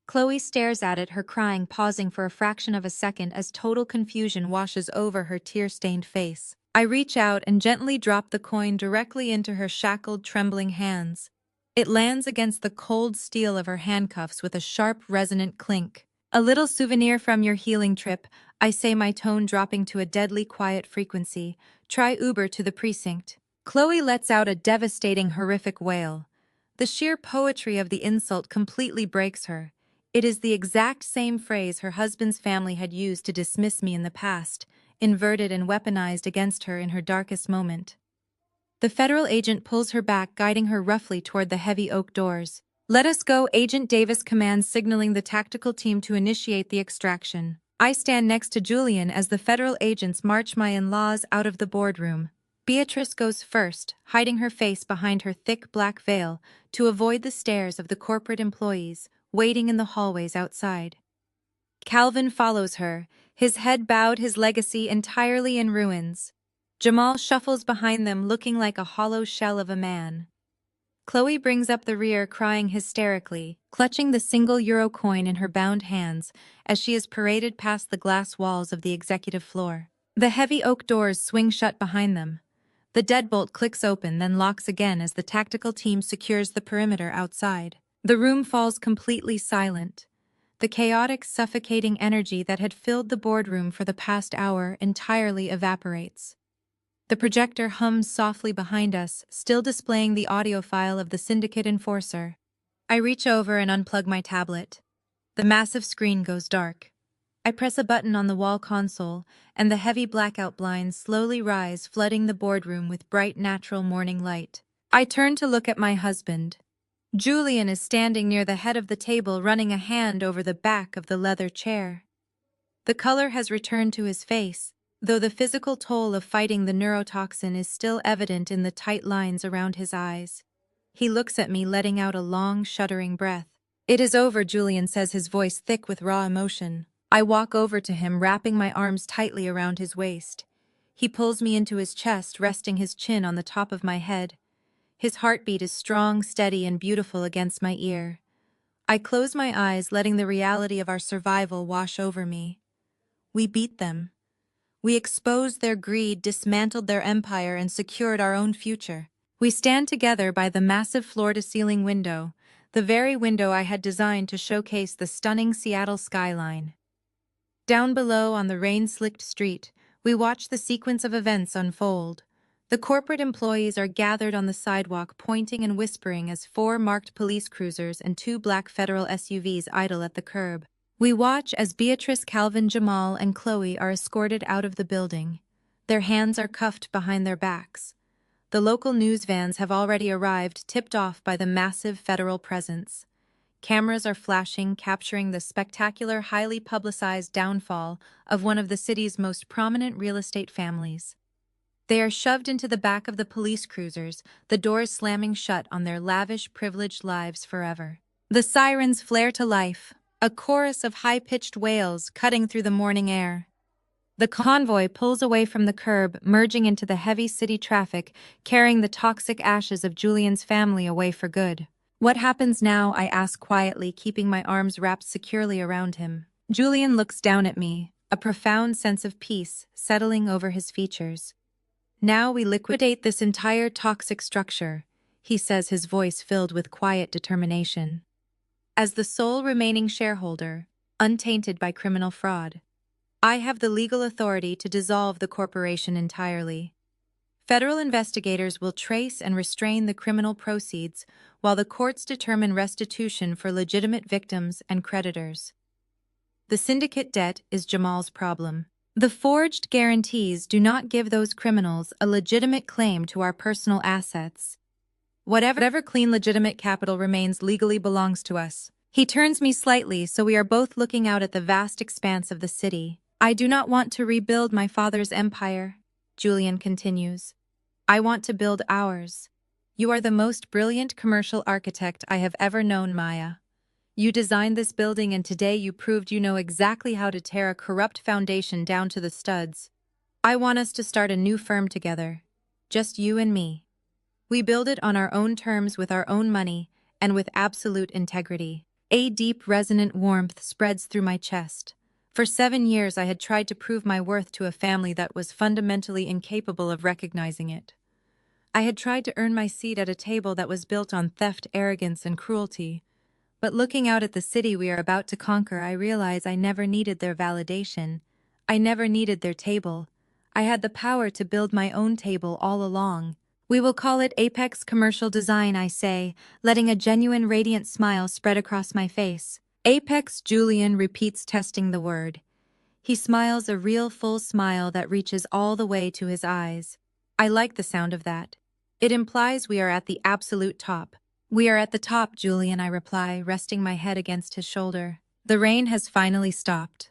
Chloe stares at it, her crying pausing for a fraction of a second as total confusion washes over her tear-stained face. I reach out and gently drop the coin directly into her shackled, trembling hands. It lands against the cold steel of her handcuffs with a sharp, resonant clink. A little souvenir from your healing trip, I say, my tone dropping to a deadly quiet frequency. Try Uber to the precinct. Chloe lets out a devastating, horrific wail. The sheer poetry of the insult completely breaks her. It is the exact same phrase her husband's family had used to dismiss me in the past, inverted and weaponized against her in her darkest moment. The federal agent pulls her back, guiding her roughly toward the heavy oak doors. Let us go, Agent Davis commands, signaling the tactical team to initiate the extraction. I stand next to Julian as the federal agents march my in-laws out of the boardroom. Beatrice goes first, hiding her face behind her thick black veil to avoid the stares of the corporate employees waiting in the hallways outside. Calvin follows her, his head bowed, his legacy entirely in ruins. Jamal shuffles behind them, looking like a hollow shell of a man. Chloe brings up the rear, crying hysterically, clutching the single euro coin in her bound hands as she is paraded past the glass walls of the executive floor. The heavy oak doors swing shut behind them. The deadbolt clicks open, then locks again as the tactical team secures the perimeter outside. The room falls completely silent. The chaotic, suffocating energy that had filled the boardroom for the past hour entirely evaporates. The projector hums softly behind us, still displaying the audio file of the syndicate enforcer. I reach over and unplug my tablet. The massive screen goes dark. I press a button on the wall console, and the heavy blackout blinds slowly rise, flooding the boardroom with bright, natural morning light. I turn to look at my husband. Julian is standing near the head of the table, running a hand over the back of the leather chair. The color has returned to his face, though the physical toll of fighting the neurotoxin is still evident in the tight lines around his eyes. He looks at me, letting out a long, shuddering breath. It is over, Julian says, his voice thick with raw emotion. I walk over to him, wrapping my arms tightly around his waist. He pulls me into his chest, resting his chin on the top of my head. His heartbeat is strong, steady, and beautiful against my ear. I close my eyes, letting the reality of our survival wash over me. We beat them. We exposed their greed, dismantled their empire, and secured our own future. We stand together by the massive floor-to-ceiling window, the very window I had designed to showcase the stunning Seattle skyline. Down below on the rain-slicked street, we watch the sequence of events unfold. The corporate employees are gathered on the sidewalk, pointing and whispering as 4 marked police cruisers and 2 black federal SUVs idle at the curb. We watch as Beatrice, Calvin, Jamal, and Chloe are escorted out of the building. Their hands are cuffed behind their backs. The local news vans have already arrived, tipped off by the massive federal presence. Cameras are flashing, capturing the spectacular, highly publicized downfall of one of the city's most prominent real estate families. They are shoved into the back of the police cruisers, the doors slamming shut on their lavish, privileged lives forever. The sirens flare to life, a chorus of high-pitched wails cutting through the morning air. The convoy pulls away from the curb, merging into the heavy city traffic, carrying the toxic ashes of Julian's family away for good. What happens now? I ask quietly, keeping my arms wrapped securely around him. Julian looks down at me, a profound sense of peace settling over his features. Now we liquidate this entire toxic structure, he says, his voice filled with quiet determination. As the sole remaining shareholder, untainted by criminal fraud, I have the legal authority to dissolve the corporation entirely. Federal investigators will trace and restrain the criminal proceeds while the courts determine restitution for legitimate victims and creditors. The syndicate debt is Jamal's problem. The forged guarantees do not give those criminals a legitimate claim to our personal assets. Whatever clean legitimate capital remains legally belongs to us. He turns me slightly so we are both looking out at the vast expanse of the city. I do not want to rebuild my father's empire, Julian continues. I want to build ours. You are the most brilliant commercial architect I have ever known, Maya. You designed this building and today you proved you know exactly how to tear a corrupt foundation down to the studs. I want us to start a new firm together. Just you and me. We build it on our own terms with our own money and with absolute integrity. A deep, resonant warmth spreads through my chest. For 7 years I had tried to prove my worth to a family that was fundamentally incapable of recognizing it. I had tried to earn my seat at a table that was built on theft, arrogance, and cruelty. But looking out at the city we are about to conquer, I realize I never needed their validation. I never needed their table. I had the power to build my own table all along. We will call it Apex Commercial Design, I say, letting a genuine radiant smile spread across my face. Apex, Julian repeats, testing the word. He smiles, a real full smile that reaches all the way to his eyes. I like the sound of that. It implies we are at the absolute top. We are at the top, Julian, I reply, resting my head against his shoulder. The rain has finally stopped.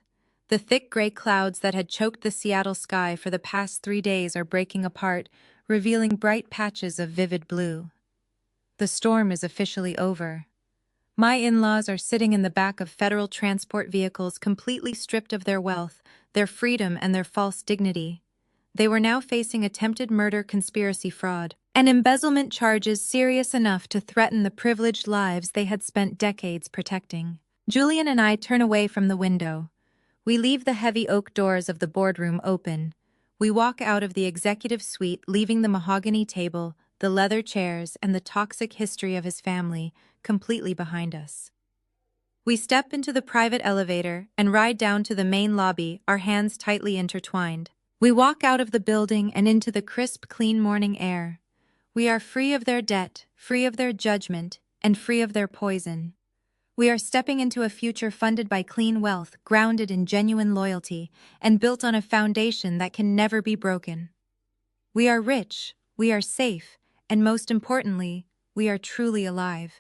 The thick gray clouds that had choked the Seattle sky for the past 3 days are breaking apart, revealing bright patches of vivid blue. The storm is officially over. My in-laws are sitting in the back of federal transport vehicles, completely stripped of their wealth, their freedom, and their false dignity. They were now facing attempted murder, conspiracy, fraud, and embezzlement charges serious enough to threaten the privileged lives they had spent decades protecting. Julian and I turn away from the window. We leave the heavy oak doors of the boardroom open. We walk out of the executive suite, leaving the mahogany table, the leather chairs, and the toxic history of his family completely behind us. We step into the private elevator and ride down to the main lobby, our hands tightly intertwined. We walk out of the building and into the crisp, clean morning air. We are free of their debt, free of their judgment, and free of their poison. We are stepping into a future funded by clean wealth, grounded in genuine loyalty, and built on a foundation that can never be broken. We are rich, we are safe, and most importantly, we are truly alive.